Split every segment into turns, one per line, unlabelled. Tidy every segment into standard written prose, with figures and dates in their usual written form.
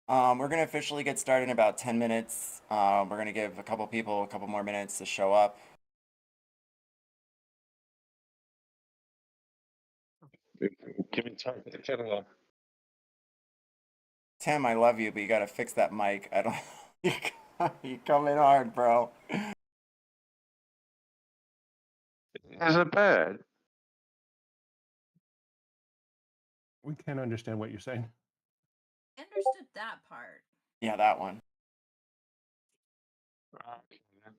We're gonna officially get started in about 10 minutes. We're gonna give a couple people a couple more minutes to show up.
Give me time to get along.
Tim, I love you, but you gotta fix that mic. I don't. You coming hard, bro.
Is it bad?
We can't understand what you're saying.
I understood that part.
Yeah, that one.
Okay, then.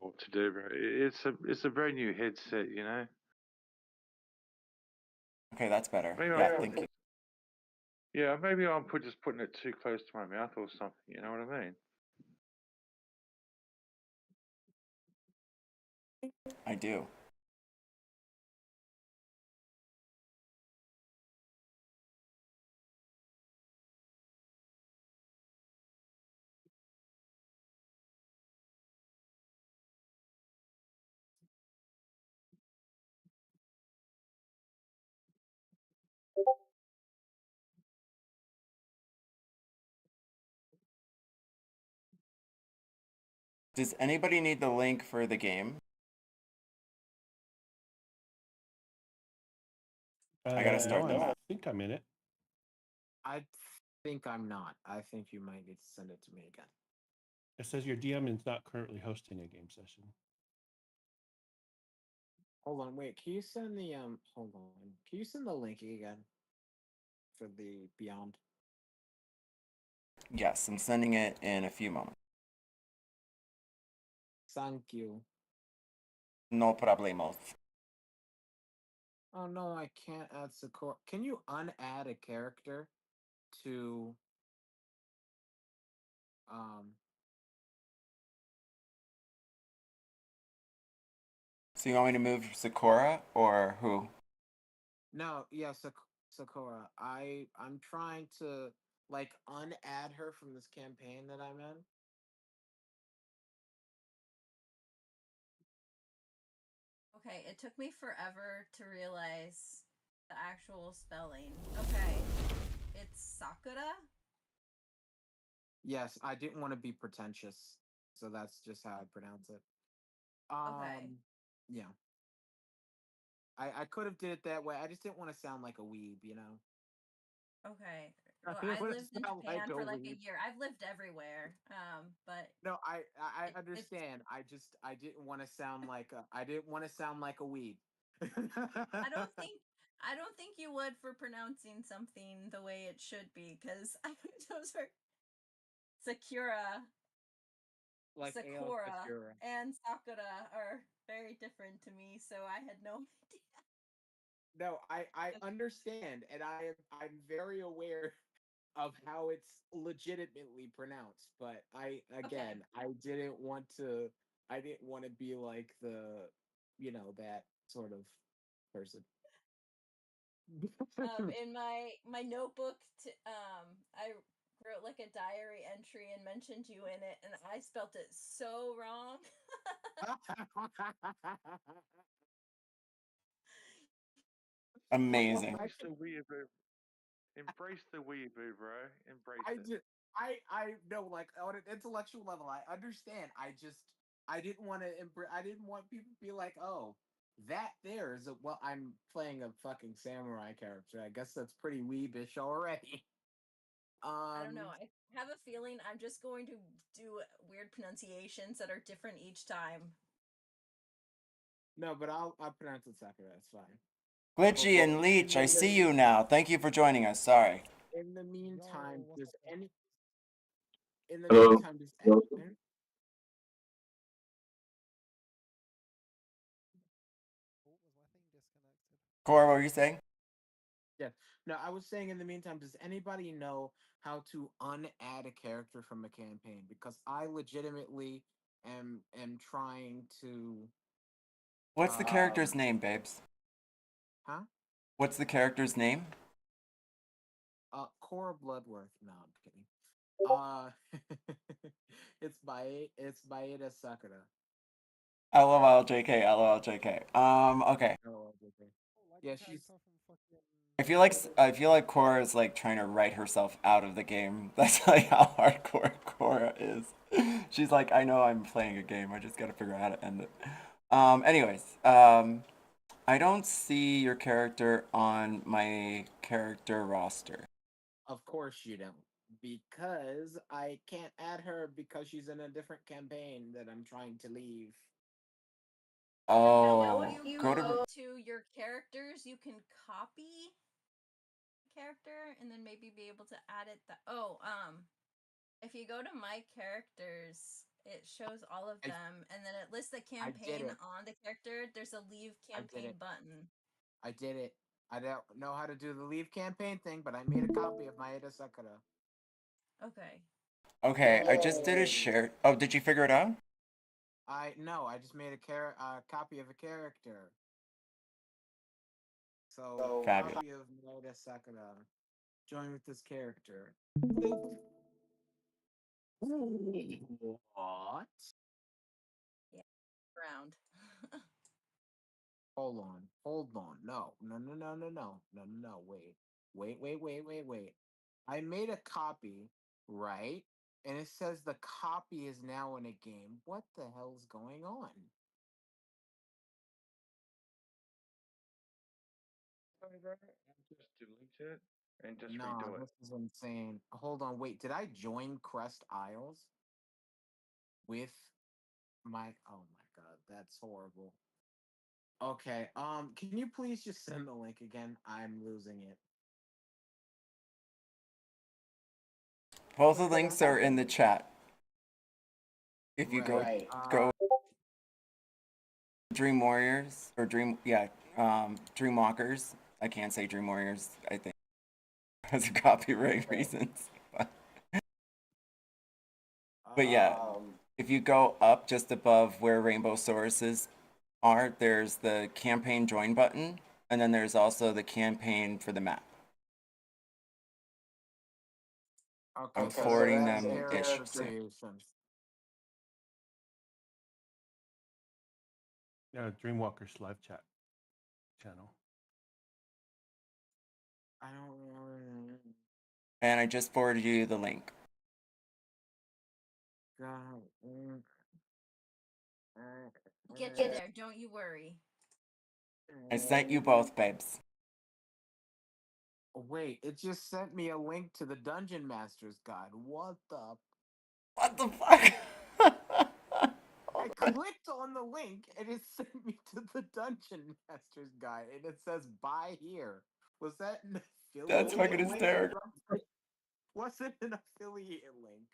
What to do, bro? It's a very new headset, you know.
Okay, that's better.
Maybe
Yeah, thank you.
Yeah, maybe I'm just putting it too close to my mouth or something. You know what I mean?
I do. Does anybody need the link for the game? I gotta start the
No, I
map.
think I'm in it.
I think I'm not. I think you might need to send it to me again.
It says your DM is not currently hosting a game session.
Hold on, wait. Can you send the hold on. Can you send the link again for the Beyond?
Yes, I'm sending it in a few moments.
Thank you.
No problemos.
Oh no, I can't add Sakura. Can you unadd a character to um
So you want me to move Sakura or who?
no, yeah, Sakura. I'm trying to like unadd her from this campaign that I'm in.
Okay, it took me forever to realize the actual spelling. Okay, it's Sakura.
Yes, I didn't want to be pretentious, so that's just how I pronounce it.
Okay.
Yeah. I could have did it that way. I just didn't want to sound like a weeb, you know.
Okay.
I
Well,
didn't
I
wanna
lived in
sound like
Japan
a
for like a
weeb.
year. I've lived everywhere. But
No, I
it's
understand. I didn't want to sound like I didn't want to sound like a weeb.
I don't think I don't think you would for pronouncing something the way it should be, because those are Sakura,
like Ale
Sakura,
Sakura.
and Sakura are very different to me, so I had no idea.
No, I understand, and I'm very aware of how it's legitimately pronounced, but
Okay.
I didn't want to be like the that sort of person.
In my notebook, I wrote like a diary entry and mentioned you in it, and I spelt it so wrong.
Amazing.
Embrace the weeaboo. Embrace the weeaboo, bro. Embrace
I
it.
just I know, like, on an intellectual level I understand. I didn't want to I didn't want people to be like, oh, that there is a, well, I'm playing a fucking samurai character. I guess that's pretty weebish already.
I don't know.
um
I have a feeling I'm just going to do weird pronunciations that are different each time.
no, but I'll pronounce it Sakura. That's fine.
Glitchy and Leech, I see you now. Thank you for joining us. Sorry.
In the meantime,
Yo,
does any in the
Hello.
meantime does
Hello.
any,
Cora, what were you saying?
yeah. No, I was saying in the meantime, does anybody know how to unadd a character from a campaign? Because I legitimately am trying to
What's the
uh
character's name, babes?
huh?
What's the character's name?
Cora Bloodworth. No, I'm kidding. It's Maeda Sakura.
LOL JK, LOL JK. Okay.
Oh, okay. Yeah, she's
I feel like Cora is like trying to write herself out of the game. That's like how hardcore Cora is. She's like, I know I'm playing a game. I just gotta figure out how to end it. Anyways, I don't see your character on my character roster.
Of course you don't. Because I can't add her because she's in a different campaign that I'm trying to leave.
Oh,
If you
go
go
to
to your characters, you can copy character and then maybe be able to add it. If you go to my characters, it shows all of them, and then it lists the campaign
it.
on the character. There's a leave campaign
it.
button.
I did it. I don't know how to do the leave campaign thing, but I made a copy of Maeda Sakura.
Okay.
Okay, I just did a share. Oh, did you figure it out?
I just made a copy of a character. So
Fabulous.
copy of Maeda Sakura. Join with this character. What?
Round.
Hold on. No. Wait. I made a copy, right? And it says the copy is now in a game. What the hell's going on?
Just delete it and just
No,
redo it.
this is insane. Hold on, wait. Did I join Crest Isles with my? Oh my god, that's horrible. Okay. Can you please just send the link again? I'm losing it.
Both the links are in the chat. If you go Dream Warriors or Dreamwalkers. I can't say Dream Warriors, I think. Because of copyright reasons. But yeah, if you go up just above where Rainbow Sources are, there's the campaign join button, and then there's also the campaign for the map.
Okay,
I'm forwarding
that's
them
character
ish.
creation.
Yeah, Dreamwalker's live chat channel.
I don't remember.
And I just forwarded you the link.
Get you there, don't you worry.
I sent you both, babes.
Wait, it just sent me a link to the Dungeon Master's Guide. What the?
What the fuck?
I clicked on the link and it sent me to the Dungeon Master's Guide and it says buy here. Was that an affiliate?
That's fucking
link?
hysterical.
Was it an affiliate link?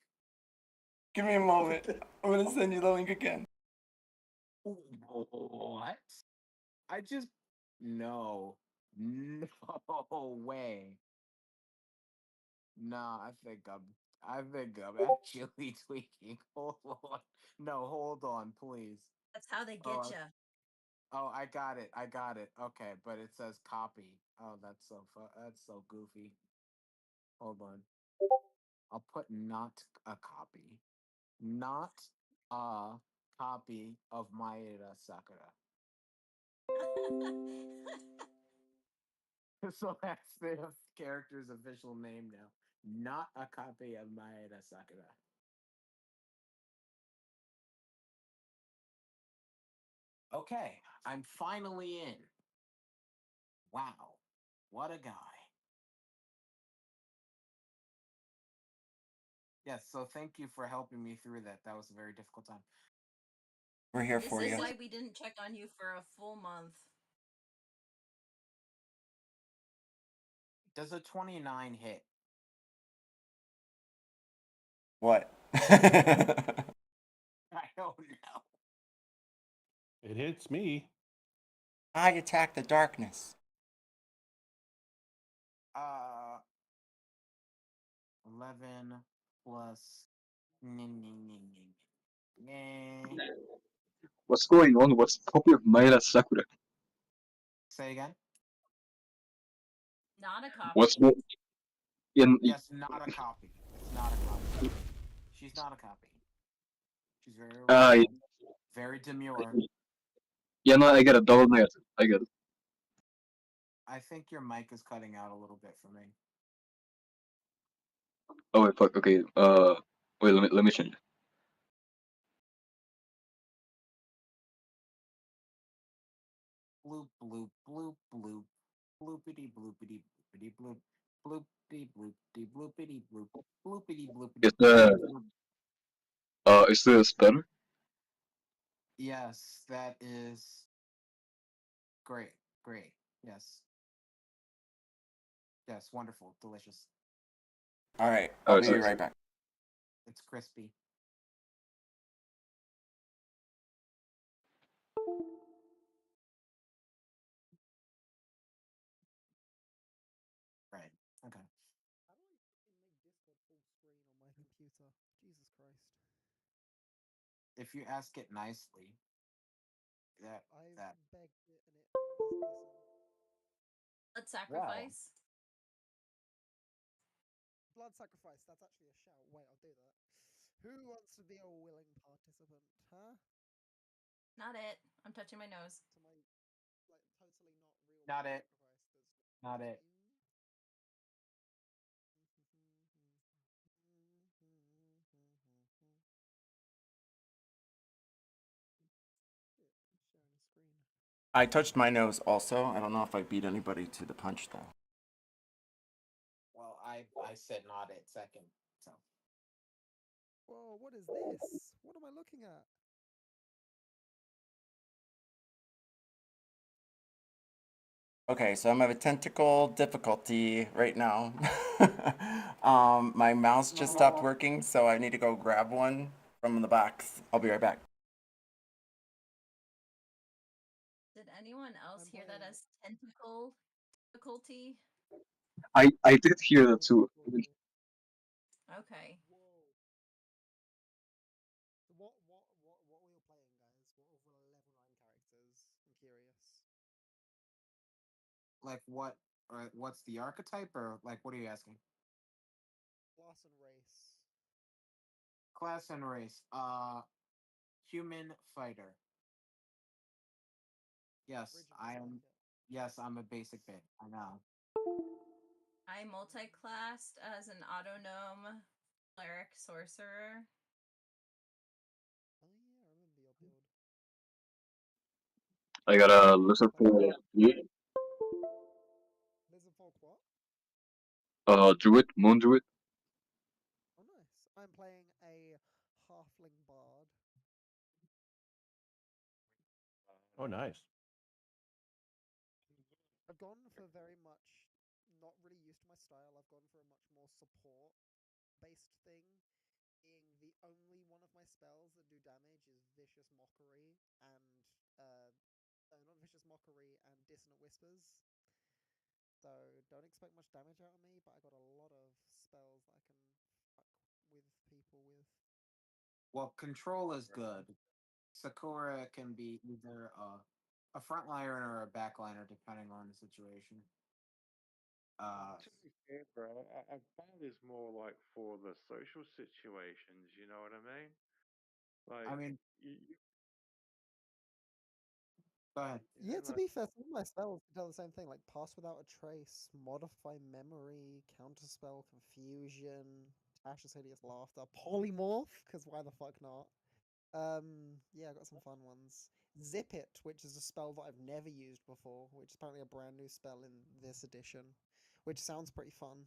Give me a moment. I'm gonna send you the link again.
What? I just no way. Nah, I think I'm actually tweaking. Hold on. No, hold on, please.
That's how they get
Oh,
you.
Oh, I got it. Okay, but it says copy. Oh, that's so goofy. Hold on. I'll put not a copy. Not a copy of Maeda Sakura. So that's the character's official name now. Not a copy of Maeda Sakura. Okay, I'm finally in. Wow, what a guy. Yes, so thank you for helping me through that. That was a very difficult time.
We're here
This
for
is
you.
why we didn't check on you for a full month.
Does a 29 hit?
What?
I don't know.
It hits me.
I attack the darkness.
11 plus.
What's going on? What's the copy of Maeda Sakura?
Say again?
Not a copy.
What's more in?
Yes, not a copy. It's not a copy. She's not a copy. She's very very demure.
Yeah, no, I get a double negative. I get it.
I think your mic is cutting out a little bit for me.
Oh wait, fuck. Okay. Wait. Let me change it.
Bloop bloop bloop bloop bloopity bloopity bloopity bloop bloopity bloopity bloopity bloop bloopity bloopity
Is that
bloop.
is this better?
Yes, that is great. Great. Yes. Yes, wonderful. Delicious.
All right, I'll
Alright,
be
so
right back.
It's crispy. Right. Okay.
How do I fucking make Discord full screen on my computer? Jesus Christ.
If you ask it nicely, that
I've begged it and it doesn't listen.
Let's sacrifice.
Blood sacrifice, that's actually a shout. Wait, I'll do that. Who wants to be a willing participant, huh?
Not it. I'm touching my nose.
To my, like, totally not real
Not
blood
it.
sacrifice.
Not it.
Shit, I'm sharing a screen.
I touched my nose also. I don't know if I beat anybody to the punch though.
Well, I said not it second. So
Whoa, what is this? What am I looking at?
Okay, so I'm at a tentacle difficulty right now. My mouse just stopped working, so I need to go grab one from the box. I'll be right back.
Did anyone else
I'm
hear that
playing-
as tentacle difficulty?
I did hear that too.
Okay.
Whoa. What were you playing, guys? What were the level 9 characters? I'm curious.
like what? What's the archetype, or like what are you asking?
Class and race.
Class and race. Human fighter. Yes,
Original
I am.
circuit.
Yes, I'm a basic bit. I know.
I multi-classed as an autonome cleric sorcerer.
Oh yeah, I remember your build.
I got a lizard for
Lizard Folk what?
druid, moon druid.
Oh nice. I'm playing a halfling bard.
Oh, nice.
I've gone for very much not really used to my style. I've gone for a much more support based thing. Being the only one of my spells that do damage is Vicious Mockery and not Vicious Mockery and Dissonant Whispers. So don't expect much damage out of me, but I got a lot of spells that I can fuck with people with.
Well, control is good. Sakura can be either a frontliner or a backliner depending on the situation.
To be fair, bro, I found this more like for the social situations. You know what I mean? Like,
I mean,
you,
go ahead.
Yeah, to
like,
be fair, some of my spells do the same thing, like Pass Without a Trace, Modify Memory, Counterspell Confusion, Tasha's Hideous Laughter, Polymorph, because why the fuck not? Yeah, I got some fun ones. Zip It, which is a spell that I've never used before, which is apparently a brand new spell in this edition, which sounds pretty fun.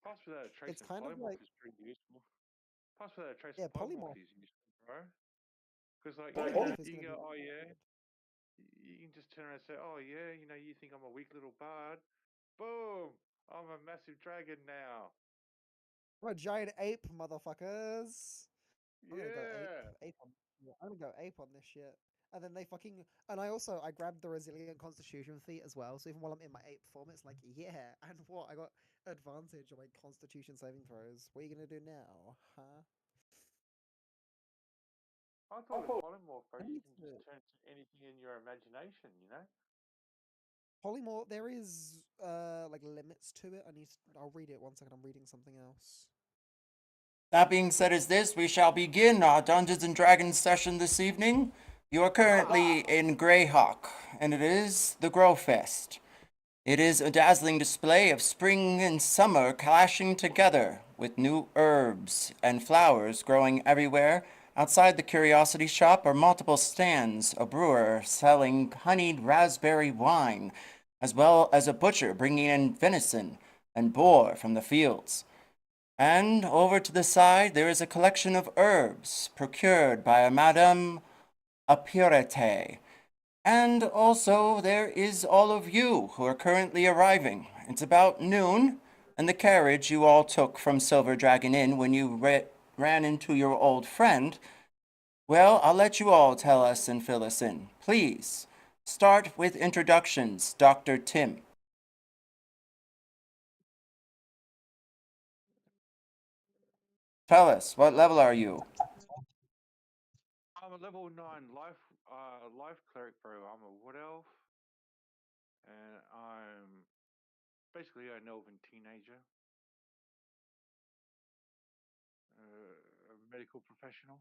Pass Without a Trace
It's
and
kind of
Polymorph
like,
is pretty useful. Pass Without a Trace
yeah,
and Polymorph
Polymorph.
is useful, bro. Because like
Polymorph is
you
going
can
to
go,
be
oh yeah,
good.
you can just turn around and say, oh yeah, you know, you think I'm a weak little bard. Boom! I'm a massive dragon now.
I'm a giant ape, motherfuckers. I'm gonna go ape.
Yeah.
Ape on. Yeah, I'm gonna go ape on this shit. And then they fucking. And I grabbed the resilient constitution feat as well. So even while I'm in my ape form, it's like, yeah. And what? I got advantage on my constitution saving throws. What are you gonna do now, huh?
I thought with Polymorph, bro,
I
you
need
can
to.
just turn to anything in your imagination, you know?
Polymorph. There is like limits to it. I'll read it 1 second. I'm reading something else.
That being said, we shall begin our Dungeons and Dragons session this evening. You are currently in Greyhawk, and it is the Grow Fest. It is a dazzling display of spring and summer clashing together, with new herbs and flowers growing everywhere. Outside the curiosity shop are multiple stands, a brewer selling honeyed raspberry wine, as well as a butcher bringing in venison and boar from the fields. And over to the side there is a collection of herbs procured by a Madame Apurete. And also there is all of you who are currently arriving. It's about noon, and the carriage you all took from Silver Dragon Inn when you ran into your old friend. Well, I'll let you all tell us and fill us in. Please, start with introductions, Dr. Tim. Tell us, what level are you?
I'm a level 9 life cleric, bro. I'm a wood elf, and I'm basically an elven teenager, a medical professional.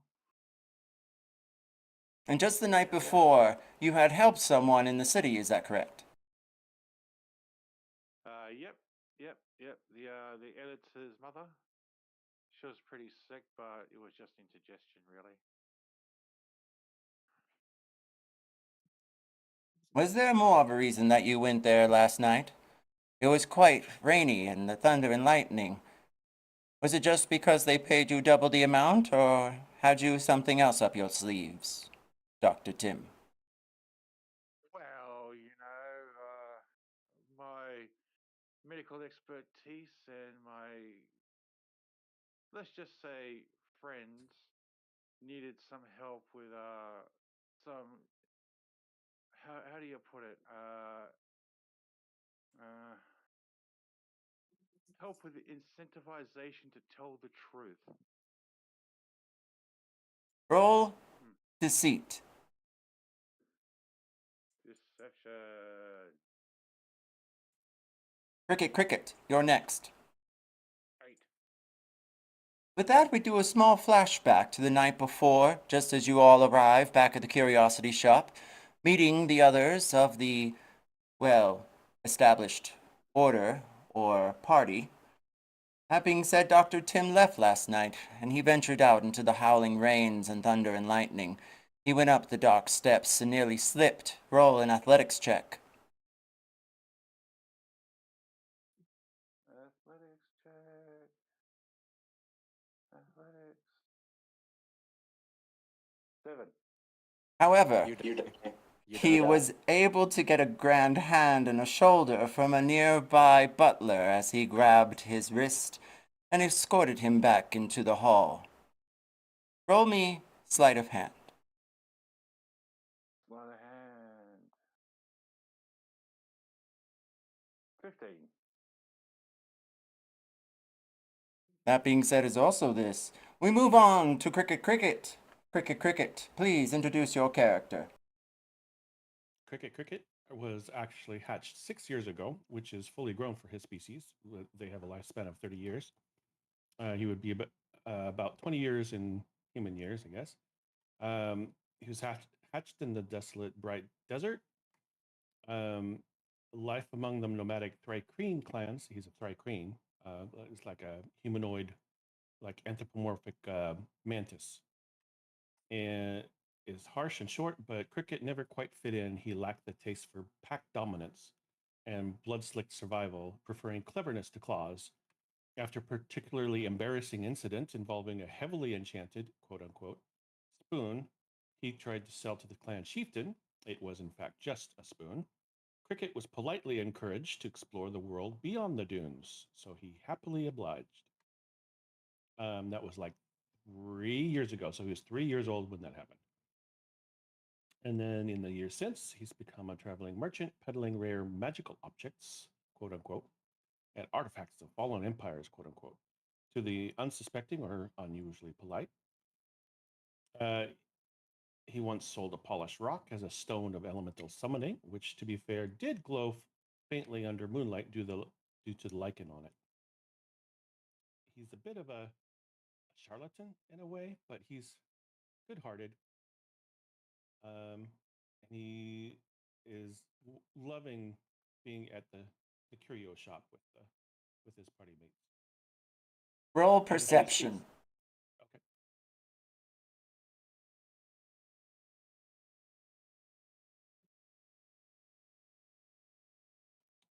And just the night before, you had helped someone in the city, is that correct?
Yep. The editor's mother. She was pretty sick, but it was just indigestion, really.
Was there more of a reason that you went there last night? It was quite rainy and the thunder and lightning. Was it just because they paid you double the amount, or had you something else up your sleeves, Dr. Tim?
Well, my medical expertise and my, let's just say, friends needed some help with some, how do you put it? Uh, help with the incentivization to tell the truth.
Roll deceit.
Deception.
Cricket, cricket, you're next.
8.
With that, we do a small flashback to the night before, just as you all arrive back at the curiosity shop, meeting the others of the, well, established order or party. That being said, Dr. Tim left last night, and he ventured out into the howling rains and thunder and lightning. He went up the dark steps and nearly slipped. Roll an athletics check.
Athletics check. Athletics. 7.
However,
You
he was able to get a grand hand and a shoulder from a nearby butler as he grabbed his wrist and escorted him back into the hall. Roll me sleight of hand.
Sleight of hand. 15.
That being said is also this. We move on to Cricket Cricket. Cricket Cricket, please introduce your character.
Cricket Cricket was actually hatched 6 years ago, which is fully grown for his species. They have a lifespan of 30 years. He would be about 20 years in human years, I guess. He was hatched in the desolate, bright desert. Life among the nomadic Thrycreen clans. He's a Thrycreen. It's like a humanoid, like anthropomorphic mantis. And is harsh and short, but Cricket never quite fit in. He lacked the taste for pack dominance and blood-slicked survival, preferring cleverness to claws. After a particularly embarrassing incident involving a heavily enchanted, quote unquote, spoon he tried to sell to the clan chieftain, it was in fact just a spoon. Cricket was politely encouraged to explore the world beyond the dunes, so he happily obliged. That was like 3 years ago, so he was 3 years old when that happened. And then in the years since, he's become a traveling merchant, peddling rare magical objects, quote unquote, and artifacts of fallen empires, quote unquote, to the unsuspecting or unusually polite. Uh, he once sold a polished rock as a stone of elemental summoning, which, to be fair, did glow faintly under moonlight due to the lichen on it. He's a bit of a charlatan in a way, but he's good-hearted. and he is loving being at the curio shop with his party mates.
Roll
And he sees-
perception.
Okay.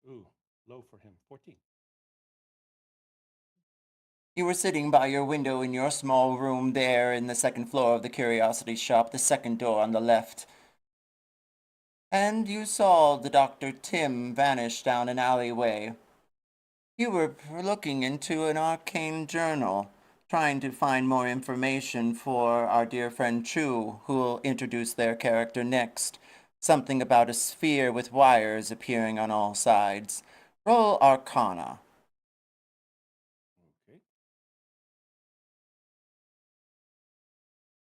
Ooh, low for him. 14.
You were sitting by your window in your small room there in the second floor of the curiosity shop, the second door on the left. And you saw the Dr. Tim vanish down an alleyway. You were looking into an arcane journal, trying to find more information for our dear friend Chu, who will introduce their character next. Something about a sphere with wires appearing on all sides. Roll Arcana.
Okay.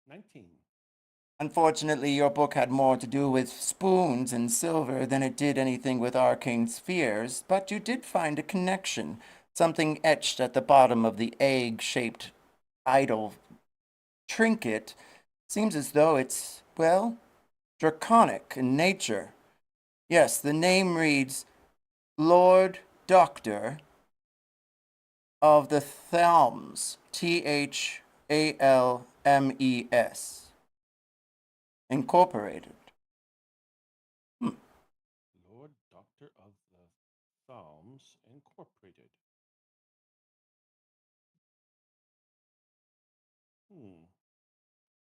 19.
Unfortunately, your book had more to do with spoons and silver than it did anything with arcane spheres, but you did find a connection, something etched at the bottom of the egg-shaped idol trinket. Seems as though it's, well, draconic in nature. Yes, the name reads Lord Doctor of the Thalmes, Thalmes. Incorporated.
Lord Doctor of the Psalms Incorporated.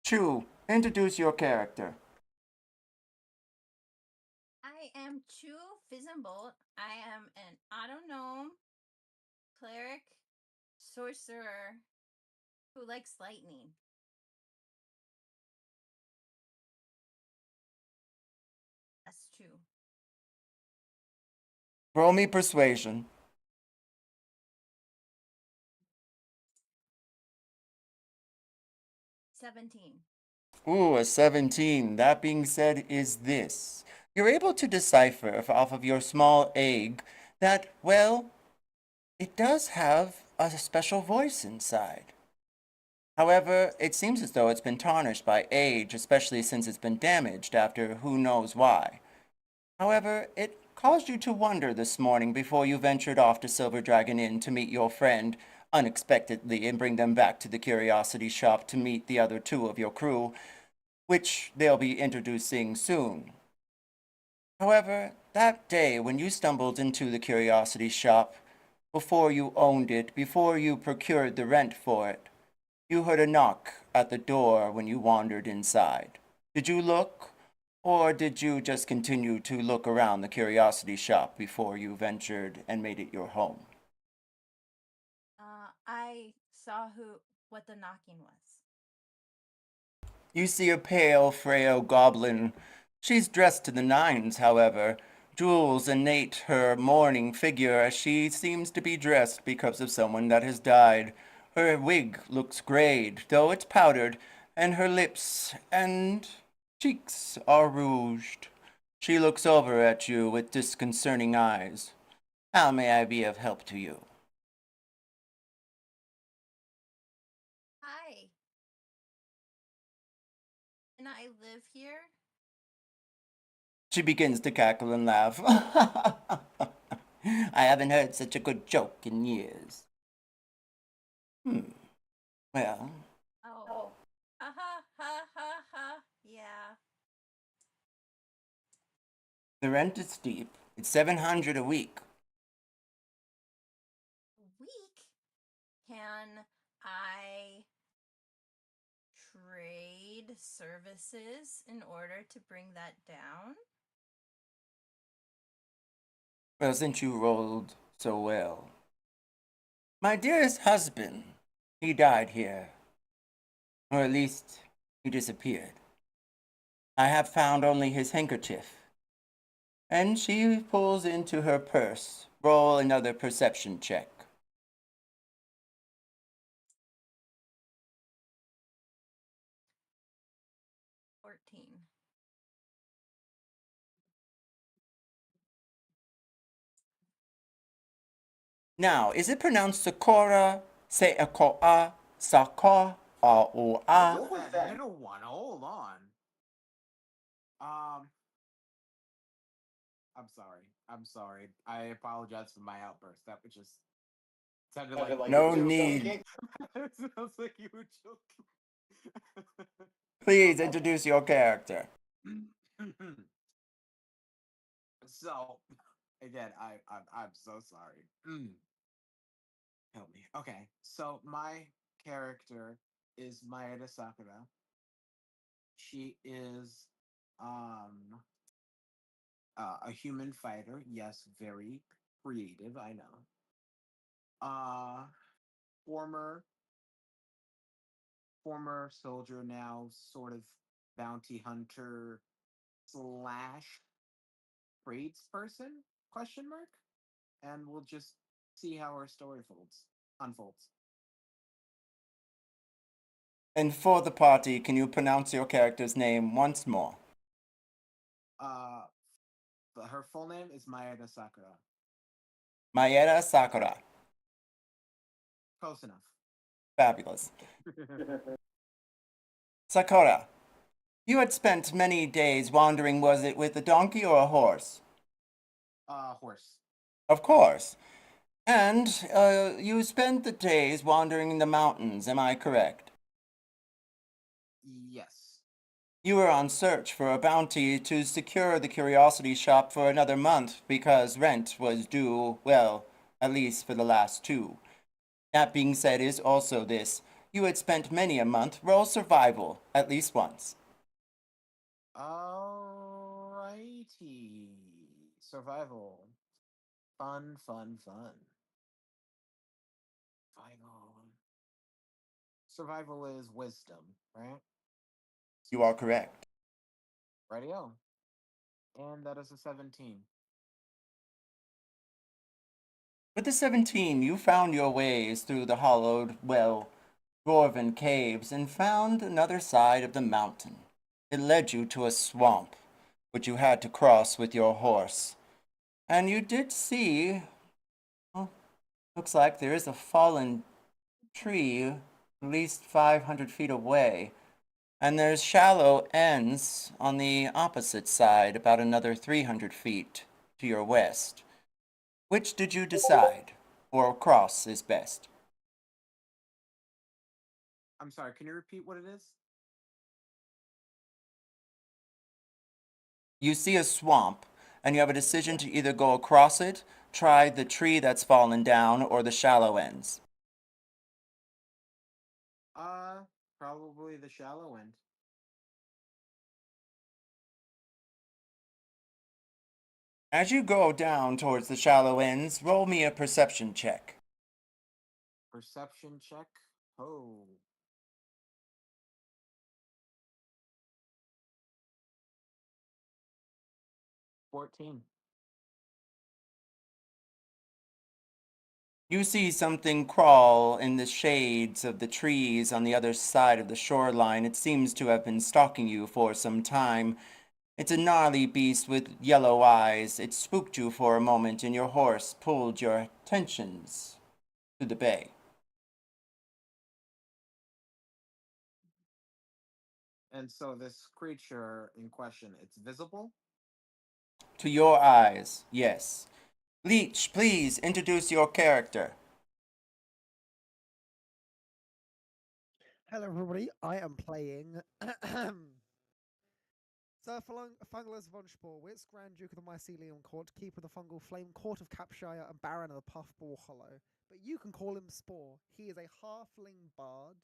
Chu, introduce your character.
I am Chu Fizzenbolt. I am an auto-gnome cleric sorcerer who likes lightning. That's Chu.
Roll me persuasion.
17.
Ooh, a 17. That being said, is this. You're able to decipher off of your small egg that, well, it does have a special voice inside. However, it seems as though it's been tarnished by age, especially since it's been damaged after who knows why. However, it caused you to wonder this morning before you ventured off to Silver Dragon Inn to meet your friend unexpectedly and bring them back to the curiosity shop to meet the other two of your crew, which they'll be introducing soon. However, that day when you stumbled into the curiosity shop, before you owned it, before you procured the rent for it, you heard a knock at the door when you wandered inside. Did you look, or did you just continue to look around the curiosity shop before you ventured and made it your home?
I saw what the knocking was.
You see a pale, frail goblin. She's dressed to the nines, however. Jewels innate her mourning figure as she seems to be dressed because of someone that has died. Her wig looks grayed, though it's powdered, and her lips and cheeks are rouged. She looks over at you with disconcerting eyes. How may I be of help to you?
Hi. Can I live here?
She begins to cackle and laugh. I haven't heard such a good joke in years. Well,
Oh. Ha ha ha ha ha. Yeah.
the rent is steep. It's 700 a week.
Week? Can I trade services in order to bring that down?
Well, since you rolled so well. My dearest husband, he died here. Or at least, he disappeared. I have found only his handkerchief. And she pulls into her purse. Roll another perception check.
14.
Now, is it pronounced Sakura, Seikoa, Saka, or
What was that middle one? Hold on. Um, I'm sorry. I'm sorry. I apologize for my outburst. That was just sounded like
No need.
it sounds like you were joking.
Please introduce your character.
So, again, I'm so sorry. Help me. Okay, so my character is Maeda Sakura. She is um a human fighter. Yes, very creative. I know. Former soldier, now sort of bounty hunter slash tradesperson? Question mark. And we'll just see how our story unfolds.
And for the party, can you pronounce your character's name once more?
Her full name is Maeda Sakura.
Maeda Sakura.
Close enough.
Fabulous. Sakura, you had spent many days wandering, was it with a donkey or a horse?
Horse.
Of course. And you spent the days wandering in the mountains, am I correct?
Yes.
You were on search for a bounty to secure the curiosity shop for another month because rent was due, well, at least for the last 2. That being said is also this. You had spent many a month roll survival, at least once.
Alrighty. Survival. Fun. Survival is wisdom, right?
You are correct.
Radio. And that is a 17.
With the 17, you found your ways through the hollowed, well, dwarven caves and found another side of the mountain. It led you to a swamp, which you had to cross with your horse. And you did see, well, looks like there is a fallen tree at least 500 feet away. And there's shallow ends on the opposite side, about another 300 feet to your west. Which did you decide? Or cross is best?
I'm sorry, can you repeat what it is?
You see a swamp, and you have a decision to either go across it, try the tree that's fallen down, or the shallow ends.
Probably the shallow end.
As you go down towards the shallow ends, roll me a perception check.
Perception check. Oh. $14.
You see something crawl in the shades of the trees on the other side of the shoreline. It seems to have been stalking you for some time. It's a gnarly beast with yellow eyes. It spooked you for a moment, and your horse pulled your attentions to the bay.
And so this creature in question, it's visible?
To your eyes, yes. Leech, please introduce your character.
Hello, everybody. I am playing Sir Fungalus von Sporwitz, Grand Duke of the Mycelium Court, Keeper of the Fungal Flame, Court of Capshire, and Baron of the Puffball Hollow. But you can call him Spore. He is a halfling bard,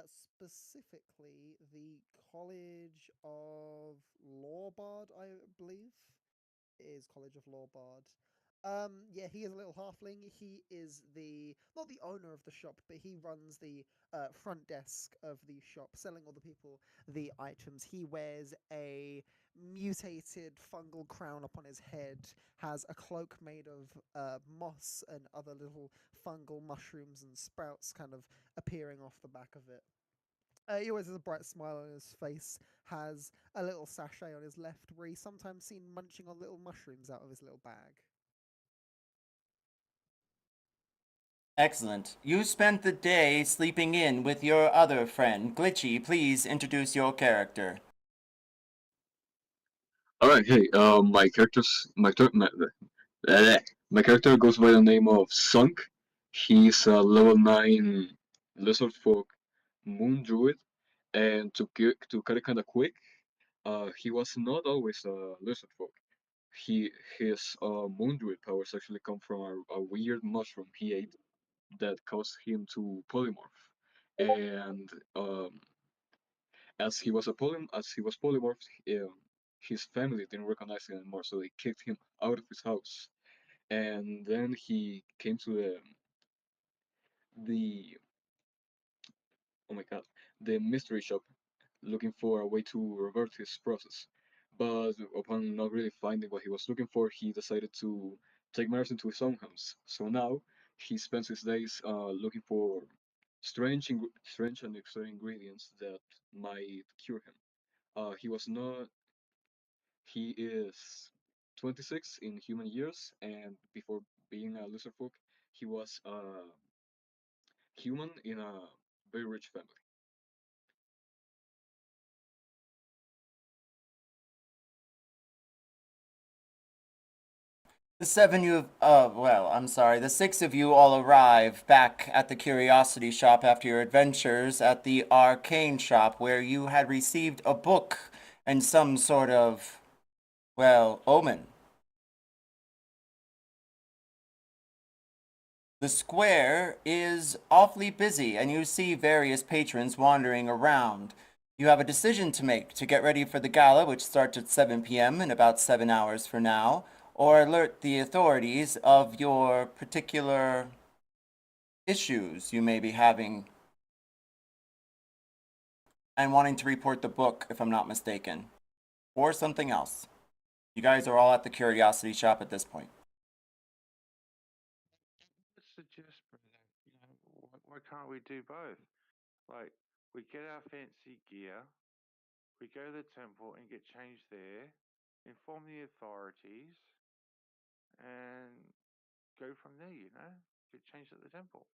specifically the College of Law Bard, I believe. It is College of Law Bard. Yeah, he is a little halfling. He is not the owner of the shop, but he runs the front desk of the shop, selling all the people the items. He wears a mutated fungal crown upon his head, has a cloak made of moss and other little fungal mushrooms and sprouts kind of appearing off the back of it. He always has a bright smile on his face, has a little sachet on his left where he's sometimes seen munching on little mushrooms out of his little bag.
Excellent. You spent the day sleeping in with your other friend. Glitchy, please introduce your character.
All right, hey, my character goes by the name of Sunk. He's a level 9 lizard folk moon druid, and to cut it kind of quick, he was not always a lizard folk. His moon druid powers actually come from a weird mushroom he ate that caused him to polymorph, and as he was polymorphed, his family didn't recognize him anymore, so they kicked him out of his house. And then he came to the oh my god, the mystery shop, looking for a way to revert his process. But upon not really finding what he was looking for, he decided to take matters into his own hands. So now he spends his days looking for strange and exotic ingredients that might cure him. He was not. He is 26 in human years, and before being a lizard folk, he was a human in a very rich family.
The seven you, well, I'm sorry, the six of you all arrive back at the Curiosity Shop after your adventures at the Arcane Shop, where you had received a book and some sort of, well, omen. The square is awfully busy, and you see various patrons wandering around. You have a decision to make to get ready for the gala, which starts at 7 p.m. in about 7 hours from now, or alert the authorities of your particular issues you may be having and wanting to report the book, if I'm not mistaken, or something else. You guys are all at the Curiosity Shop at this point.
Let's suggest, brother. Why can't we do both? Like, we get our fancy gear, we go to the temple and get changed there, inform the authorities, and go from there. Get changed at the temple.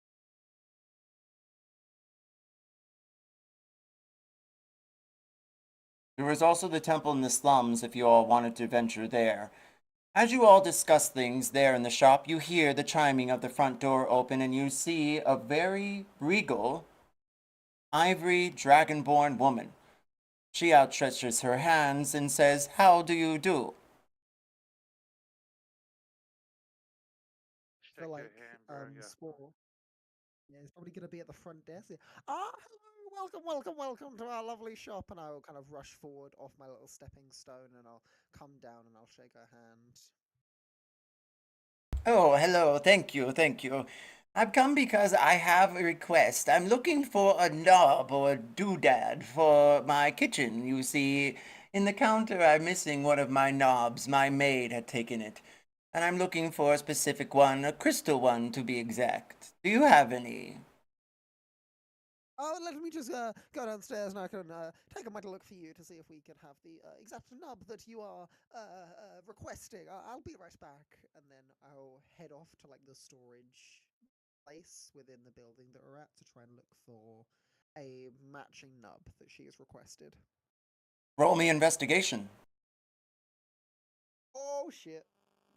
There was also the temple in the slums if you all wanted to venture there. As you all discuss things there in the shop, you hear the chiming of the front door open and you see a very regal, ivory, dragonborn woman. She outstretches her hands and says, "How do you do?"
I feel
Shake
like
your hand, bro. Yeah.
Spore. Yeah, he's probably gonna be at the front desk. Yeah. Ah, hello, welcome to our lovely shop. And I'll kind of rush forward off my little stepping stone, and I'll come down and I'll shake her hand.
Oh, hello. Thank you. Thank you. I've come because I have a request. I'm looking for a knob or a doodad for my kitchen. You see, in the counter, I'm missing one of my knobs. My maid had taken it. And I'm looking for a specific one, a crystal one to be exact. Do you have any?
Oh, let me just go downstairs and I can take a mighty look for you to see if we can have the exact nub that you are requesting. I'll be right back, and then I'll head off to like the storage place within the building that we're at to try and look for a matching nub that she has requested.
Roll me investigation.
Oh shit!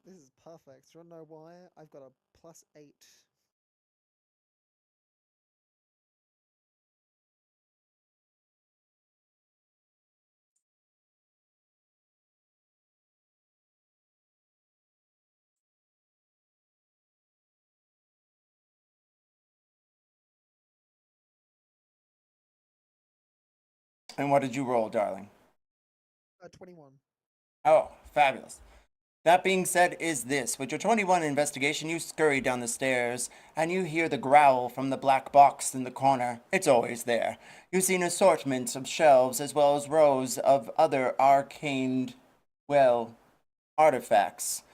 This is perfect. Do you know why? I've got a +8.
And what did you roll, darling?
21.
Oh, fabulous. That being said, is this. With your 21 investigation, you scurry down the stairs, and you hear the growl from the black box in the corner. It's always there. You see an assortment of shelves as well as rows of other arcane, well, artifacts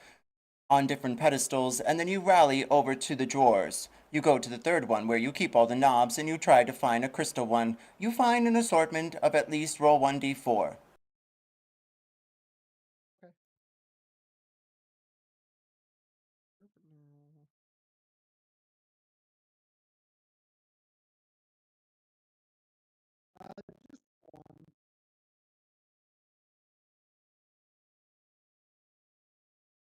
on different pedestals, and then you rally over to the drawers. You go to the third one where you keep all the knobs, and you try to find a crystal one. You find an assortment of at least roll 1d4.
Okay. No. Just one.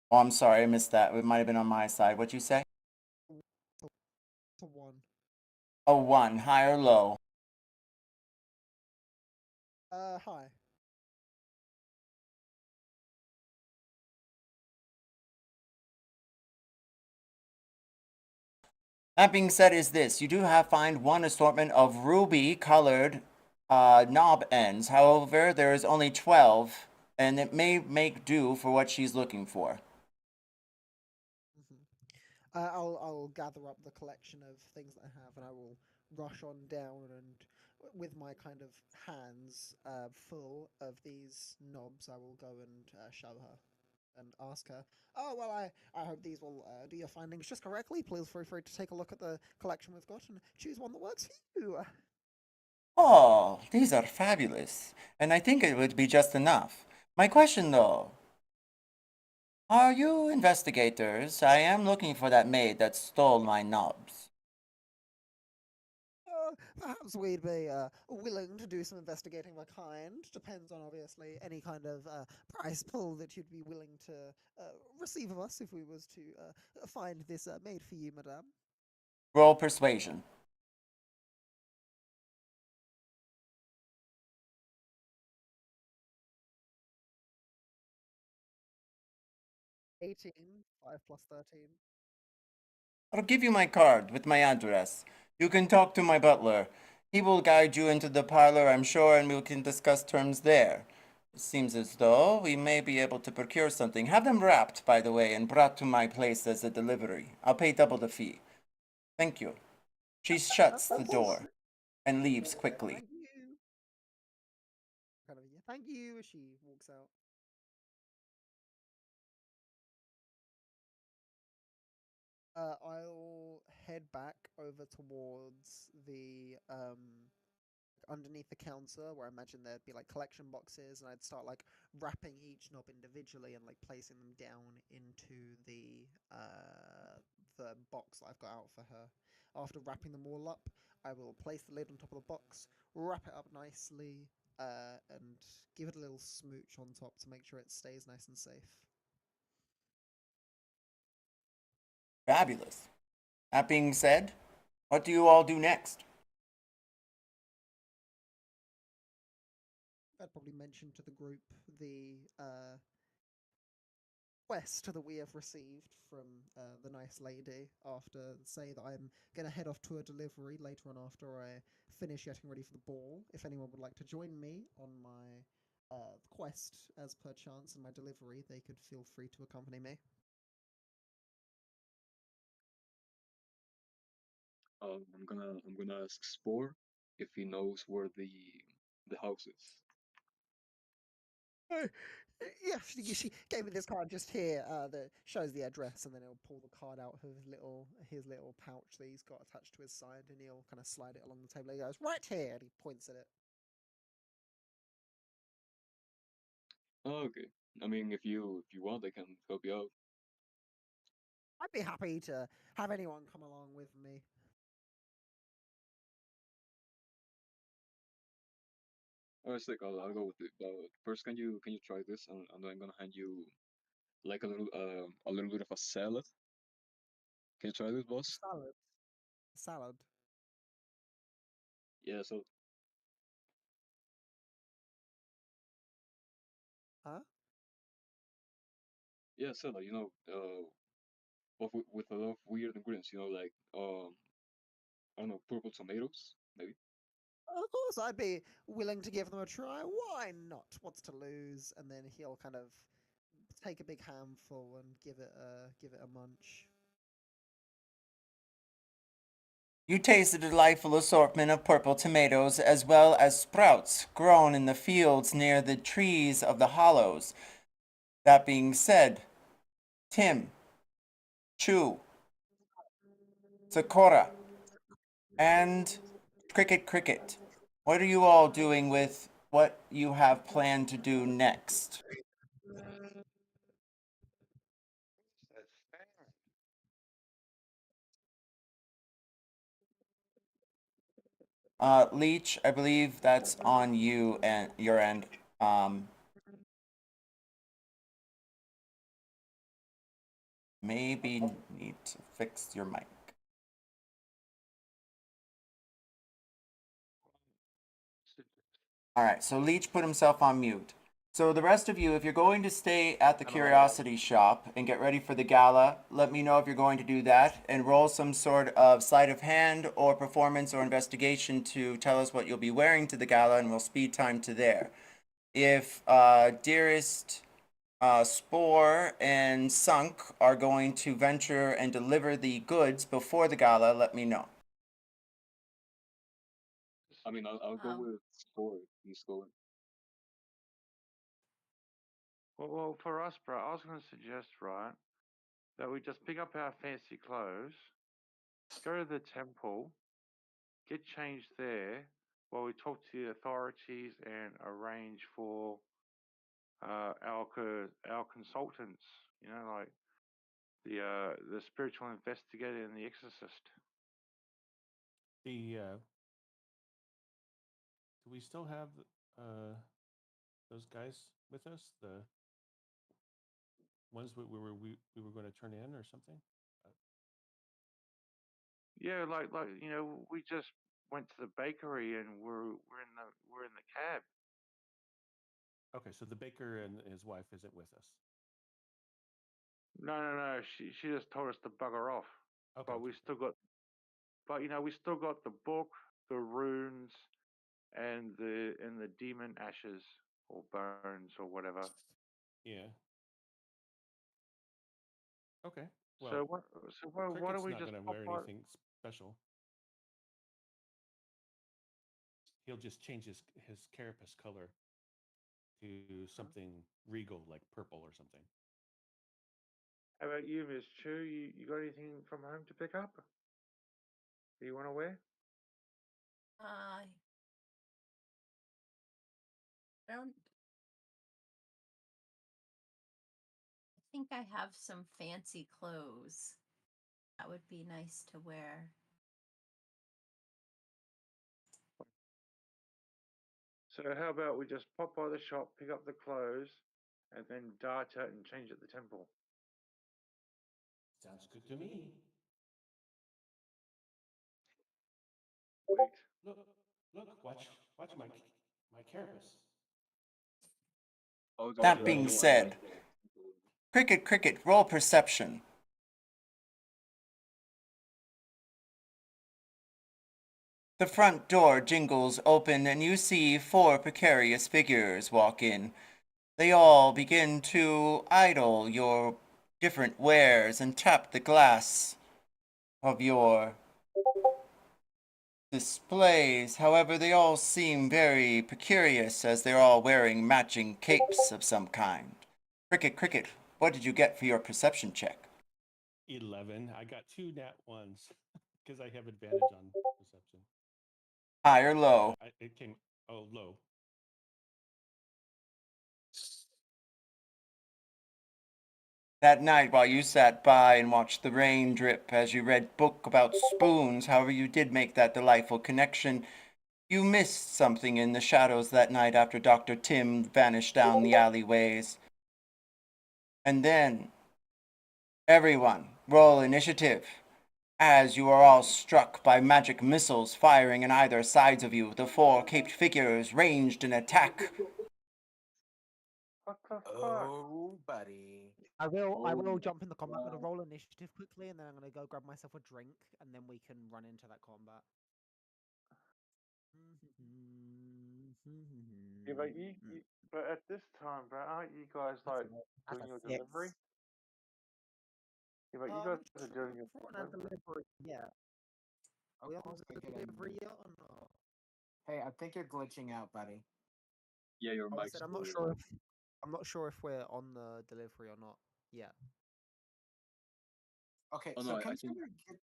Oh, I'm sorry, I missed that. It might have been on my side. What'd you say?
To 1.
A 1, high or low?
Hi.
That being said, is this. You do have find one assortment of ruby colored knob ends. However, there is only 12, and it may make do for what she's looking for.
I'll gather up the collection of things that I have, and I will rush on down and with my kind of hands full of these knobs, I will go and show her and ask her. Oh well, I hope these will do your findings just correctly. Please feel free to take a look at the collection we've got and choose one that works for you.
Oh, these are fabulous, and I think it would be just enough. My question, though, are you investigators? I am looking for that maid that stole my knobs.
Perhaps we'd be willing to do some investigating of a kind. Depends on obviously any kind of price pull that you'd be willing to receive of us if we was to find this made for you, madame.
Roll persuasion.
18, 5 plus 13.
I'll give you my card with my address. You can talk to my butler. He will guide you into the parlor, I'm sure, and we can discuss terms there. It seems as though we may be able to procure something. Have them wrapped, by the way, and brought to my place as a delivery. I'll pay double the fee. Thank you. She shuts the door and leaves quickly.
Thank you. Kind of, yeah, thank you as she walks out. I'll head back over towards the underneath the counter where I imagine there'd be like collection boxes, and I'd start like wrapping each knob individually and like placing them down into the box that I've got out for her. After wrapping them all up, I will place the lid on top of the box, wrap it up nicely, and give it a little smooch on top to make sure it stays nice and safe.
Fabulous. That being said, what do you all do next?
I'd probably mention to the group the quest that we have received from the nice lady after say that I'm going to head off to a delivery later on after I finish getting ready for the ball. If anyone would like to join me on my quest as per chance and my delivery, they could feel free to accompany me.
I'm gonna ask Spore if he knows where the house is.
Yeah, she gave me this card just here that shows the address, and then he'll pull the card out of his little pouch that he's got attached to his side, and he'll kind of slide it along the table. He goes right here, and he points at it.
Oh, okay. I mean, if you want, I can help you out.
I'd be happy to have anyone come along with me.
Alright, sick. I'll go with it. But first, can you try this? And then I'm gonna hand you like a little bit of a salad. Can you try this, boss?
Salad. Salad.
Yeah. So
Huh?
yeah, salad. With a lot of weird ingredients. Like I don't know, purple tomatoes, maybe.
Of course, I'd be willing to give them a try. Why not? What's to lose? And then he'll kind of take a big handful and give it a munch.
You taste a delightful assortment of purple tomatoes as well as sprouts grown in the fields near the trees of the hollows. That being said, Tim, Chu, Sakura, and Cricket, what are you all doing with what you have planned to do next?
That's fair.
Leech, I believe that's on you and your end. Um, Maybe need to fix your mic. All right, so Leech put himself on mute. So the rest of you, if you're going to stay at the Curiosity Shop and get ready for the gala, let me know if you're going to do that and roll some sort of sleight of hand or performance or investigation to tell us what you'll be wearing to the gala, and we'll speed time to there. If Dearest, Spore, and Sunk are going to venture and deliver the goods before the gala, let me know.
I mean, I'll go with Spore. He's going.
Well, for us, bro, I was going to suggest, right, that we just pick up our fancy clothes, go to the temple, get changed there, while we talk to the authorities and arrange for our consultants. You know, like the spiritual investigator and the exorcist.
Do we still have those guys with us? The ones we were going to turn in or something?
Yeah, like you know, we just went to the bakery and we're in the cab.
Okay, so the baker and his wife isn't with us.
No. She just told us to bugger off.
Okay.
But we still got, we still got the book, the runes, and the demon ashes or bones or whatever.
Yeah. Okay. Well,
So what? So why don't
Cricket's
we
not
just
going to
pop
wear
by?
anything special. He'll just change his carapace color to something regal, like purple or something.
How about you, Miss Chu? You got anything from home to pick up? Do you want to wear?
I don't. I think I have some fancy clothes. That would be nice to wear.
So how about we just pop by the shop, pick up the clothes, and then dart out and change at the temple?
Sounds good to me.
Wait.
Look, watch my carapace.
Oh,
That being said, Cricket, roll perception. The front door jingles open and you see 4 precarious figures walk in. They all begin to idle your different wares and tap the glass of your displays. However, they all seem very precarious as they're all wearing matching capes of some kind. Cricket, what did you get for your perception check?
11. I got 2 nat ones because I have advantage on perception.
High or low?
It came low.
That night, while you sat by and watched the rain drip as you read book about spoons, however you did make that delightful connection, you missed something in the shadows that night after Dr. Tim vanished down the alleyways. And then, everyone, roll initiative, as you are all struck by magic missiles firing in either sides of you, the 4 caped figures ranged in attack.
What the fuck?
Oh, buddy.
I will
Oh,
jump in the combat. I'm
wow.
gonna roll initiative quickly, and then I'm gonna go grab myself a drink, and then we can run into that combat.
Yeah, but at this time, bro, aren't you guys like
That's
doing
a
your
six.
delivery? Yeah, but you guys are doing your
on our delivery. Yeah. Are we on the delivery yet or not?
Hey, I think you're glitching out, buddy.
Yeah, your
I
mic's
said I'm not sure if we're on the delivery or not yet.
Okay,
Oh
so
no, I
can
think.
you get...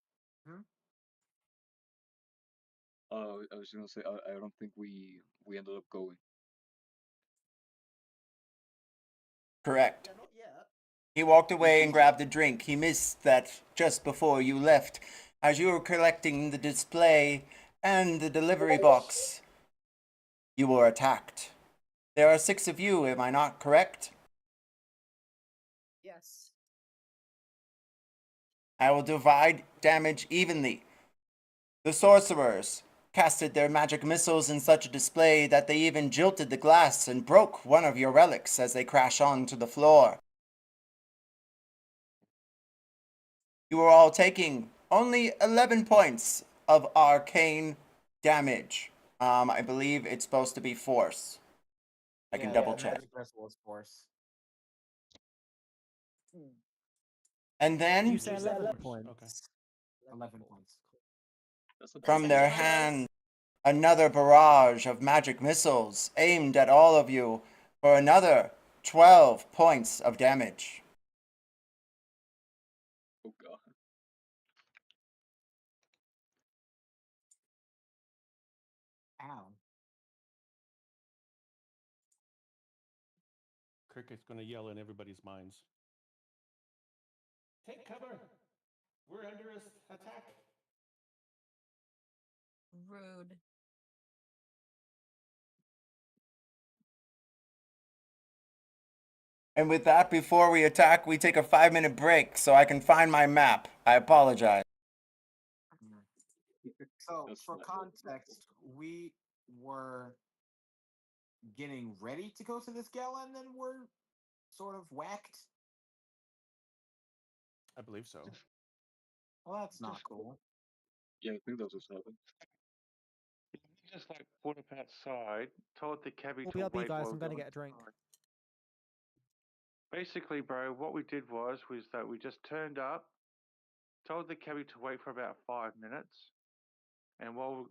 I was gonna say I don't think we ended up going.
Correct.
Yeah, not yet.
He walked away and grabbed a drink. He missed that just before you left. As you were collecting the display and the delivery box, you were attacked. There are 6 of you, am I not correct?
Yes.
I will divide damage evenly. The sorcerers casted their magic missiles in such a display that they even jilted the glass and broke one of your relics as they crash onto the floor. You are all taking only 11 points of arcane damage. I believe it's supposed to be force. I can double check.
Magic missile is force.
And then
You say 11 points.
Okay.
11 points.
That's a
from
big
their
deal.
hand, another barrage of magic missiles aimed at all of you for another 12 points of damage.
Oh god.
Ow.
Cricket's going to yell in everybody's minds. Take cover. We're under attack.
Rude.
And with that, before we attack, we take a 5-minute break so I can find my map. I apologize.
So,
That's
for
not good.
context, we were getting ready to go to this gala and then we're sort of whacked.
I believe so.
Well, that's not cool.
Yeah, I think that's what's happened.
Just like put up outside, told the cabbie
Well,
to
BRB
wait
guys,
while
I'm
we
going to
go
get a drink.
inside. Basically, bro, what we did was that we just turned up, told the cabbie to wait for about 5 minutes, and while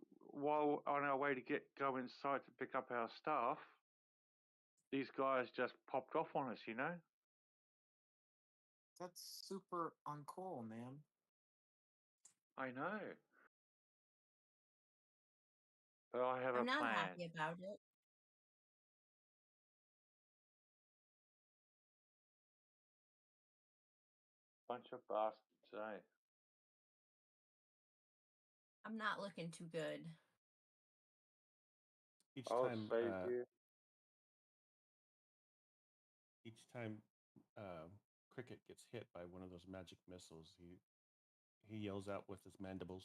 on our way to go inside to pick up our stuff, these guys just popped off on us, you know?
That's super uncool, man.
I know. But I have
I'm
a
not
plan.
happy about it.
Bunch of bastards, eh?
I'm not looking too good.
Each
I'll
time,
save you.
each time Cricket gets hit by one of those magic missiles, he yells out with his mandibles.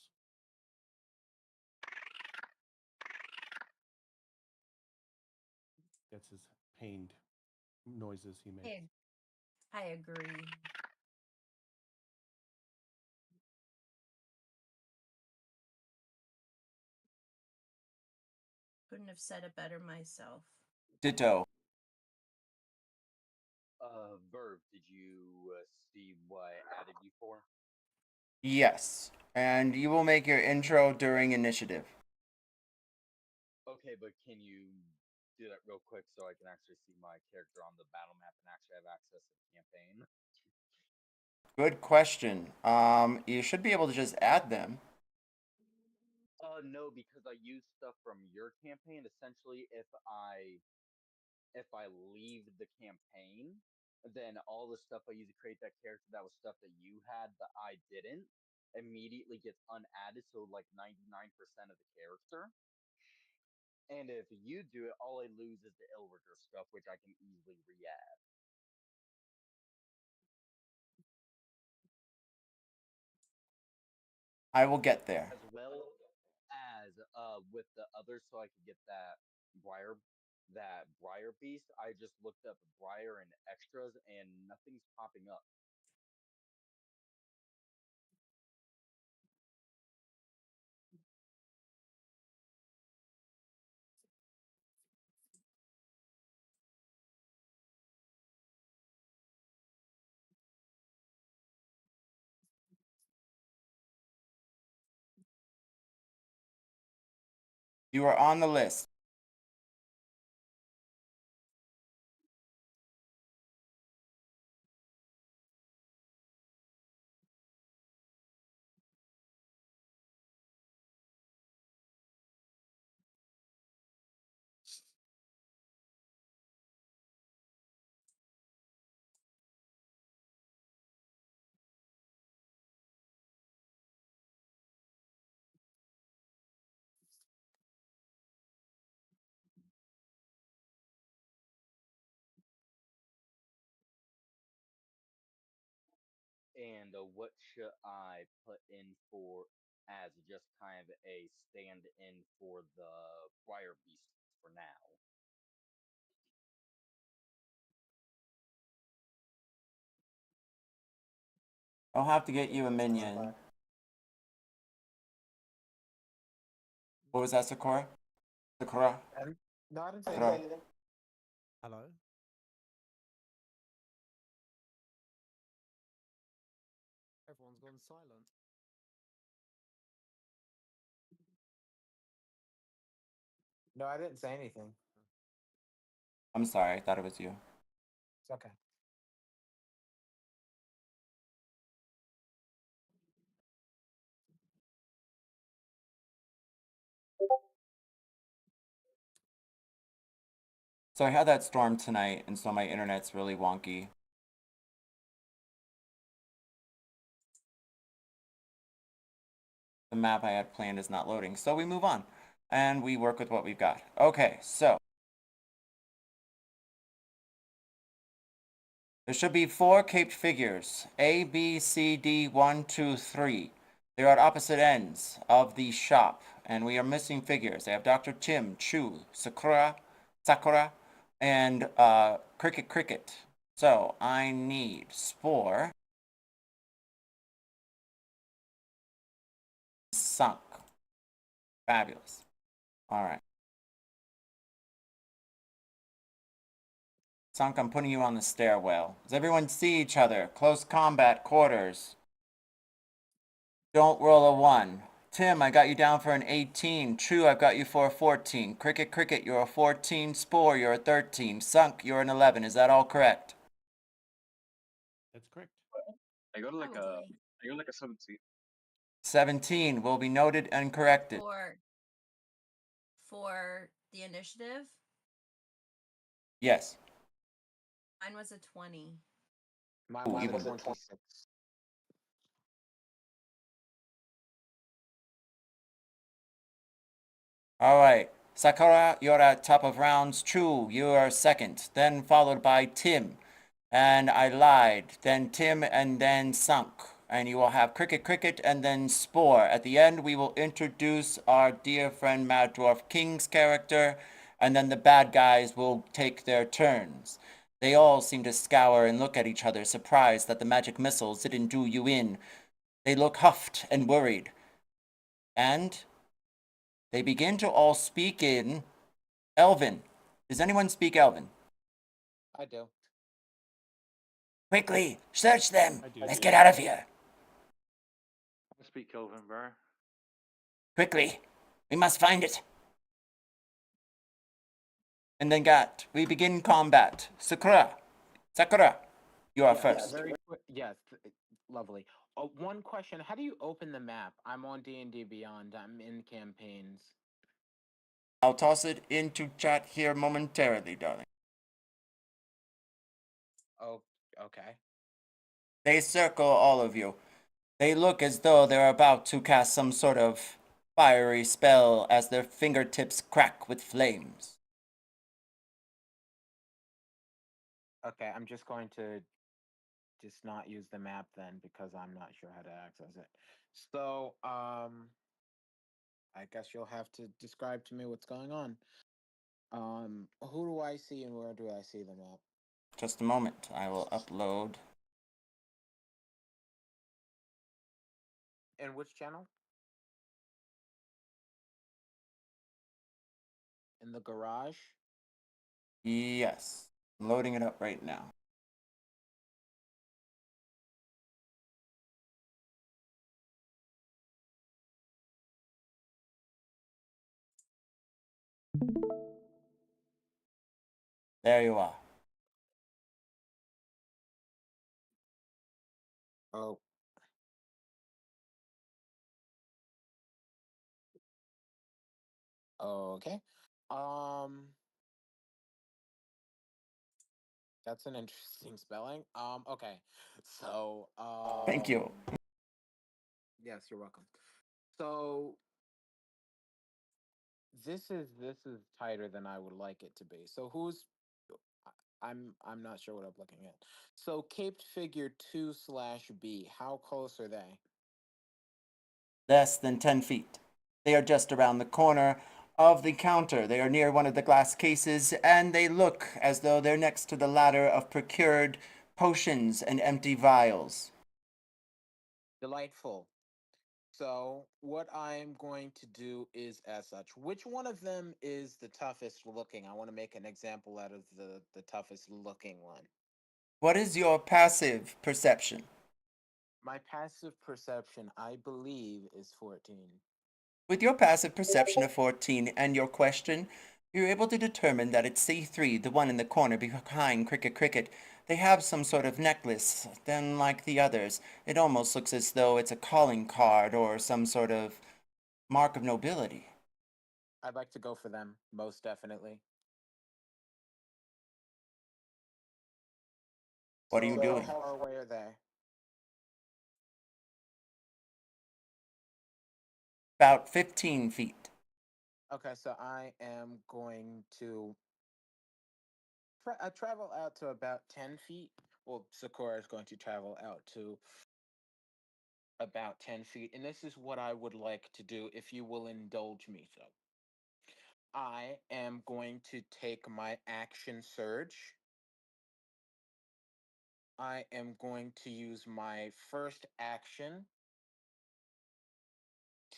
That's his pained noises he makes.
I agree. Couldn't have said it better myself.
Ditto.
Verb, did you see what I added you for?
Yes. And you will make your intro during initiative.
Okay, but can you do that real quick so I can actually see my character on the battle map and actually have access to the campaign?
Good question. You should be able to just add them.
No, because I use stuff from your campaign. Essentially, if I leave the campaign, then all the stuff I used to create that character that was stuff that you had that I didn't immediately gets unadded, so like 99% of the character. And if you do it, all I lose is the Illrigger stuff, which I can easily re-add.
I will get there.
As well as with the others, so I could get that Briar Beast. I just looked up Briar and extras, and nothing's popping up.
You are on the list.
And what should I put in for as just kind of a stand in for the Fire Beast for now?
I'll have to get you a minion. What was that, Sakura? Sakura?
No, I didn't say
Sakura.
anything.
Hello? Everyone's gone silent.
No, I didn't say anything.
I'm sorry, I thought it was you.
It's okay.
So I had that storm tonight, and so my internet's really wonky. The map I had planned is not loading, so we move on. And we work with what we've got. Okay, so there should be 4 caped figures. A, B, C, D, 1, 2, 3. They're at opposite ends of the shop, and we are missing figures. They have Dr. Tim, Chu, Sakura, and Cricket. So I need Spore, Sunk. Fabulous. All right. Sunk, I'm putting you on the stairwell. Does everyone see each other? Close combat quarters. Don't roll a 1. Tim, I got you down for an 18. True, I've got you for a 14. Cricket, you're a 14. Spore, you're a 13. Sunk, you're an 11. Is that all correct?
That's correct.
I got like a
Probably.
I got like a 17.
17 will be noted and corrected.
For the initiative,
Yes.
mine was a 20.
Mine
Ooh,
was
even
a 26.
All right. Sakura, you're at top of rounds. True, you are second. Then followed by Tim. And I lied. Then Tim and then Sunk. And you will have Cricket and then Spore. At the end, we will introduce our dear friend Mad Dwarf King's character. And then the bad guys will take their turns. They all seem to scour and look at each other, surprised that the magic missiles didn't do you in. They look huffed and worried. And they begin to all speak in Elven. Does anyone speak Elven?
I do.
Quickly, search them.
I do.
Let's get out of here.
I speak Elven, bro.
Quickly, we must find it. And then we begin combat. Sakura, you are
Yes,
first.
very quick. Yes, lovely. One question: how do you open the map? I'm on D&D Beyond. I'm in campaigns.
I'll toss it into chat here momentarily, darling.
Oh, okay.
They circle all of you. They look as though they're about to cast some sort of fiery spell as their fingertips crack with flames.
Okay, I'm just going to not use the map then because I'm not sure how to access it. So, I guess you'll have to describe to me what's going on. Who do I see and where do I see the map?
Just a moment. I will upload.
In which channel? In the garage?
Yes. I'm loading it up right now. There you are.
Oh. Okay. That's an interesting spelling. Okay. So,
Thank you.
yes, you're welcome. So this is tighter than I would like it to be. So who's I'm not sure what I'm looking at. So caped figure 2/B. How close are they?
Less than 10 feet. They are just around the corner of the counter. They are near one of the glass cases, and they look as though they're next to the ladder of procured potions and empty vials.
Delightful. So what I'm going to do is as such. Which one of them is the toughest looking? I want to make an example out of the toughest looking one.
What is your passive perception?
My passive perception, I believe, is 14.
With your passive perception of 14 and your question, you're able to determine that it's C3, the one in the corner behind Cricket. They have some sort of necklace, then like the others, it almost looks as though it's a calling card or some sort of mark of nobility.
I'd like to go for them, most definitely.
What are you
So
doing?
how far away are they?
About 15 feet.
Okay, so I am going to travel out to about 10 feet. Well, Sakura is going to travel out to about 10 feet. And this is what I would like to do, if you will indulge me so. I am going to take my action surge. I am going to use my first action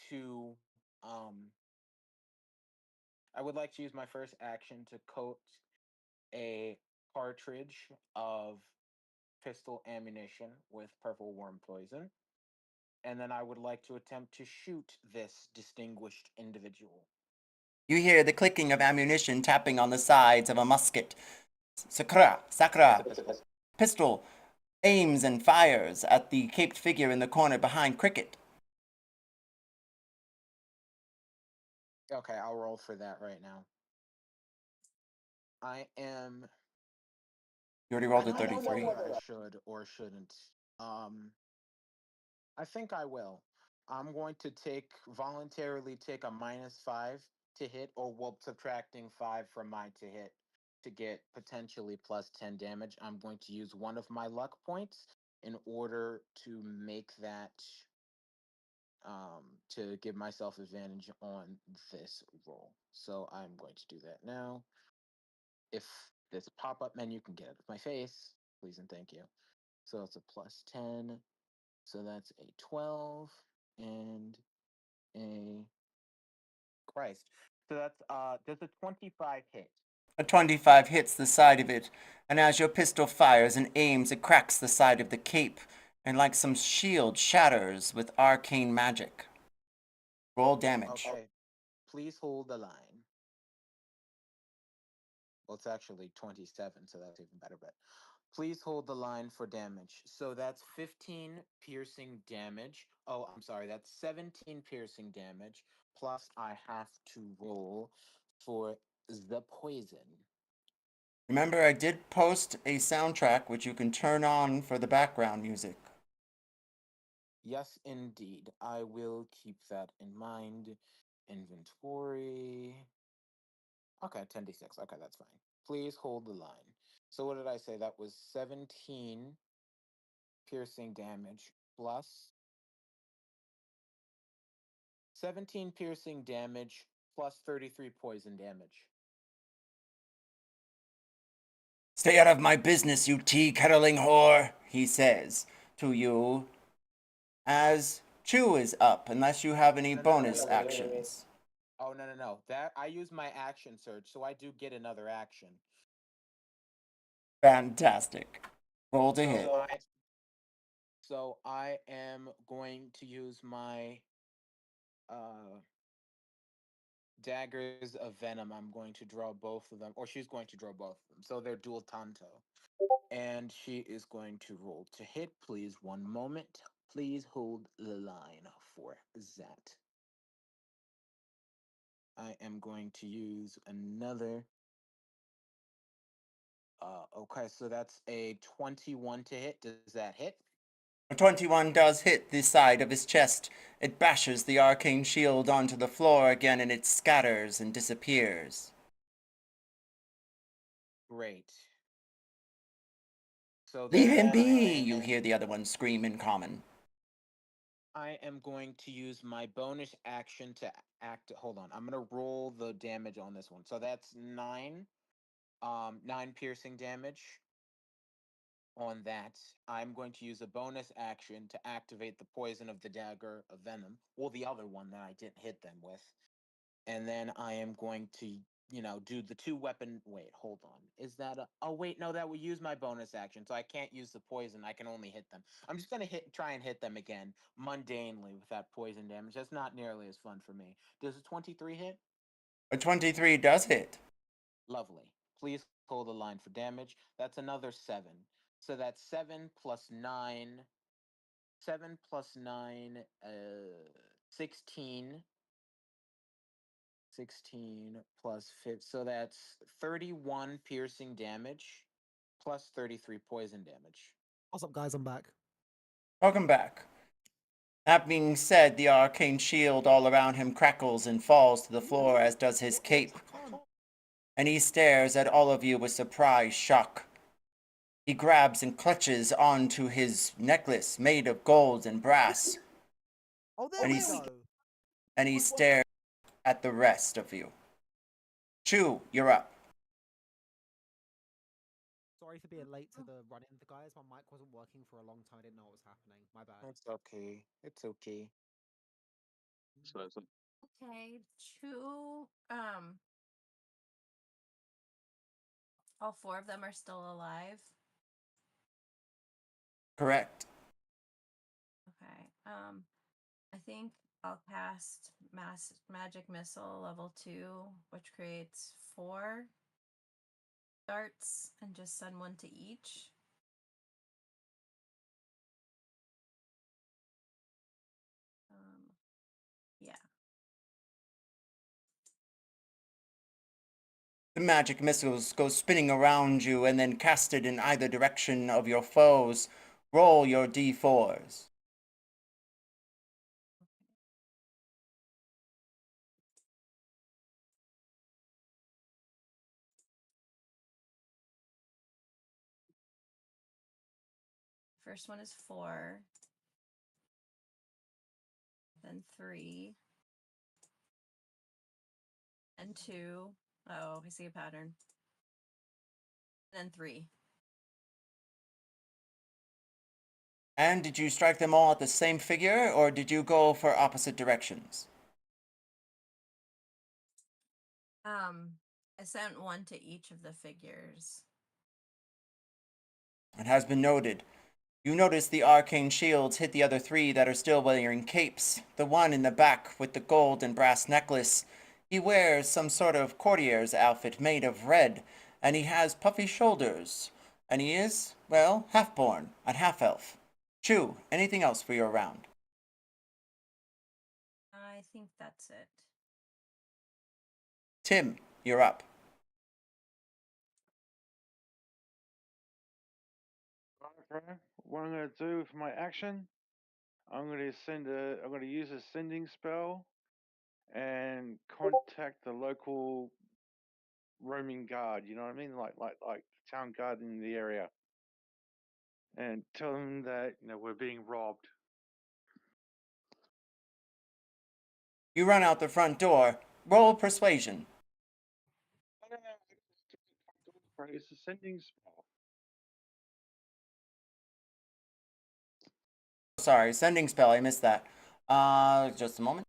to I would like to use my first action to coat a cartridge of pistol ammunition with purple worm poison. And then I would like to attempt to shoot this distinguished individual.
You hear the clicking of ammunition tapping on the sides of a musket. Sakura, pistol aims and fires at the caped figure in the corner behind Cricket.
Okay, I'll roll for that right now. I am.
You already rolled
I
a
don't know
33.
whether I should or shouldn't. I think I will. I'm going to voluntarily take a -5 to hit, or well, subtracting 5 from mine to hit to get potentially +10 damage. I'm going to use one of my luck points in order to make that to give myself advantage on this roll. So I'm going to do that now. If this pop-up menu can get out of my face, please and thank you. So it's a +10. So that's a 12 and a Christ. So that's does a 25 hit?
A 25 hits the side of it, and as your pistol fires and aims, it cracks the side of the cape, and like some shield shatters with arcane magic. Roll damage.
Okay. Please hold the line. Well, it's actually 27, so that's even better, but please hold the line for damage. So that's 15 piercing damage. Oh, I'm sorry, that's 17 piercing damage, plus I have to roll for the poison.
Remember, I did post a soundtrack which you can turn on for the background music.
Yes, indeed. I will keep that in mind. Inventory. Okay, 10d6. Okay, that's fine. Please hold the line. So what did I say? That was 17 piercing damage plus 17 piercing damage plus 33 poison damage.
Stay out of my business, you tea-kettling whore, he says to you, as Chew is up, unless you have any bonus actions.
Oh, no. That I use my action surge, so I do get another action.
Fantastic. Roll to hit.
So I am going to use my daggers of venom. I'm going to draw both of them, or she's going to draw both of them. So they're dual tanto. And she is going to roll to hit. Please, one moment. Please hold the line for that. I am going to use another. Okay, so that's a 21 to hit. Does that hit?
A 21 does hit the side of his chest. It bashes the arcane shield onto the floor again, and it scatters and disappears.
Great. So
Leave him
then
be, you hear the other one scream in common.
I am going to use my bonus action to act. Hold on, I'm gonna roll the damage on this one. So that's 9 piercing damage. On that, I'm going to use a bonus action to activate the poison of the dagger of venom, or the other one that I didn't hit them with. And then I am going to, do the 2 weapon. Wait, hold on. Is that a? Oh wait, no, that would use my bonus action, so I can't use the poison. I can only hit them. I'm just gonna try and hit them again, mundanely with that poison damage. That's not nearly as fun for me. Does a 23 hit?
A 23 does hit.
Lovely. Please hold the line for damage. That's another 7. So that's 7 plus 9. 7 plus 9, 16. 16 plus 5. So that's 31 piercing damage plus 33 poison damage.
What's up, guys? I'm back.
Welcome back. That being said, the arcane shield all around him crackles and falls to the floor, as does his cape. And he stares at all of you with surprised shock. He grabs and clutches onto his necklace made of gold and brass.
Oh, there
And
we
he's-
go.
And he stares at the rest of you. Chew, you're up.
Sorry for being late to the run-in, guys. My mic wasn't working for a long time. I didn't know what was happening. My bad.
It's okay. It's okay.
So that's
Okay, two. All 4 of them are still alive.
Correct.
Okay. I think I'll cast magic missile level 2, which creates 4 darts, and just send 1 to each. Yeah.
The magic missiles go spinning around you and then casted in either direction of your foes. Roll your d4s.
First one is 4, then 3, and 2. Oh, I see a pattern. And then 3.
And did you strike them all at the same figure, or did you go for opposite directions?
I sent 1 to each of the figures.
It has been noted. You notice the arcane shields hit the other 3 that are still wearing capes. The one in the back with the gold and brass necklace. He wears some sort of courtier's outfit made of red, and he has puffy shoulders. And he is, well, half-born and half-elf. Chew, anything else for your round?
I think that's it.
Tim, you're up.
Okay. What I'm going to do for my action, I'm going to use a sending spell and contact the local roaming guard. You know what I mean? Like town guard in the area, and tell them that we're being robbed.
You run out the front door. Roll persuasion.
It's a sending spell.
Sorry, sending spell, I missed that. Just a moment.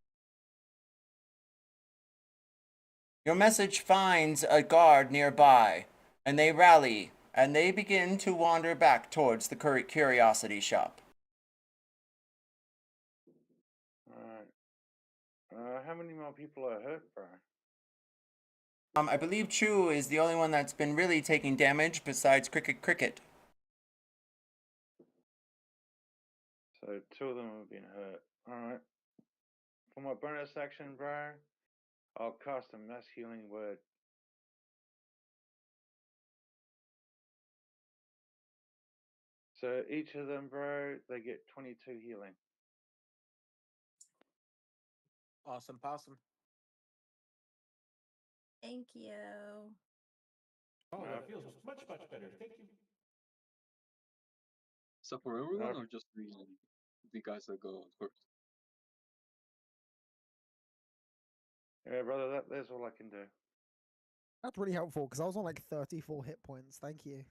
Your message finds a guard nearby, and they rally, and they begin to wander back towards the curiosity shop.
Alright. How many more people are hurt, bro?
I believe Chu is the only one that's been really taking damage besides Cricket.
So 2 of them have been hurt. Alright. For my bonus action, bro, I'll cast a mass healing word. So each of them, bro, they get 22 healing.
Awesome possum.
Thank you.
Oh, that feels much, much better. Thank you.
Is that for everyone
No.
or just the guys that go first?
Yeah, brother, that's all I can do.
That's really helpful because I was on like 34 hit points. Thank you.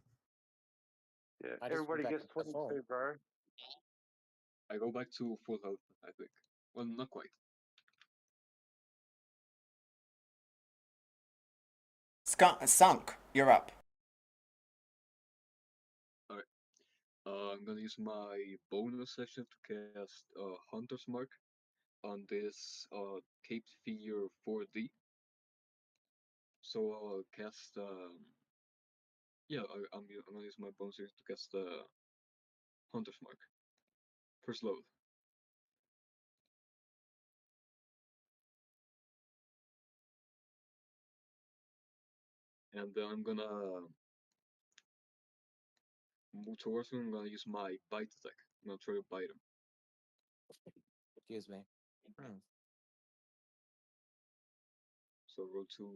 Yeah,
I just
everybody
went back
gets
to full.
22, bro.
I go back to full health, I think. Well, not quite.
Sunk, you're up.
Alright. I'm gonna use my bonus action to cast Hunter's Mark on this caped figure 4D. So I'll cast yeah, I'm gonna use my bonus action to cast Hunter's Mark. First load. And then I'm gonna move towards him. I'm gonna use my bite attack. I'm gonna try to bite him.
Excuse me.
So roll 2.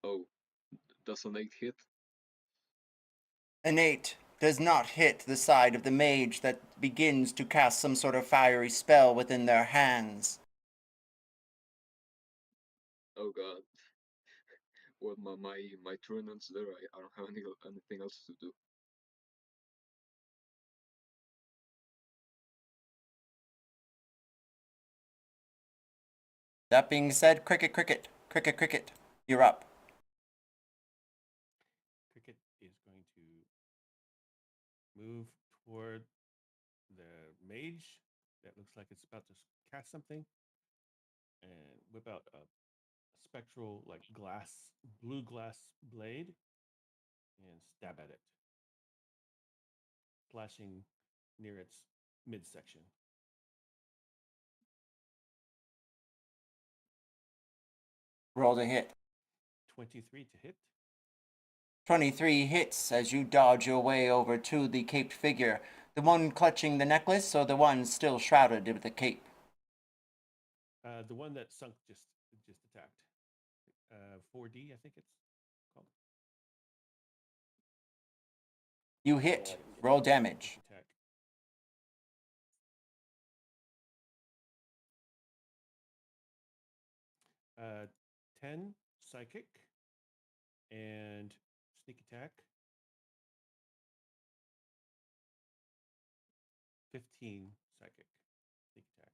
Oh, that's an 8 hit.
An 8 does not hit the side of the mage that begins to cast some sort of fiery spell within their hands.
Oh god. Well, my turn ends there. I don't have anything else to do.
That being said, Cricket, you're up.
Cricket is going to move toward the mage that looks like it's about to cast something, and whip out a spectral, like blue glass blade, and stab at it, flashing near its midsection.
Roll to hit.
23 to hit.
23 hits as you dodge your way over to the caped figure. The one clutching the necklace or the one still shrouded with the cape?
The one that sunk just attacked. 4D, I think it's called.
You hit. Roll damage.
Attack. Uh, 10 psychic and sneak attack. 15 psychic sneak attack.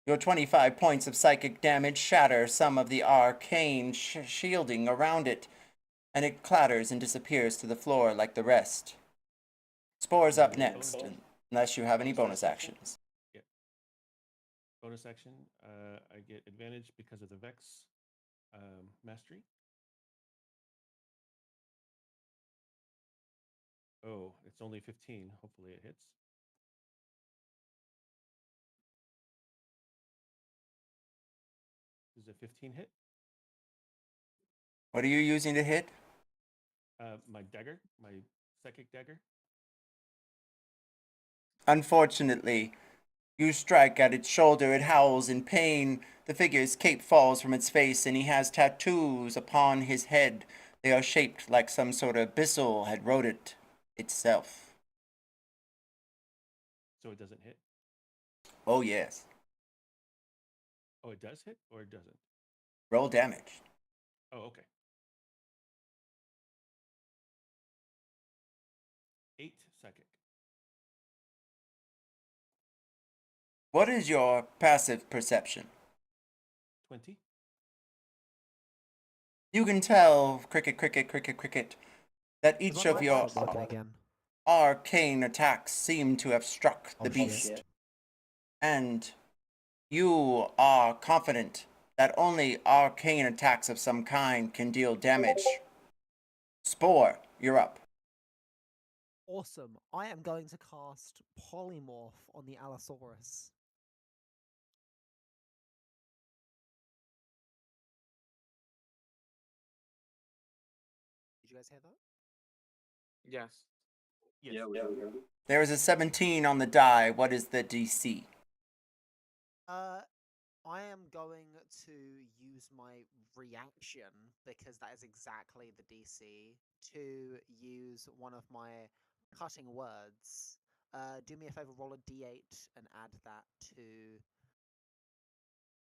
Your 25 points of psychic damage shatter some of the arcane shielding around it, and it clatters and disappears to the floor like the rest. Spore's up next, unless you have any bonus actions.
Yeah. Bonus action, I get advantage because of the Vex mastery. Oh, it's only 15. Hopefully it hits. Does a 15 hit?
What are you using to hit?
My dagger, my psychic dagger.
Unfortunately, you strike at its shoulder. It howls in pain. The figure's cape falls from its face, and he has tattoos upon his head. They are shaped like some sort of abyssal had wrote it itself.
So it doesn't hit?
Oh, yes.
Oh, it does hit or it doesn't?
Roll damage.
Oh, okay. 8 psychic.
What is your passive perception?
20.
You can tell, cricket, that each of your
Again.
arcane attacks seem to have struck the
Oh,
beast.
shit.
And you are confident that only arcane attacks of some kind can deal damage. Spore, you're up.
Awesome. I am going to cast Polymorph on the Allosaurus. Did you guys hear that?
Yes.
Yes.
Yeah, we heard.
There is a 17 on the die. What is the DC?
I am going to use my reaction because that is exactly the DC to use one of my cutting words. Do me a favor, roll a d8 and add that to.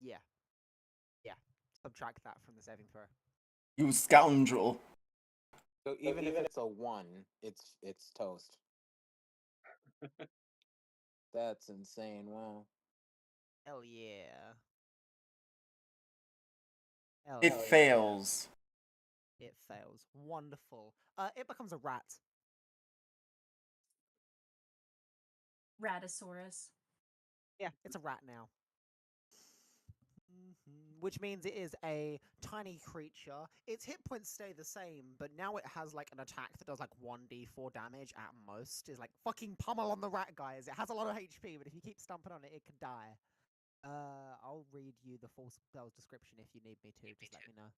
Yeah. Yeah. Subtract that from the saving throw.
You scoundrel.
So even if it's a 1, it's toast. That's insane. Wow.
Hell yeah. Hell
It
yeah.
fails.
It fails. Wonderful. It becomes a rat.
Ratosaurus.
Yeah, it's a rat now. Which means it is a tiny creature. Its hit points stay the same, but now it has like an attack that does like 1d4 damage at most. Is like fucking pummel on the rat, guys. It has a lot of HP, but if you keep stomping on it, it can die. I'll read you the full spell's description if you need me to. Just let me know.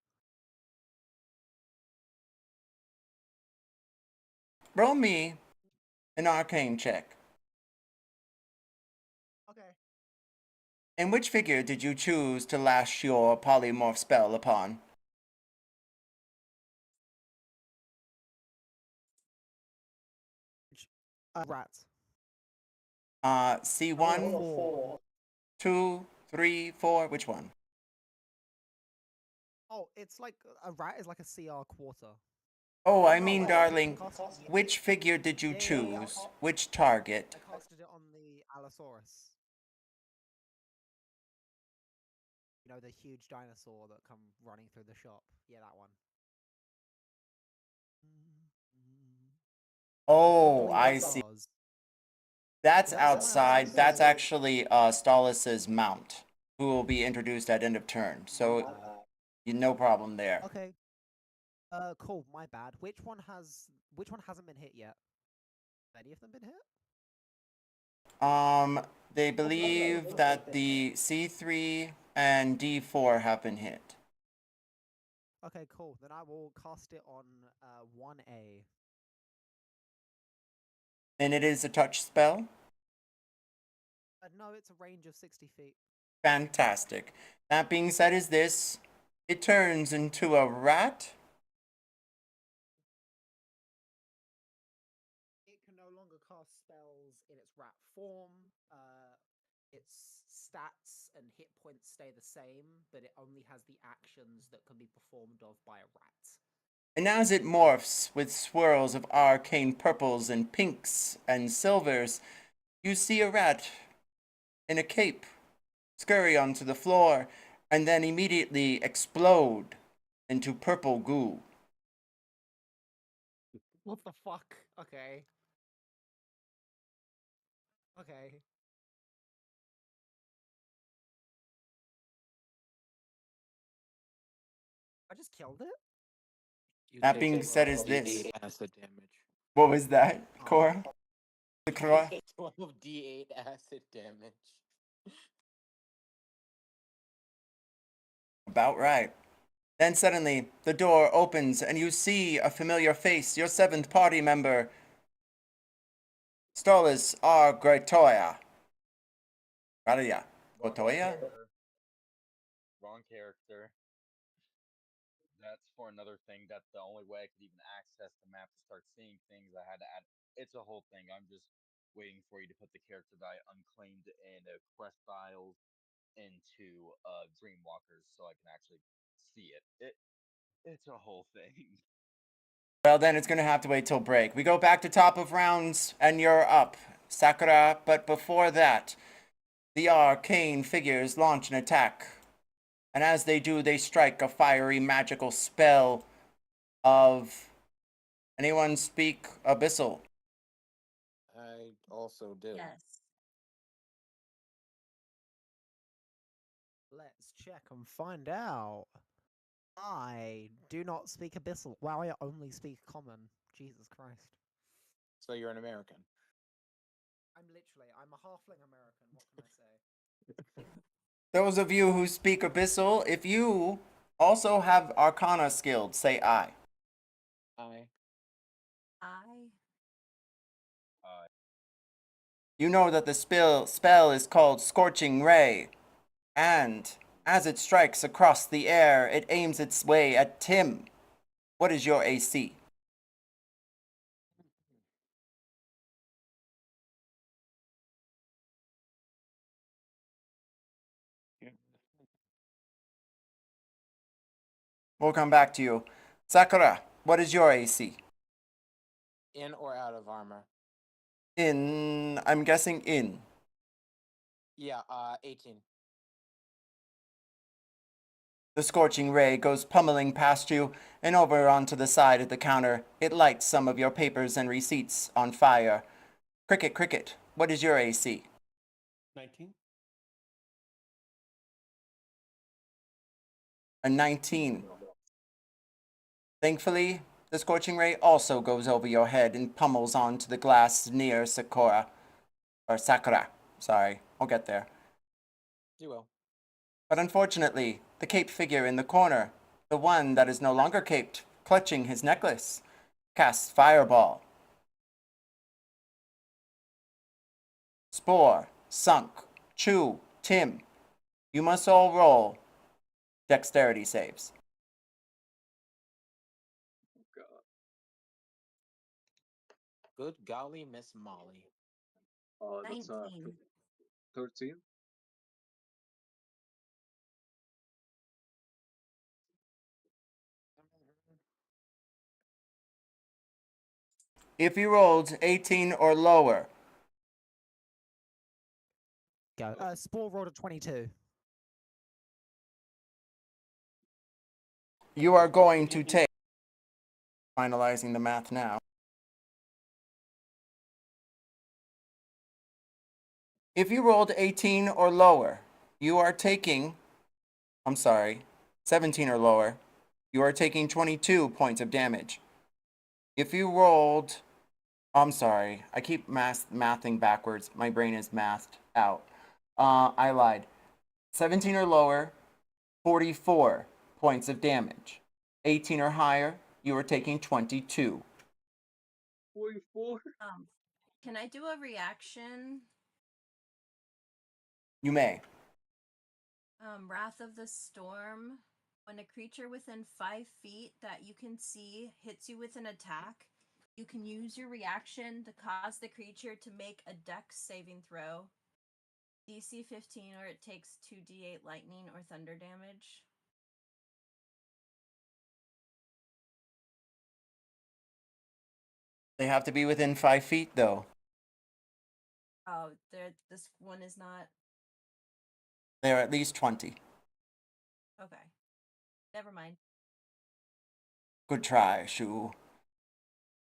Roll me an arcane check.
Okay.
And which figure did you choose to lash your polymorph spell upon?
Rat.
C1,
4.
2, 3, 4. Which one?
Oh, it's like a rat is like a CR quarter.
Oh, I
No,
mean,
wait,
darling,
cast-
which figure did you
Yeah, yeah, yeah.
choose? Which target?
I casted it on the Allosaurus. You know, the huge dinosaur that come running through the shop. Yeah, that one.
Oh,
believe
I
it
see.
does.
That's
That's my
outside.
arcane
That's
spell.
actually Stolas's mount, who will be introduced at end of turn. So, no problem there.
Okay. Cool. My bad. Which one hasn't been hit yet? Have any of them been hit?
They believe that the C3 and D4 have been hit.
Okay, cool. Then I will cast it on 1A.
And it is a touch spell.
No, it's a range of 60 feet.
Fantastic. That being said, is this? It turns into a rat.
It can no longer cast spells in its rat form. Its stats and hit points stay the same, but it only has the actions that can be performed of by a rat.
And as it morphs with swirls of arcane purples and pinks and silvers, you see a rat in a cape scurry onto the floor and then immediately explode into purple goo.
What the fuck? Okay. Okay. I just killed it?
That being said, is this?
D8 acid damage.
What was that,
Oh.
Cora? The Cora?
12 D8 acid damage.
About right. Then suddenly, the door opens and you see a familiar face, your seventh party member, Stolas R. Gretoya. Radia. Gretoya?
Wrong character. That's for another thing. That's the only way I could even access the map to start seeing things. I had to add. It's a whole thing. I'm just waiting for you to put the character that I unclaimed in quest files into Dreamwalkers so I can actually see it. It's a whole thing.
Well, then it's gonna have to wait till break. We go back to top of rounds, and you're up, Sakura. But before that, the arcane figures launch an attack. And as they do, they strike a fiery magical spell of. Anyone speak Abyssal?
I also do.
Yes.
Let's check and find out. I do not speak Abyssal. Wow, I only speak Common. Jesus Christ.
So you're an American.
I'm a halfling American. What can I say?
Those of you who speak Abyssal, if you also have Arcana skilled, say I.
I.
You know that the spell is called Scorching Ray. And as it strikes across the air, it aims its way at Tim. What is your AC?
Yep.
We'll come back to you. Sakura, what is your AC?
In or out of armor?
I'm guessing in.
Yeah, 18.
The scorching ray goes pummeling past you and over onto the side of the counter. It lights some of your papers and receipts on fire. Cricket, Cricket, what is your AC?
19.
A 19. Thankfully, the scorching ray also goes over your head and pummels onto the glass near Sakura. Or Sakura. Sorry, I'll get there.
You will.
But unfortunately, the caped figure in the corner, the one that is no longer caped, clutching his necklace, casts Fireball. Spore, Sunk, Chew, Tim, you must all roll dexterity saves.
God.
Good golly, Miss Molly.
That's
19.
13.
If you rolled 18 or lower,
Go. Spore rolled a 22.
you are going to take, finalizing the math now. If you rolled 18 or lower, you are taking, 17 or lower, you are taking 22 points of damage. If you rolled, I keep mathing backwards. My brain is mathed out. I lied. 17 or lower, 44 points of damage. 18 or higher, you are taking 22.
44?
Can I do a reaction?
You may.
Wrath of the Storm. When a creature within 5 feet that you can see hits you with an attack, you can use your reaction to cause the creature to make a dex saving throw. DC 15 or it takes 2d8 lightning or thunder damage.
They have to be within 5 feet, though.
Oh, this one is not.
They're at least 20.
Okay. Never mind.
Good try, Shu.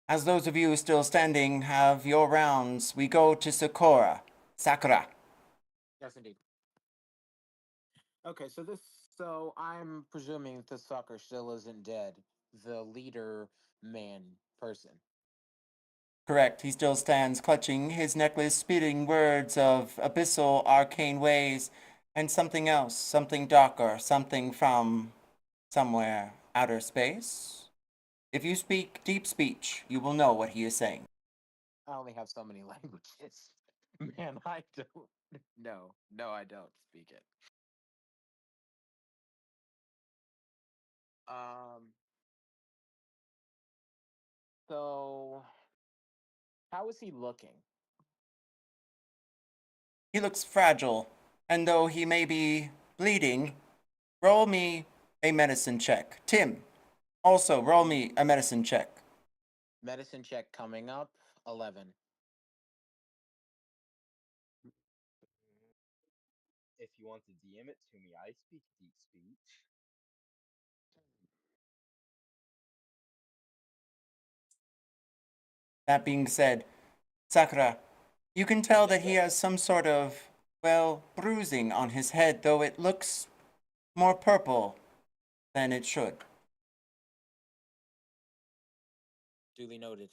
As those of you still standing have your rounds, we go to Sakura.
Yes, indeed. Okay, so I'm presuming the sucker still isn't dead. The leader man person.
Correct, he still stands clutching his necklace, spitting words of abyssal arcane ways, and something else, something darker, something from somewhere, outer space. If you speak deep speech, you will know what he is saying.
I only have so many languages. Man, I don't. No, I don't speak it. Um. So, how is he looking?
He looks fragile, and though he may be bleeding, roll me a medicine check. Tim, also roll me a medicine check.
Medicine check coming up. 11.
If you want to DM it to me, I speak deep speech.
That being said, Sakura, you can tell that he has some sort of, well, bruising on his head, though it looks more purple than it should.
Duly noted.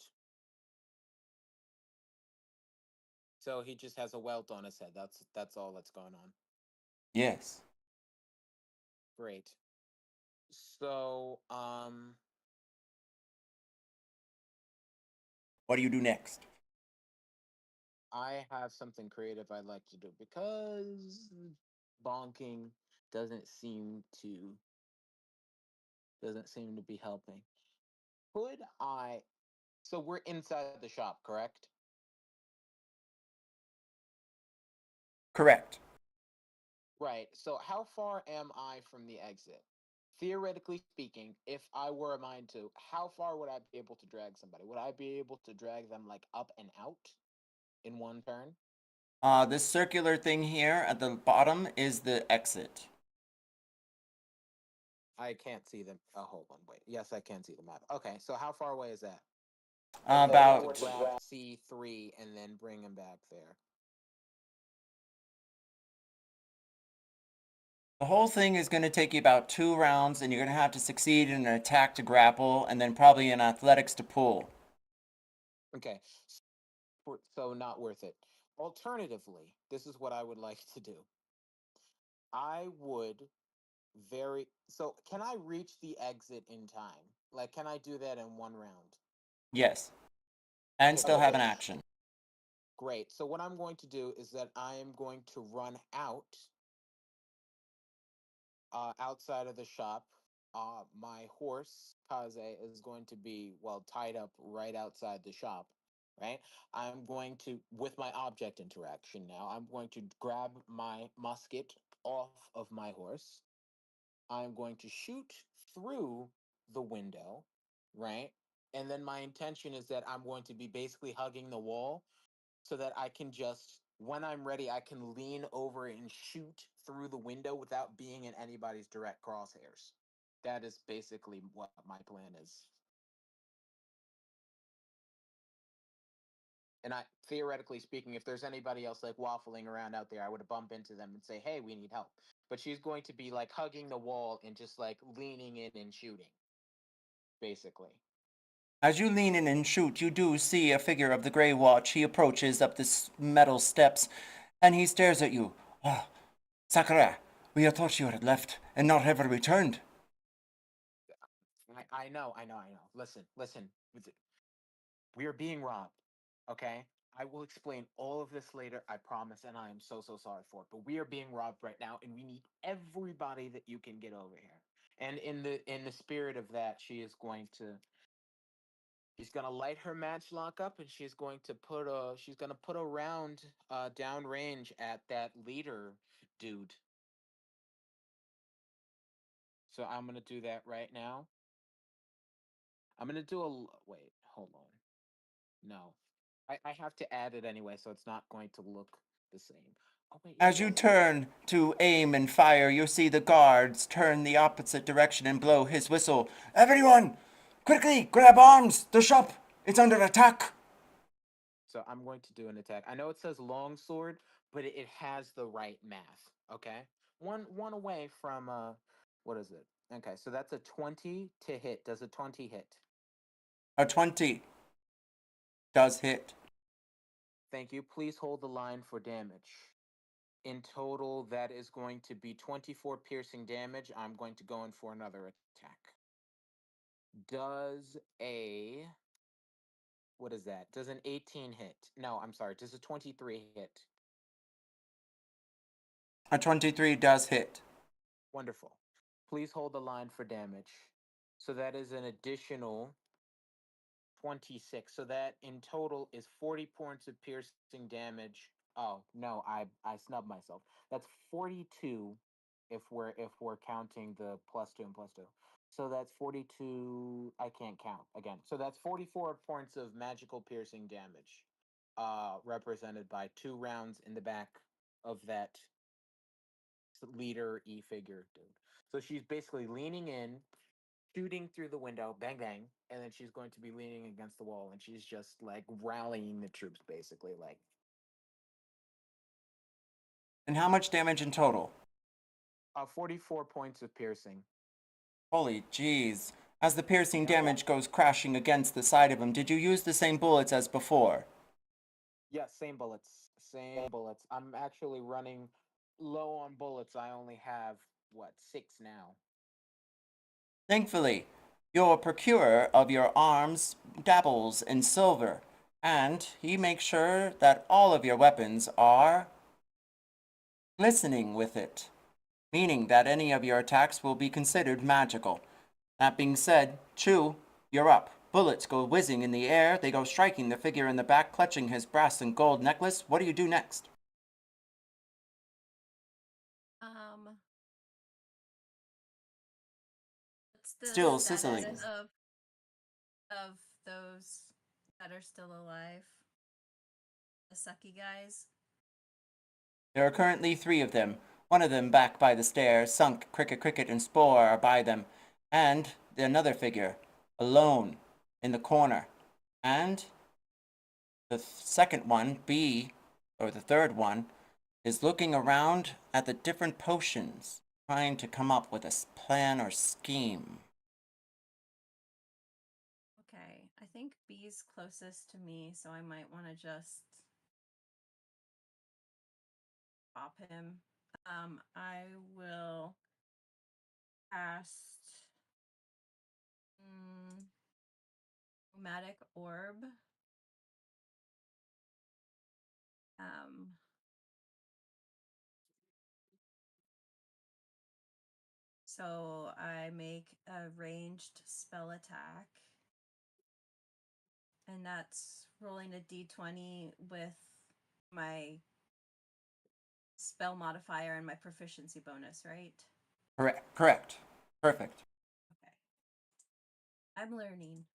So he just has a welt on his head. That's all that's going on.
Yes.
Great. So,
What do you do next?
I have something creative I'd like to do because bonking doesn't seem to be helping. Could I? So we're inside the shop, correct?
Correct.
Right. So how far am I from the exit? Theoretically speaking, if I were a mind to, how far would I be able to drag somebody? Would I be able to drag them like up and out in one turn?
This circular thing here at the bottom is the exit.
I can't see them. Oh, hold on, wait. Yes, I can see the map. Okay, so how far away is that?
About
Drag C3 and then bring him back there.
the whole thing is going to take you about 2 rounds, and you're going to have to succeed in an attack to grapple, and then probably in athletics to pull.
Okay, so not worth it. Alternatively, this is what I would like to do. I would so can I reach the exit in time? Like, can I do that in one round?
Yes. And
Okay,
still have an
perfect.
action.
Great. So what I'm going to do is that I am going to run out outside of the shop. My horse Kaze is going to be tied up right outside the shop. Right. I'm going to, with my object interaction now, I'm going to grab my musket off of my horse. I'm going to shoot through the window, right? And then my intention is that I'm going to be basically hugging the wall so that I can just, when I'm ready, I can lean over and shoot through the window without being in anybody's direct crosshairs. That is basically what my plan is. And theoretically speaking, if there's anybody else like waffling around out there, I would bump into them and say, "Hey, we need help." But she's going to be like hugging the wall and just like leaning in and shooting, basically.
As you lean in and shoot, you do see a figure of the Grey Watch. He approaches up the metal steps, and he stares at you. Oh, Sakura, we had thought you had left and not ever returned.
I know. Listen. We are being robbed, okay? I will explain all of this later, I promise, and I am so sorry for it. But we are being robbed right now, and we need everybody that you can get over here. And in the spirit of that, she's gonna light her matchlock up, and she's gonna put a round downrange at that leader dude. So I'm gonna do that right now. I'm gonna do wait, hold on. No. I have to add it anyway, so it's not going to look the same. Oh wait, yeah,
As you turn to aim and fire, you see the guards turn the opposite direction and blow his whistle. Everyone, quickly, grab arms! The shop, it's under attack!
So I'm going to do an attack. I know it says longsword, but it has the right math. Okay, one away from what is it? Okay, so that's a 20 to hit. Does a 20 hit?
A 20 does hit.
Thank you. Please hold the line for damage. In total, that is going to be 24 piercing damage. I'm going to go in for another attack. Does a what is that? Does an 18 hit? No, I'm sorry. Does a 23 hit?
A 23 does hit.
Wonderful. Please hold the line for damage. So that is an additional 26. So that in total is 40 points of piercing damage. Oh, no, I snubbed myself. That's 42 if we're counting the +2 and +2. So that's 42. I can't count again. So that's 44 points of magical piercing damage. Represented by 2 rounds in the back of that leader figure dude. So she's basically leaning in, shooting through the window, bang bang, and then she's going to be leaning against the wall, and she's just like rallying the troops, basically. Like,
And how much damage in total?
44 points of piercing.
Holy jeez. As the piercing
Yeah.
damage goes crashing against the side of him, did you use the same bullets as before?
Yeah, same bullets. Same bullets. I'm actually running low on bullets. I only have, 6 now.
Thankfully, your procurer of your arms dabbles in silver, and he makes sure that all of your weapons are glistening with it. meaning that any of your attacks will be considered magical. That being said, Chu, you're up. Bullets go whizzing in the air. They go striking the figure in the back, clutching his brass and gold necklace. What do you do next?
What's the
Still
status
sizzling.
of those that are still alive? The sucky guys.
There are currently 3 of them. One of them back by the stairs. Sunk, Cricket, and Spore are by them. And another figure, alone, in the corner. And the second one, B, or the third one, is looking around at the different potions, trying to come up with a plan or scheme.
Okay, I think B's closest to me, so I might want to just pop him. I will cast Chromatic Orb. So I make a ranged spell attack. And that's rolling a d20 with my spell modifier and my proficiency bonus, right?
Correct. Perfect.
Okay. I'm learning.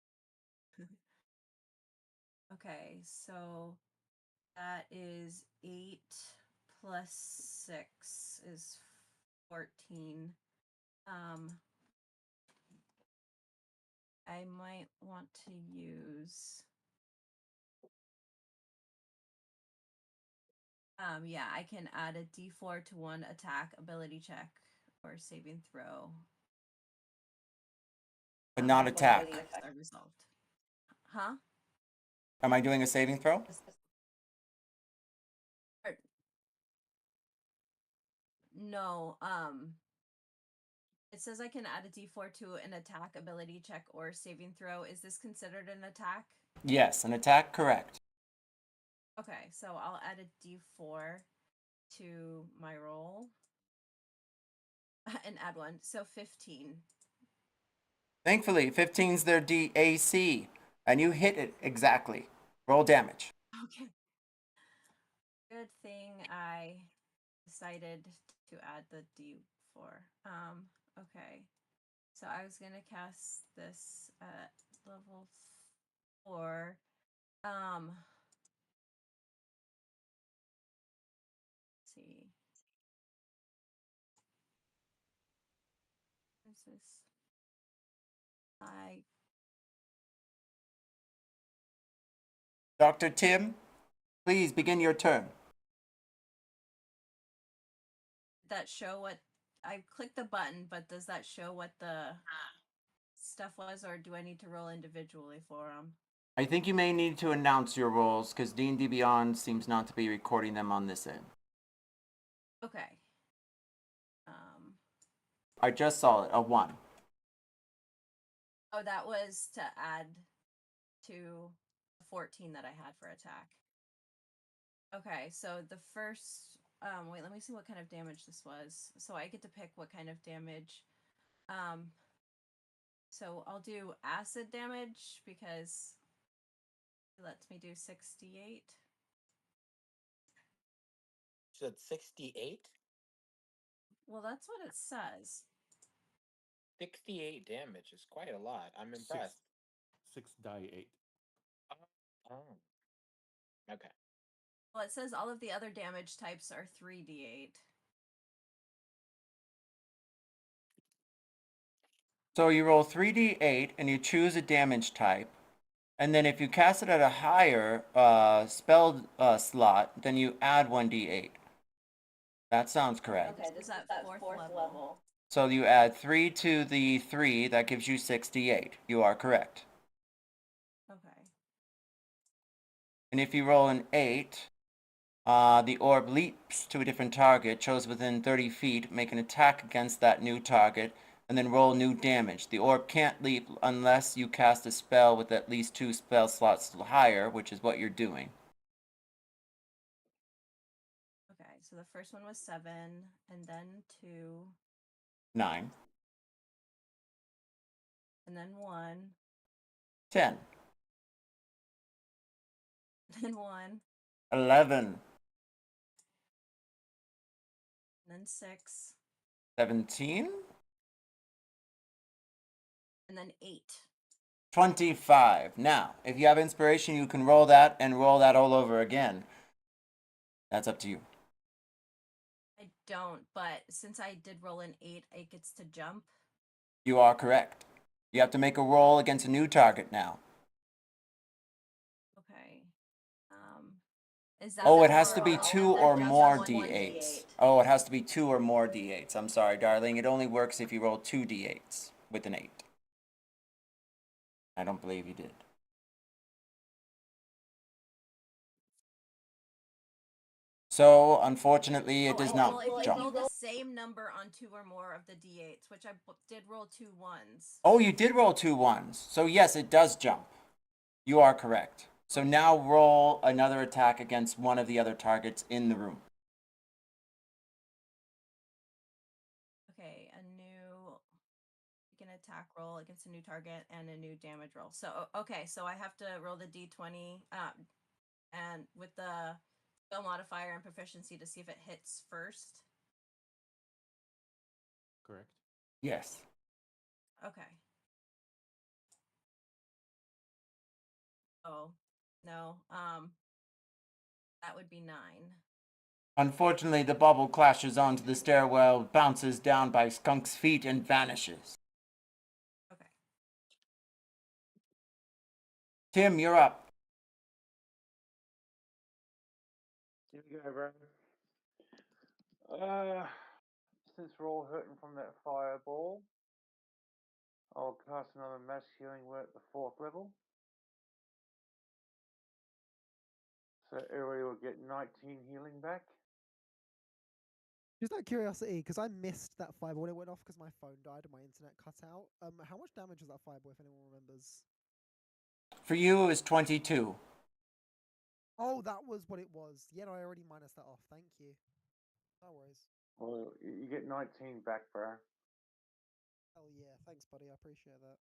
Okay, so that is 8 plus 6 is 14. I might want to use yeah, I can add a d4 to one attack, ability check, or saving throw.
But not attack.
If are resolved. Huh?
Am I doing a saving throw?
No, it says I can add a d4 to an attack, ability check, or saving throw. Is this considered an attack?
Yes, an attack, correct.
Okay, so I'll add a d4 to my roll and add one. So 15.
Thankfully, 15's their DAC, and you hit it exactly. Roll damage.
Okay. Good thing I decided to add the d4. Okay. So I was gonna cast this at level 4. Let's see. What is this?
Dr. Tim, please begin your turn.
That show what I clicked the button, but does that show what the stuff was, or do I need to roll individually for them?
I think you may need to announce your rolls, because D&D Beyond seems not to be recording them on this end.
Okay.
I just saw it, a 1.
Oh, that was to add to the 14 that I had for attack. Okay, so the first wait, let me see what kind of damage this was. So I get to pick what kind of damage. So I'll do acid damage because it lets me do 68.
So it's 68?
Well, that's what it says.
68 damage is quite a lot. I'm impressed.
6 die 8.
Oh. Okay.
Well, it says all of the other damage types are 3d8.
So you roll 3d8 and you choose a damage type. And then if you cast it at a higher spell slot, then you add 1d8. That sounds correct.
Okay, this is at fourth level.
So you add 3 to the 3, that gives you 68. You are correct.
Okay.
And if you roll an 8, the orb leaps to a different target, chose within 30 feet, make an attack against that new target, and then roll new damage. The orb can't leap unless you cast a spell with at least 2 spell slots higher, which is what you're doing.
Okay, So the first one was 7, and then 2,
9,
and then 1,
10,
and then 1,
11,
and then 6,
17,
and then 8.
25. Now, if you have inspiration, you can roll that and roll that all over again. That's up to you.
I don't, but since I did roll an 8, it gets to jump.
You are correct. You have to make a roll against a new target now.
Okay. Is that
Oh, it
for
has to be
all
2
of
or
them,
more
just one
d8s. Oh, it has to be 2 or more d8s. I'm sorry, darling. It only works if you roll 2 d8s with an 8. I don't believe you did. So, unfortunately, it does not
Well, if you
jump.
roll the same number on 2 or more of the d8s, which I did roll 2 1s.
Oh, you did roll 2 1s. So, yes, it does jump. You are correct. So now roll another attack against one of the other targets in the room.
Okay, you can attack roll against a new target and a new damage roll. So okay, so I have to roll the d20 and with the skill modifier and proficiency to see if it hits first.
Correct.
Yes.
Okay. Oh, no. That would be 9.
Unfortunately, the bubble clashes onto the stairwell, bounces down by Skunk's feet, and vanishes.
Okay.
Tim, you're up.
Here we go, bro. Since we're all hurting from that fireball, I'll cast another mass healing word at the 4th level. So everybody will get 19 healing back.
Just out of curiosity, because I missed that fireball when it went off because my phone died and my internet cut out. How much damage was that fireball, if anyone remembers?
For you, it was 22.
Oh, that was what it was. Yeah, no, I already minus that off. Thank you. No worries.
Well, you get 19 back, bro.
Hell yeah, thanks, buddy. I appreciate that.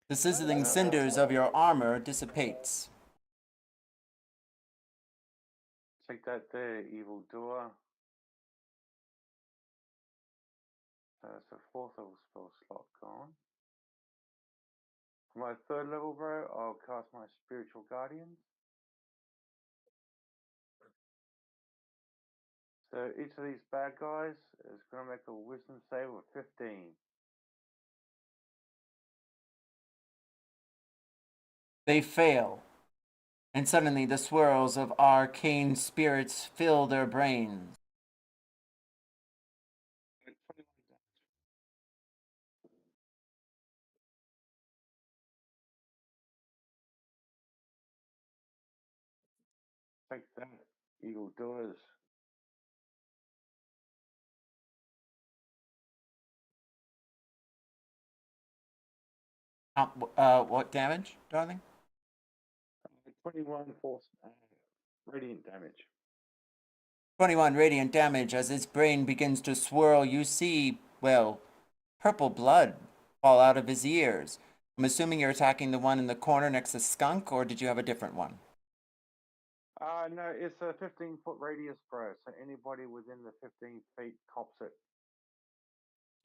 The sizzling cinders of your armor dissipates.
Take that there, evil doer. That's a 4th level spell slot gone. For my 3rd level, bro, I'll cast my spiritual guardians. So each of these bad guys is going to make a wisdom save of 15.
They fail, and suddenly the swirls of arcane spirits fill their brains.
Take that, evil doers.
What damage, darling?
21 force radiant damage.
21 radiant damage. As its brain begins to swirl, you see, well, purple blood fall out of his ears. I'm assuming you're attacking the one in the corner next to Skunk, or did you have a different one?
No, it's a 15-foot radius, bro. So anybody within the 15 feet cops it.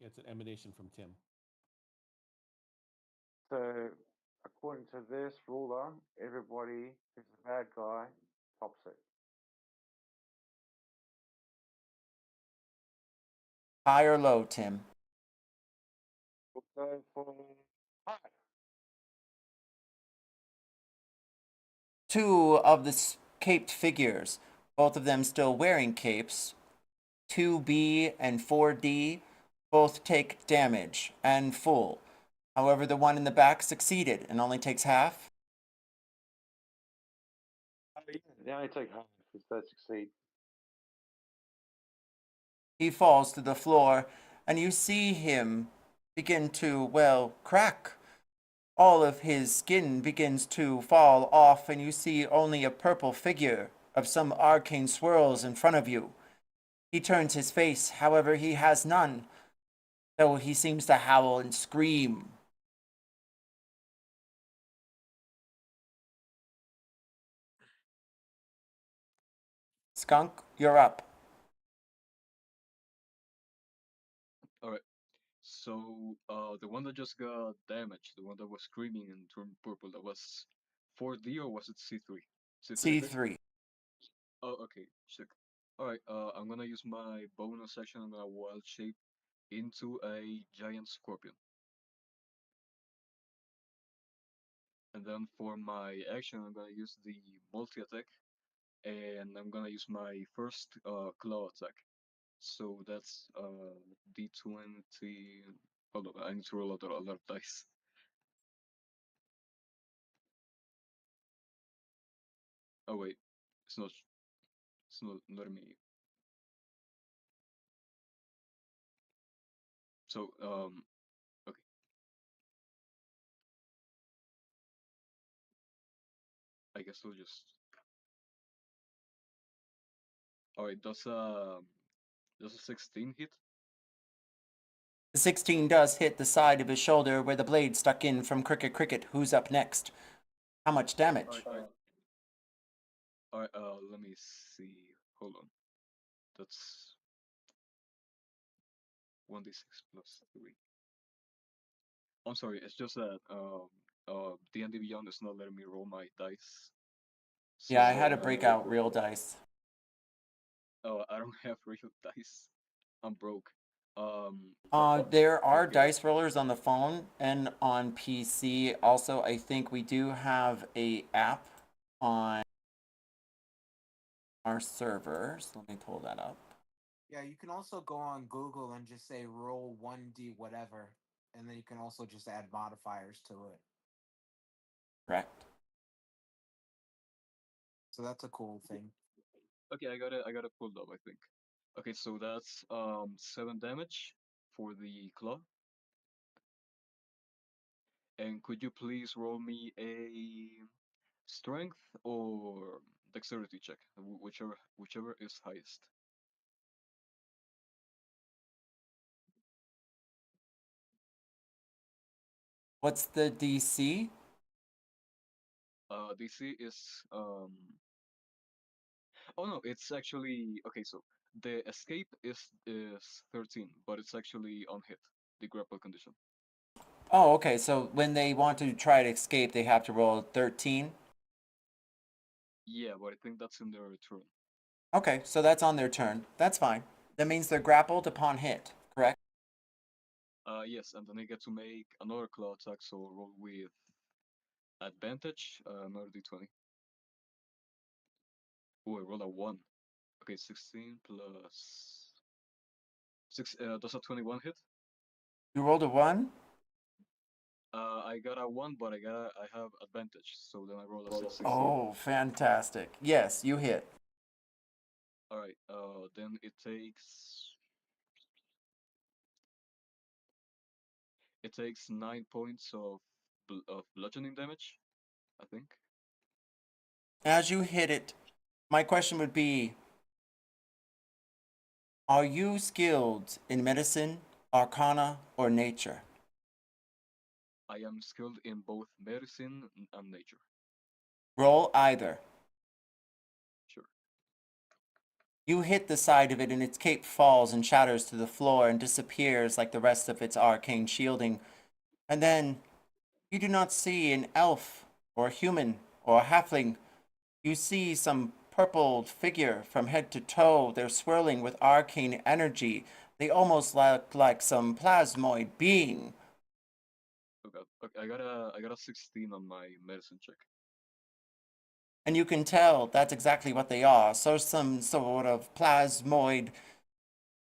Yeah, it's an emanation from Tim.
So according to this ruler, everybody who's a bad guy cops it.
High or low, Tim?
We'll go for high.
Two of the caped figures, both of them still wearing capes, 2B and 4D, both take damage and full. However, the one in the back succeeded and only takes half.
Oh, yeah, they only take half if they succeed.
He falls to the floor, and you see him begin to, well, crack. All of his skin begins to fall off, and you see only a purple figure of some arcane swirls in front of you. He turns his face, however, he has none, though he seems to howl and scream. Skunk, you're up.
All right. So, the one that just got damaged, the one that was screaming and turned purple, that was 4D or was it C3? C3.
C3.
Oh, okay, sick. All right. I'm gonna use my bonus action. I'm gonna wild shape into a giant scorpion, and then for my action, I'm gonna use the multi attack, and I'm gonna use my first claw attack. So that's D20. Hold on, I need to roll a lot of dice. Oh wait, it's not. It's not letting me. So okay. I guess we'll just. All right, does a 16 hit?
The 16 does hit the side of his shoulder where the blade stuck in from Cricket Cricket. Who's up next? How much damage?
All right. Let me see. Hold on. That's 1d6 plus 3. I'm sorry. It's just that D&D Beyond is not letting me roll my dice.
Yeah, I
So
had to break out real dice.
oh, I don't have real dice. I'm broke.
There are
Okay.
dice rollers on the phone and on PC. Also, I think we do have a app on our servers. Let me pull that up.
Yeah, you can also go on Google and just say roll 1D whatever, and then you can also just add modifiers to it.
Correct.
So that's a cool thing.
Okay, I got it pulled up, I think. Okay, so that's 7 damage for the claw. And could you please roll me a strength or dexterity check, whichever is highest.
What's the DC?
DC is oh no, it's actually okay. So the escape is 13, but it's actually on hit, the grapple condition.
Oh, okay. So when they want to try to escape, they have to roll 13.
Yeah, but I think that's in their turn.
Okay, so that's on their turn. That's fine. That means they're grappled upon hit, correct?
Yes, and then they get to make another claw attack. So roll with advantage, another d20. Oh, I rolled a 1. Okay, 16 plus 6. Does a 21 hit?
You rolled a 1?
I got a 1, but I have advantage, so then I roll a 16.
Oh, fantastic. Yes, you hit.
All right. Then it takes 9 points of bludgeoning damage, I think.
As you hit it, my question would be, are you skilled in medicine, arcana, or nature?
I am skilled in both medicine and nature.
Roll either.
Sure.
You hit the side of it and its cape falls and shatters to the floor and disappears like the rest of its arcane shielding. And then you do not see an elf or a human or a halfling. You see some purpled figure from head to toe. They're swirling with arcane energy. They almost look like some plasmoid being.
Okay. Okay, I got a 16 on my medicine check.
And you can tell that's exactly what they are. So some sort of plasmoid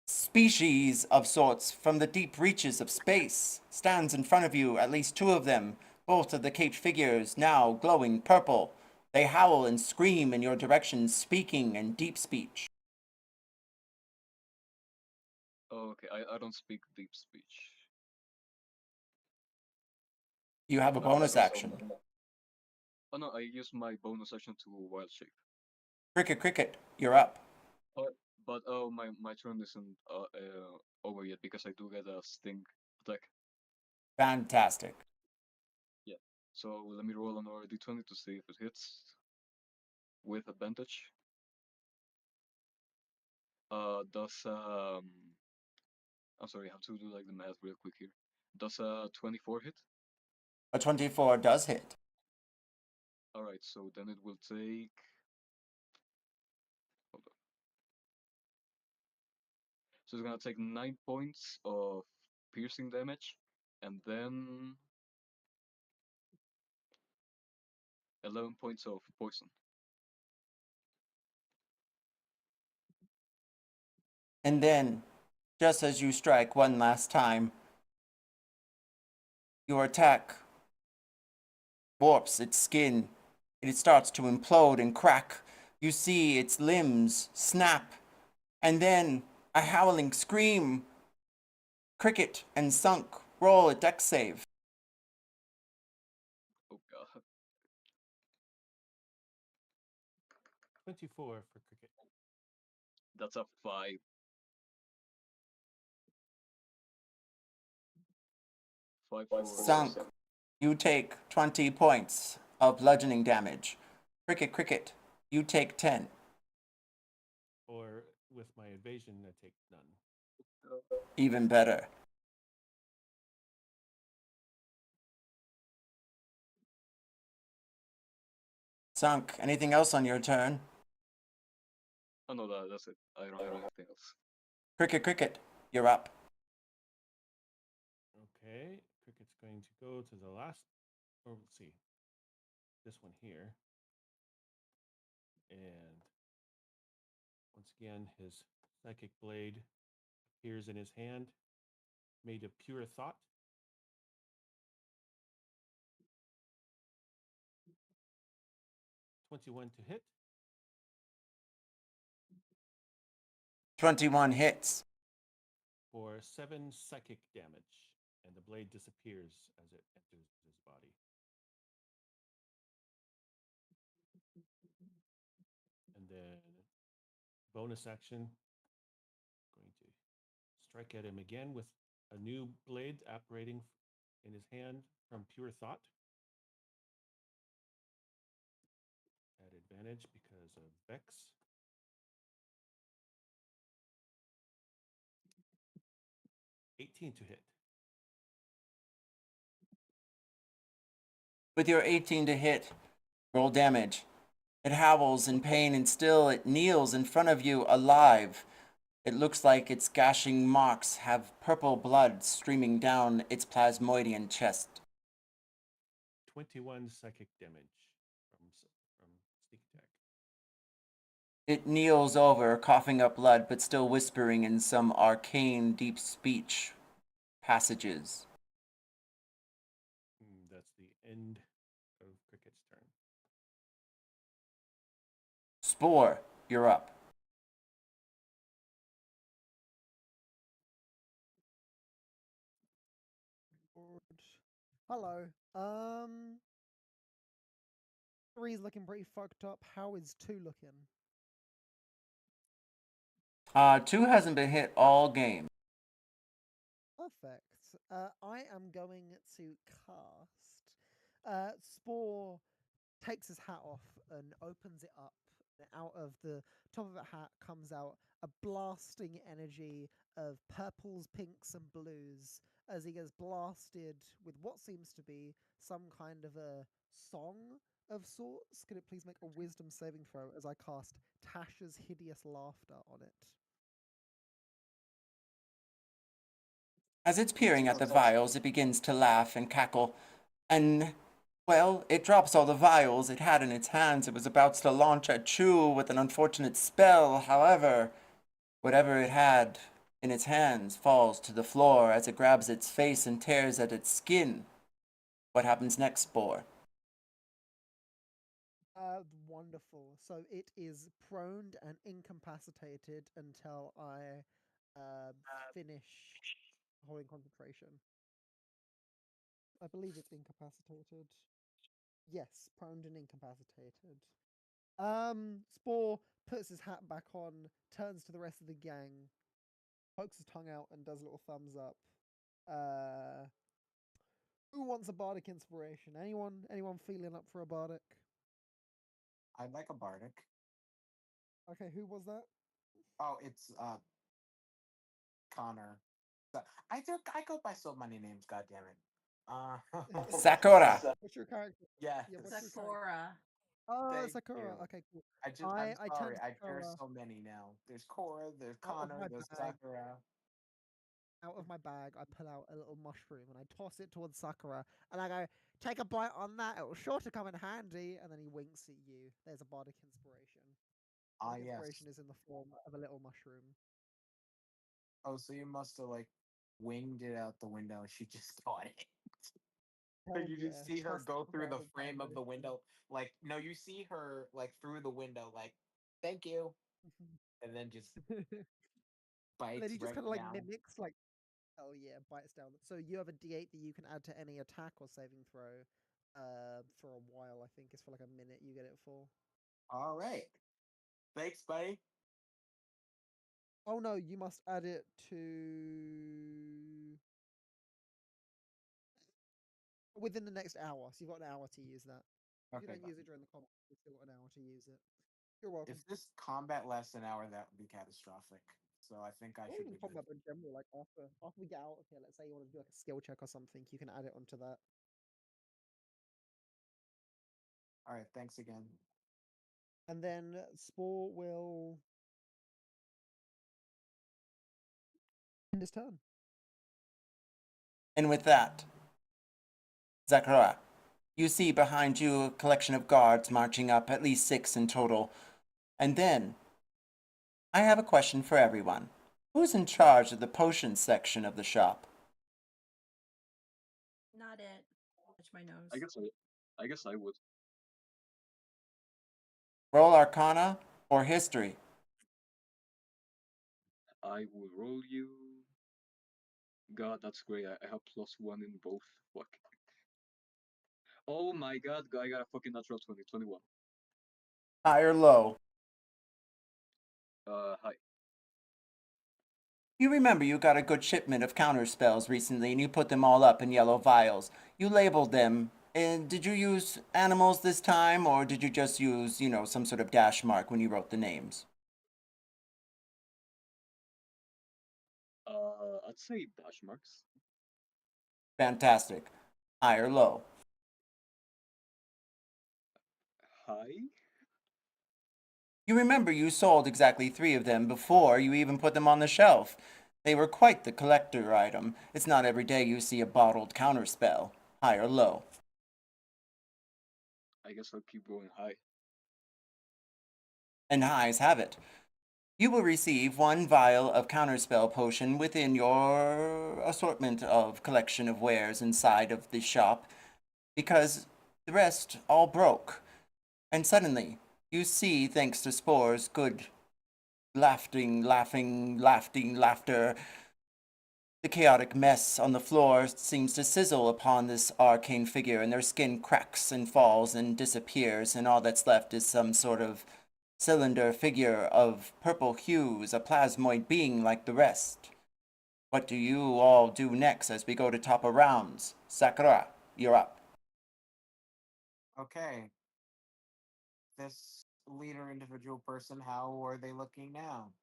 species of sorts from the deep reaches of space stands in front of you, at least two of them, both of the caped figures now glowing purple. They howl and scream in your direction, speaking in deep speech.
Oh, okay. I don't speak deep speech.
You have a bonus
Okay, so
action.
oh no, I use my bonus action to wild shape.
Cricket, you're up.
But oh, my turn isn't over yet because I do get a sting attack.
Fantastic.
Yeah. So let me roll another d20 to see if it hits with advantage. Does I'm sorry, I have to do like the math real quick here. Does 24 hit?
A 24 does hit.
All right, so then it will take. Hold on. So it's gonna take 9 points of piercing damage, and then 11 points of poison.
And then, just as you strike one last time, your attack warps its skin. It starts to implode and crack. You see its limbs snap, and then a howling scream. Cricket and Sunk roll a dex save.
Oh god.
24 for cricket.
That's a 5. 5 for
Sunk, you take 20 points of bludgeoning damage. Cricket, you take 10.
Or with my evasion, I take none.
Even better. Sunk, anything else on your turn?
Oh no, that's it. I don't have anything else.
Cricket, you're up.
Okay, cricket's going to go to the last, or let's see, this one here. And once again, his psychic blade appears in his hand, made of pure thought. "21 to hit."
21 hits.
For 7 psychic damage, and the blade disappears as it enters his body. And then bonus action, going to strike at him again with a new blade operating in his hand from pure thought. At advantage because of Vex. 18 to hit.
With your 18 to hit, roll damage. It howls in pain and still it kneels in front of you alive. It looks like its gashing marks have purple blood streaming down its plasmoidian chest.
21 psychic damage from sneak attack.
It kneels over, coughing up blood, but still whispering in some arcane deep speech passages.
That's the end of Cricket's turn.
Spore, you're up.
Hello. 3's looking pretty fucked up. How is 2 looking?
2 hasn't been hit all game.
Perfect. I am going to cast. Spore takes his hat off and opens it up. And out of the top of the hat comes out a blasting energy of purples, pinks, and blues as he gets blasted with what seems to be some kind of a song of sorts. Could it please make a wisdom saving throw as I cast Tasha's Hideous Laughter on it?
As it's peering at the vials, it begins to laugh and cackle, and, well, it drops all the vials it had in its hands. It was about to launch at Chu with an unfortunate spell. However, whatever it had in its hands falls to the floor as it grabs its face and tears at its skin. What happens next, Spore?
Wonderful. So it is prone and incapacitated until I finish holding concentration. I believe it's incapacitated. Yes, prone and incapacitated. Spore puts his hat back on, turns to the rest of the gang, pokes his tongue out, and does a little thumbs up. Who wants a bardic inspiration? Anyone feeling up for a bardic?
I'd like a bardic.
Okay, who was that?
Oh, it's Connor. I go by so many names. God damn it.
Sakura.
What's your character?
Yeah.
Yeah, what's your character?
Sakura.
Oh,
Thank
Sakura.
you.
Okay, cool.
I'm
I
sorry.
turned
I bear
Sakura
so many now. There's Cora. There's
out of
Connor.
my
There's
bag.
Sakura.
Out of my bag, I pull out a little mushroom and I toss it towards Sakura, and I go, "Take a bite on that. It'll sure to come in handy." And then he winks at you. There's a bardic inspiration.
Ah,
Bardic
yes.
inspiration is in the form of a little mushroom.
Oh, so you must have like winged it out the window. And she just caught it.
Hell
You
yeah!
just see her
Tossed
go
it
through the
bardic
frame of the
inspiration.
window. Like, no, you see her like through the window, like, thank you, and then just
And
bites
then he just
right
kind of like
down.
mimics, like, hell yeah, bites down. So you have a D8 that you can add to any attack or saving throw. For a while, I think it's for like a minute. You get it for.
All right. Thanks, buddy.
Oh no, you must add it to within the next hour. So you've got an hour to use that. If you
Okay,
don't use it during the combat, you've still got an hour to use it. You're welcome.
if this combat lasts an hour, that would be catastrophic. So I think I
Or
should
even
be good.
combat in general, like after we get out of here, let's say you want to do like a skill check or something, you can add it onto that.
All right, thanks again.
And then Spore will end his turn.
And with that, Sakura, you see behind you a collection of guards marching up, at least 6 in total. And then, I have a question for everyone. Who's in charge of the potions section of the shop?
Not it. Touch my nose.
I guess I would.
Roll Arcana or History?
I will roll you. God, that's great. I have +1 in both. Fuck. Oh my god, I got a fucking natural 20, 21.
High or low?
Hi.
You remember you got a good shipment of counter spells recently and you put them all up in yellow vials. You labeled them. And did you use animals this time or did you just use, some sort of dash mark when you wrote the names?
I'd say dash marks.
Fantastic. High or low?
Hi.
You remember you sold exactly 3 of them before you even put them on the shelf. They were quite the collector item. It's not every day you see a bottled counterspell. High or low?
I guess I'll keep going high.
And highs have it. You will receive 1 vial of counterspell potion within your assortment of collection of wares inside of the shop, because the rest all broke. And suddenly, you see, thanks to Spore's good laughter, the chaotic mess on the floor seems to sizzle upon this arcane figure, and their skin cracks and falls and disappears, and all that's left is some sort of cylinder figure of purple hues, a plasmoid being like the rest. What do you all do next as we go to top of rounds? Sakura, you're up.
Okay. This leader individual person, how are they looking now?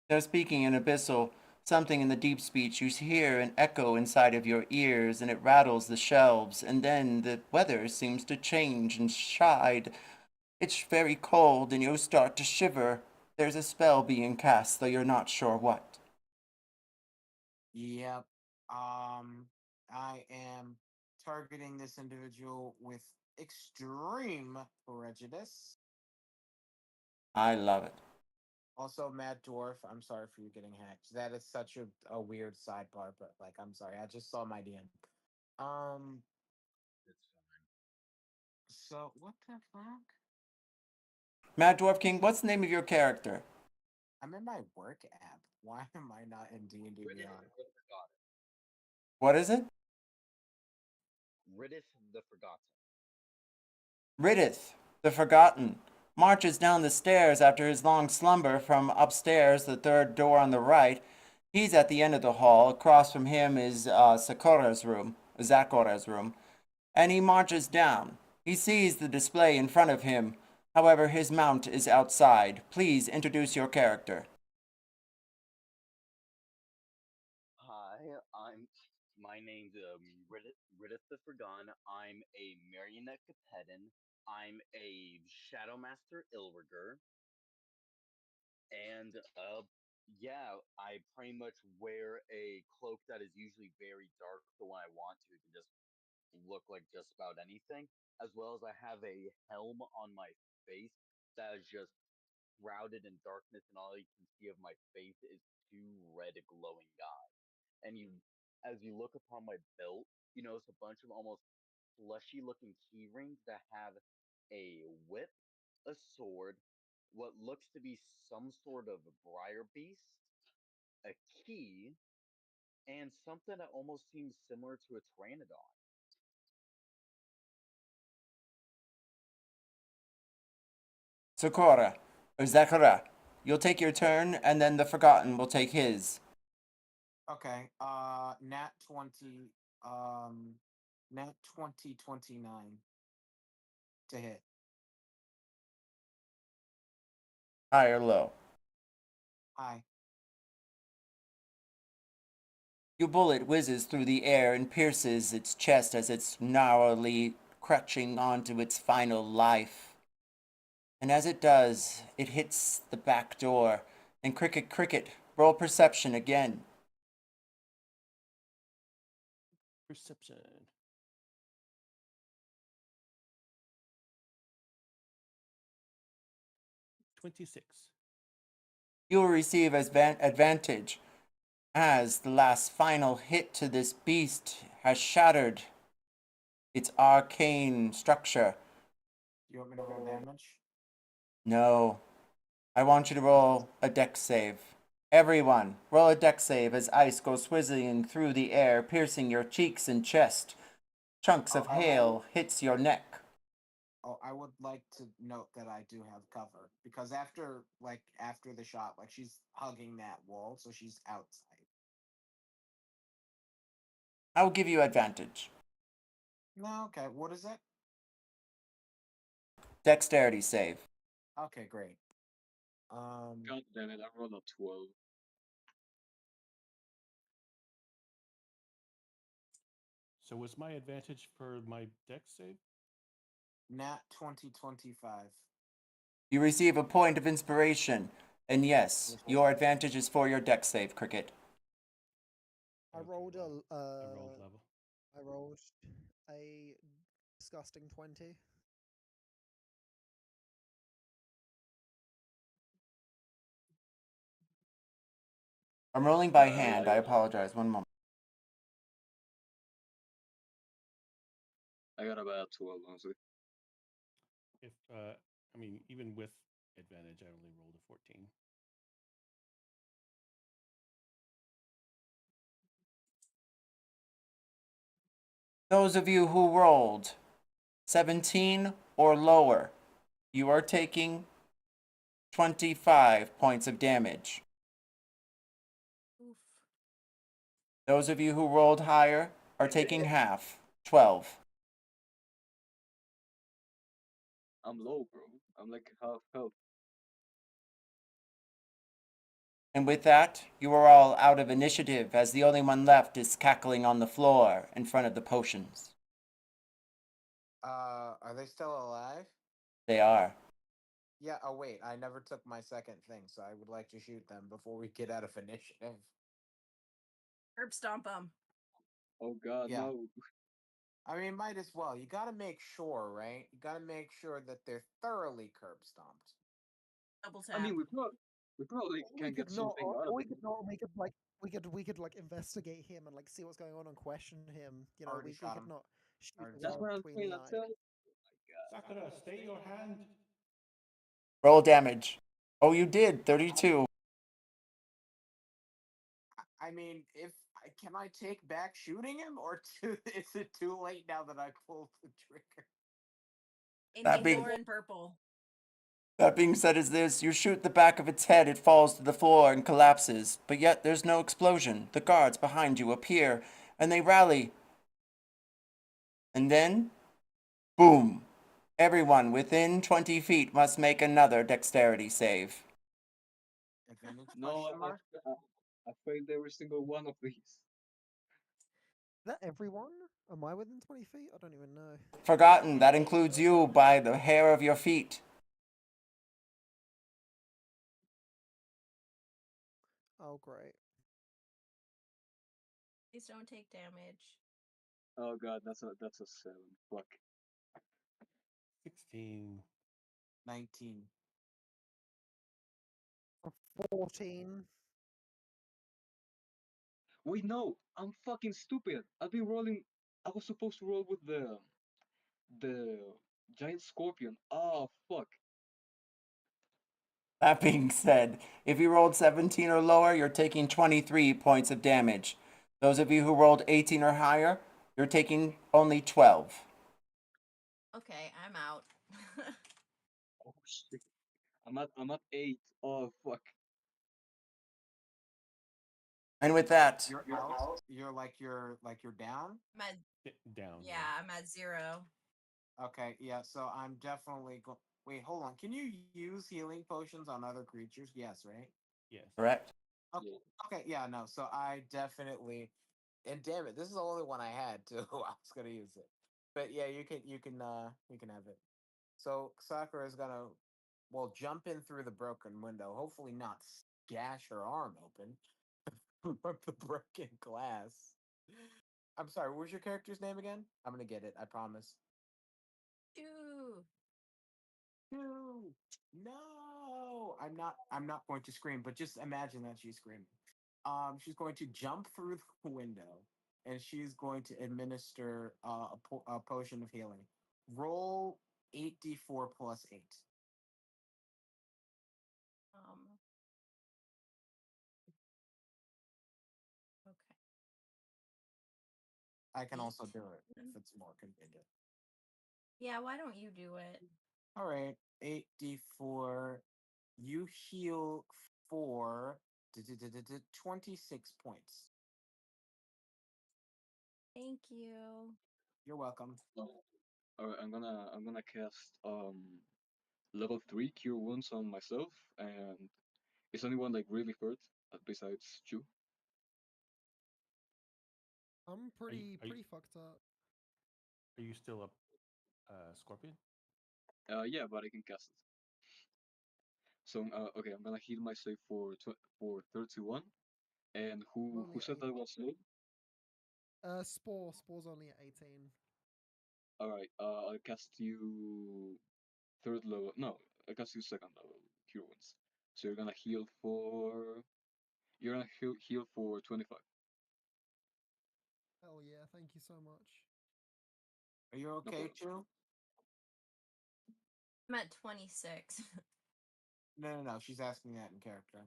They're speaking in abyssal, something in the deep speech. You hear an echo inside of your ears, and it rattles the shelves, and then the weather seems to change and shide. It's very cold, and you start to shiver. There's a spell being cast, though you're not sure what.
Yep. I am targeting this individual with extreme prejudice.
I love it.
Also, Mad Dwarf, I'm sorry for you getting hacked. That is such a weird sidebar, but like, I'm sorry. I just saw my DM.
It's fine.
So what the fuck?
Mad Dwarf King, what's the name of your character?
I'm in my work app. Why am I not in D&D
Ridith
Beyond?
the Forgotten.
What is it?
Ridith the Forgotten.
Ridith The Forgotten marches down the stairs after his long slumber from upstairs, the third door on the right. He's at the end of the hall. Across from him is Zakora's room, and he marches down. He sees the display in front of him. However, his mount is outside. Please introduce your character.
Hi, my name's Ridith the Forgone. I'm a marionette Capetan. I'm a Shadow Master Ilriger, and yeah, I pretty much wear a cloak that is usually very dark, so when I want to, it can just look like just about anything. As well as I have a helm on my face that is just shrouded in darkness, and all you can see of my face is two red glowing eyes. And as you look upon my belt, you notice a bunch of almost fleshy looking key rings that have a whip, a sword, what looks to be some sort of briar beast, a key, and something that almost seems similar to a pteranodon.
Zakora, you'll take your turn, and then the Forgotten will take his.
Okay. Nat 20. Nat 2029 to hit.
High or low?
Hi.
Your bullet whizzes through the air and pierces its chest as it's narrowly crutching onto its final life. And as it does, it hits the back door. And Cricket, roll perception again.
Perception. $26.
You'll receive advantage as the last final hit to this beast has shattered its arcane structure.
You want me to roll damage?
No. I want you to roll a dex save. Everyone, roll a dex save as ice goes whizzing through the air, piercing your cheeks and chest. Chunks of hail hits your neck.
Oh, I would like to note that I do have cover because after the shot, like she's hugging that wall, so she's outside.
I will give you advantage.
No, okay. What is it?
Dexterity save.
Okay, great.
God damn it, I rolled a 12.
So what's my advantage for my dex save?
Nat 2025.
You receive a point of inspiration. And yes, your advantage is for your dex save, Cricket.
I
Okay,
rolled
well,
a
I rolled level.
I rolled a disgusting 20.
I'm rolling by hand. I apologize. One moment.
I got about 12, honestly.
If I mean, even with advantage, I only rolled a 14.
Those of you who rolled 17 or lower, you are taking 25 points of damage.
Oof.
Those of you who rolled higher are taking half, 12.
I'm low, bro. I'm like half health.
And with that, you are all out of initiative as the only one left is cackling on the floor in front of the potions.
Are they still alive?
They are.
Yeah. Oh wait, I never took my second thing, so I would like to shoot them before we get out of initiative.
Herb stomp them.
Oh god,
Yeah.
no.
I mean, might as well. You gotta make sure, right? You gotta make sure that they're thoroughly curb stomped.
Double
I
tap.
mean, we probably
We
can get
could not,
something out of
or we
it.
could not. We could like investigate him and like see what's going on and question him. You know,
Already
we
shot
could
him.
not shoot
Already
a
That's
shot
wall
what I'm
between
trying
the
to
eyes.
tell.
Sakura, stay your hand.
Roll damage. Oh, you did. 32.
I mean, if can I take back shooting him, or is it too late now that I pulled the trigger?
They
That
need
being-
more in purple.
That being said, is this: you shoot the back of its head, it falls to the floor and collapses. But yet there's no explosion. The guards behind you appear, and they rally. And then, boom! Everyone within 20 feet must make another dexterity save.
Advantage
No,
question mark?
I failed every single one of these.
Is that everyone? Am I within 20 feet? I don't even know.
Forgotten, that includes you by the hair of your feet.
Oh, great.
Please don't take damage.
Oh god, that's a 7. Fuck.
16.
19.
14.
Wait, no, I'm fucking stupid. I've been rolling. I was supposed to roll with the giant scorpion. Oh fuck.
That being said, if you rolled 17 or lower, you're taking 23 points of damage. Those of you who rolled 18 or higher, you're taking only 12.
Okay, I'm out.
Oh shit. I'm at 8. Oh fuck.
And with that,
You're out. You're down.
I'm at,
Down.
yeah, I'm at 0.
Okay, yeah. So I'm definitely go. Wait, hold on. Can you use healing potions on other creatures? Yes, right?
Yes.
correct?
Okay,
Yeah.
okay, yeah, no. So I definitely, and damn it, this is the only one I had too. I was gonna use it, but yeah, you can have it. So Sakura is gonna, well, jump in through the broken window. Hopefully not gash her arm open from the broken glass. I'm sorry. What was your character's name again? I'm gonna get it. I promise.
Ooh.
No, no. I'm not going to scream, but just imagine that she's screaming. She's going to jump through the window, and she's going to administer a potion of healing. Roll 8d4 plus 8.
Um. Okay.
I can also do it
18.
if it's more convenient.
Yeah, why don't you do it?
All right, 8d4. You heal for 26 points.
Thank you.
You're welcome.
Alright, I'm gonna cast level 3 cure wounds on myself, and is anyone like really hurt besides you?
I'm
Are you,
pretty
are you,
pretty fucked up.
are you still up, Scorpion?
Yeah, but I can cast it. So okay, I'm gonna heal myself for 31. And who
Only
said
8.
that was low?
Spore's only at 18.
Alright, I'll cast you third level. No, I cast you second level cure wounds. So you're gonna heal for 25.
Hell yeah, thank you so much.
Are you
No
okay,
problem.
Chu?
I'm at 26.
No. She's asking that in character.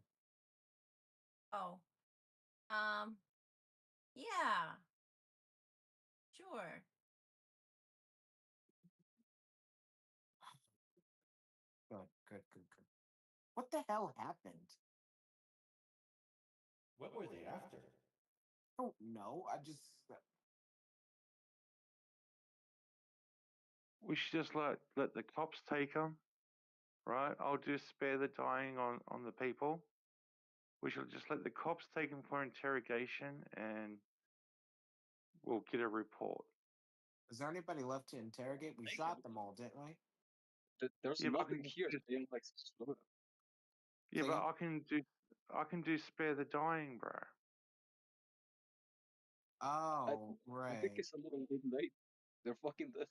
Oh. Um. Yeah. Sure.
Good. What the hell happened?
What were they after?
I don't know. I just.
We should just let the cops take them, right? I'll just spare the dying on the people. We should just let the cops take them for interrogation, and we'll get a report.
Is there anybody left to interrogate? We shot them all, didn't we?
There's
Yeah, but I
nothing
can
here.
just,
They are like slow.
yeah,
Say
but
again?
I can do spare the dying, bro.
I,
Oh,
I think
right.
it's a little bit late. They're fucking dead.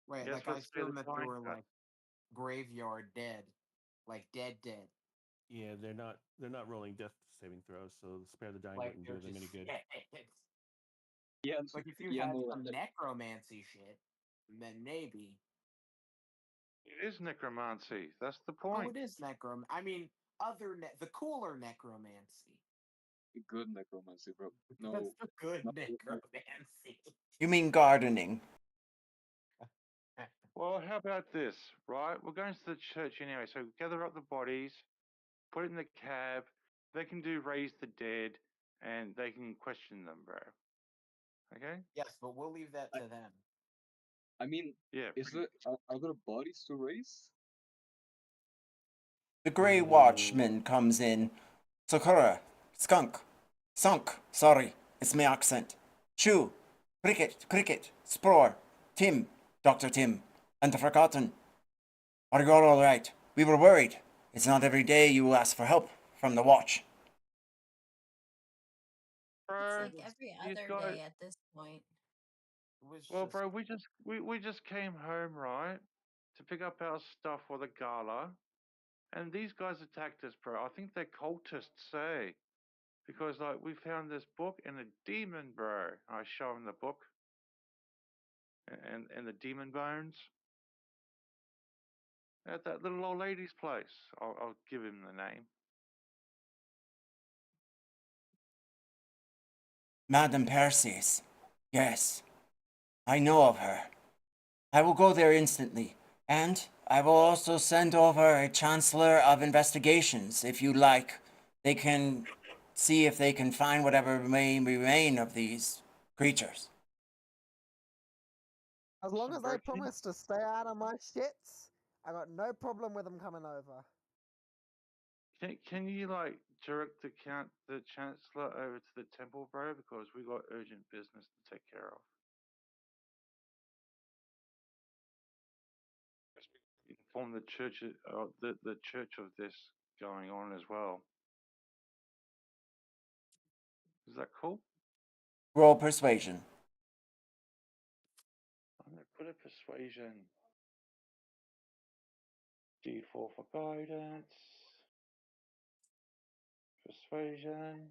Right.
Yes,
Like, I
let's spare the
assumed that they
dying
were,
first.
like, graveyard dead. Like, dead.
Yeah, they're not rolling death saving throws, so spare the dying
Like,
wouldn't
they're
do them any
just
good.
dead.
Yeah,
Like, if you
yeah,
had
no,
some necromancy shit, then maybe.
It is necromancy. That's the
Oh,
point.
it is I mean, the cooler necromancy.
good necromancy, bro.
That's
No,
the good
not,
necromancy.
You mean gardening.
Well, how about this, right? We're going to the church anyway, so gather up the bodies, put it in the cab. They can do raise the dead, and they can question them, bro. Okay?
Yes, but we'll leave that to them.
I mean,
Yeah.
is there other bodies to raise?
The Grey Watchman comes in. Sakura, Sunk, sorry, it's my accent. Chew, Cricket, Spore, Tim, Dr. Tim, and the Forgotten. Are you all right? We were worried. It's not every day you ask for help from the watch.
Bro,
It's like every
these
other
guys.
day at this point.
It was
Well,
just
bro, we just came home, right, to pick up our stuff for the gala, and these guys attacked us, bro. I think they're cultists, eh? Because like we found this book and a demon, bro. I show him the book and the demon bones at that little old lady's place. I'll give him the name.
Madame Perseus. Yes, I know of her. I will go there instantly, and I will also send over a Chancellor of Investigations, if you like. They can see if they can find whatever may remain of these creatures.
As long
Some
as they
virtue.
promise to stay out of my shits, I got no problem with them coming over.
Can you like direct the chancellor over to the temple, bro? Because we got urgent business to take care of. Inform the church, the church of this going on as well. Is that cool?
Roll persuasion.
I'm gonna put a persuasion. D4 for guidance. Persuasion.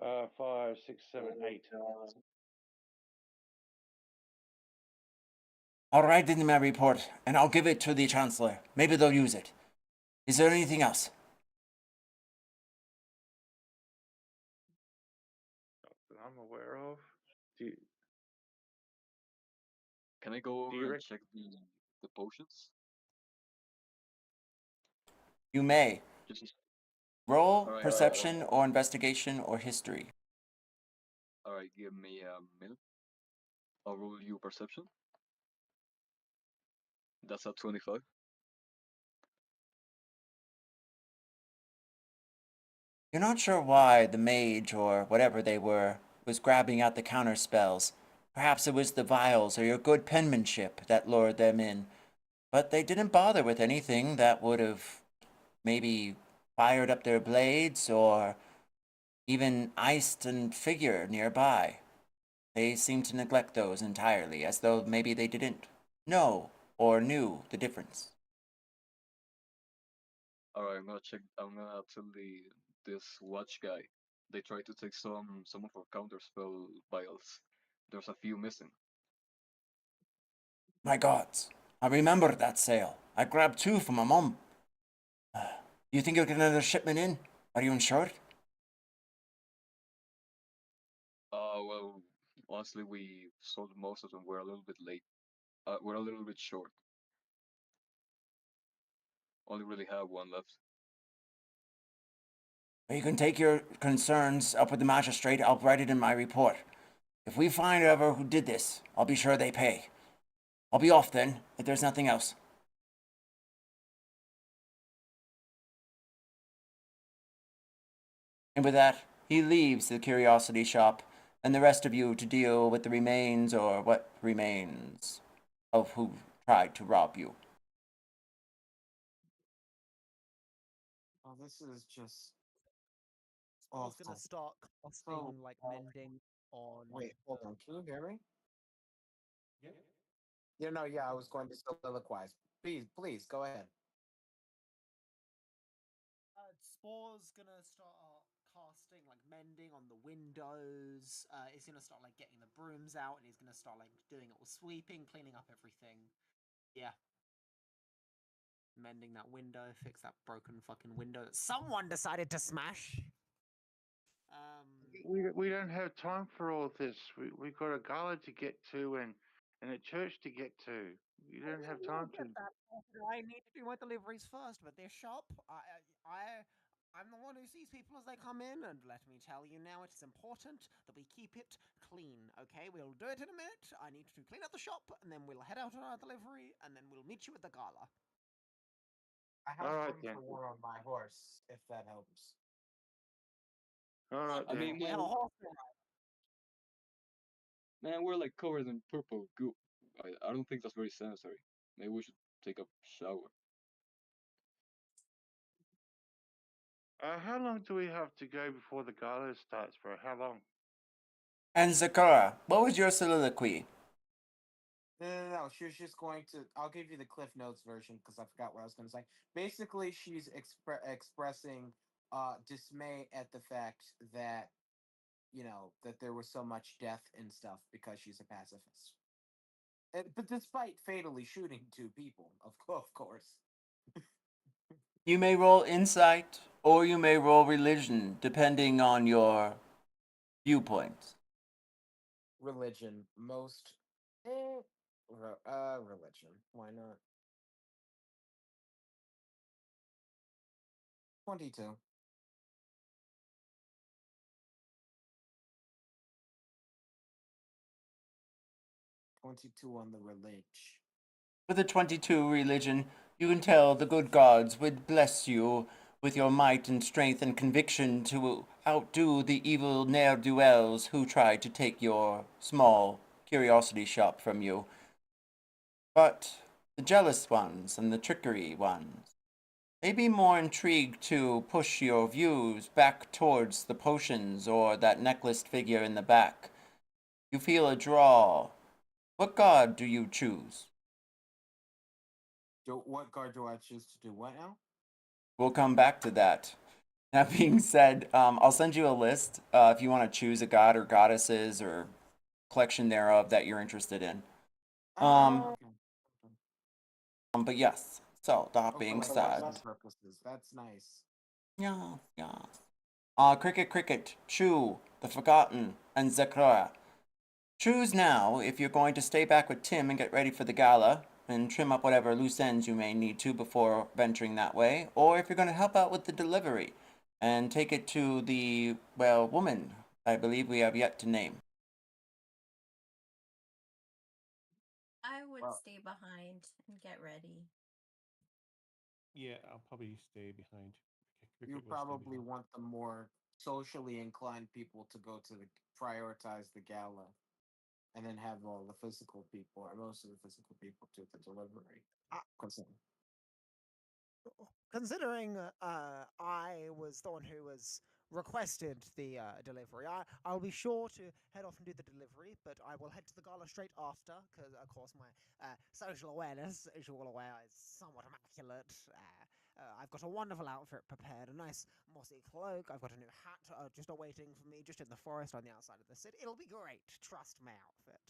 5, 6, 7, 8.
I'll write it in my report, and I'll give it to the Chancellor. Maybe they'll use it. Is there anything else?
That I'm aware of. Do you,
Can I go
do
over
you
and
reckon?
check the potions?
You may.
Just
Roll
all right.
perception or investigation or history.
All right. Give me a minute. I'll roll you perception. That's a 25.
You're not sure why the mage, or whatever they were, was grabbing at the counter spells. Perhaps it was the vials or your good penmanship that lured them in. But they didn't bother with anything that would have maybe fired up their blades or even iced a figure nearby. They seemed to neglect those entirely, as though maybe they didn't know or knew the difference.
All right. I'm gonna check. I'm gonna tell this watch guy. They tried to take some of our counter spell vials. There's a few missing.
My gods, I remember that sale. I grabbed 2 for my mum. You think you'll get another shipment in? Are you insured?
Well, honestly, we sold most of them. We're a little bit late. We're a little bit short. Only really have one left.
You can take your concerns up with the magistrate. I'll write it in my report. If we find whoever who did this, I'll be sure they pay. I'll be off then, if there's nothing else. And with that, he leaves the curiosity shop, and the rest of you to deal with the remains, or what remains, of who tried to rob you.
oh, this is just
I was gonna
awful.
start casting like mending on.
Wait, hold on. Can you hear me?
Yeah.
Yeah, no, yeah, I was going to soliloquize. Please, go ahead.
Spore's gonna start casting like mending on the windows. He's gonna start like getting the brooms out, and he's gonna start like doing it all sweeping, cleaning up everything. Yeah. Mending that window, fix that broken fucking window that someone decided to smash.
We don't have time for all this. We got a gala to get to, and and a church to get to. You don't have
We'll
time to.
get that sorted. I need to do my deliveries first, but this shop, I'm the one who sees people as they come in, and let me tell you now, it's important that we keep it clean, okay? We'll do it in a minute. I need to clean up the shop, and then we'll head out on our delivery, and then we'll meet you at the gala.
I have
All right
room
then.
for one on my horse, if that helps.
All right
I
then.
mean,
We have a horse to ride.
man, we're like covered in purple goo. I don't think that's very sanitary. Maybe we should take a shower.
How long do we have to go before the gala starts, bro? How long?
And Zakura, what was your soliloquy?
No. She was just going to. I'll give you the Cliff Notes version because I forgot what I was going to say. Basically, she's expressing dismay at the fact that that there was so much death and stuff because she's a pacifist. But despite fatally shooting two people, of course.
You may roll insight or you may roll religion, depending on your viewpoints.
Religion, most. Religion. Why not? 22. On the religion.
With a 22 religion, you can tell the good gods would bless you with your might and strength and conviction to outdo the evil ne'er-do-wells who tried to take your small curiosity shop from you. But the jealous ones and the trickery ones may be more intrigued to push your views back towards the potions or that necklaced figure in the back. You feel a draw. What god do you choose?
What card do I choose to do? What now?
We'll come back to that. That being said, I'll send you a list if you want to choose a god or goddesses or collection thereof that you're interested in.
Okay.
But yes, so that
Oh,
being
for
said,
collection purposes, that's nice.
yeah, yeah. Cricket, Cricket, Chew, The Forgotten, and Zekra. Choose now if you're going to stay back with Tim and get ready for the gala and trim up whatever loose ends you may need to before venturing that way, or if you're going to help out with the delivery and take it to the, well, woman I believe we have yet to name.
I would
Well,
stay behind and get ready.
Yeah, I'll probably stay behind.
you
Cricket will stay
probably
behind.
want the more socially inclined people to go to prioritize the gala, and then have all the physical people or most of the physical people do the delivery.
Uh,
Consider.
Considering I was the one who was requested the delivery, I'll be sure to head off and do the delivery, but I will head to the gala straight after, because of course my social awareness, as you're all aware, is somewhat immaculate. I've got a wonderful outfit prepared, a nice mossy cloak. I've got a new hat just awaiting for me, just in the forest on the outside of the city. It'll be great. Trust my outfit.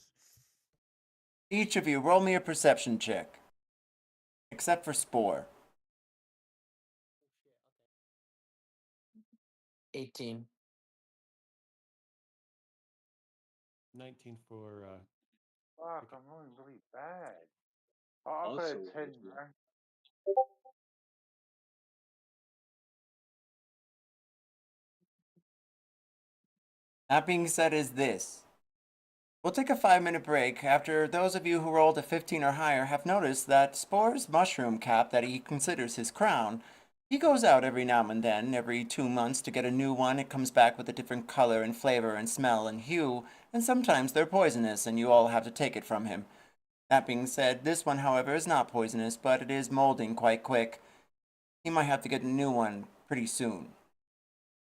Each of you roll me a perception check, except for Spore.
18.
19 for
Fuck,
Cricket.
I'm rolling really bad. Oh, I've got a
Also,
10, bro.
That being said is this. We'll take a 5-minute break after those of you who rolled a 15 or higher have noticed that Spore's mushroom cap that he considers his crown, he goes out every now and then, every 2 months to get a new one. It comes back with a different color and flavor and smell and hue, and sometimes they're poisonous and you all have to take it from him. That being said, this one, however, is not poisonous, but it is molding quite quick. He might have to get a new one pretty soon.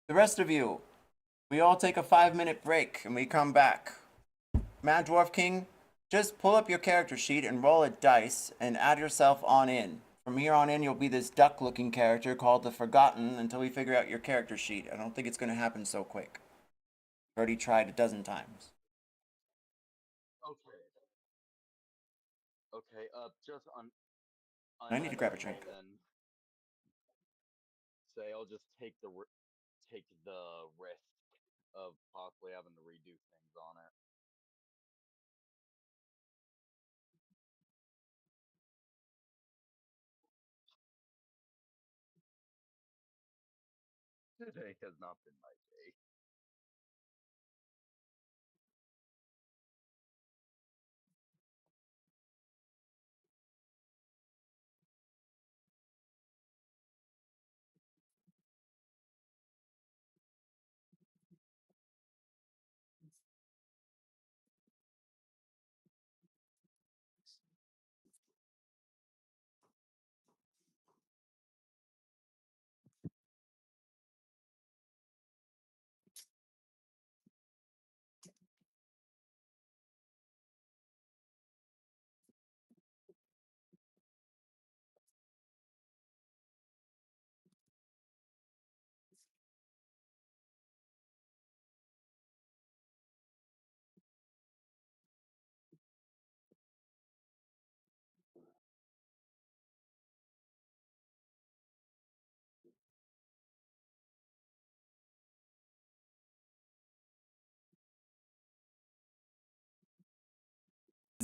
The rest of you, we all take a 5-minute break and we come back. Mad Dwarf King, just pull up your character sheet and roll a dice and add yourself on in. From here on in, you'll be this duck-looking character called the Forgotten until we figure out your character sheet. I don't think it's going to happen so quick. I've already tried a dozen times.
Okay. Okay. Just on
I need to grab a
unnecessary
drink.
then. Say I'll just take the risk of possibly having to redo things on it. Today has not been my day.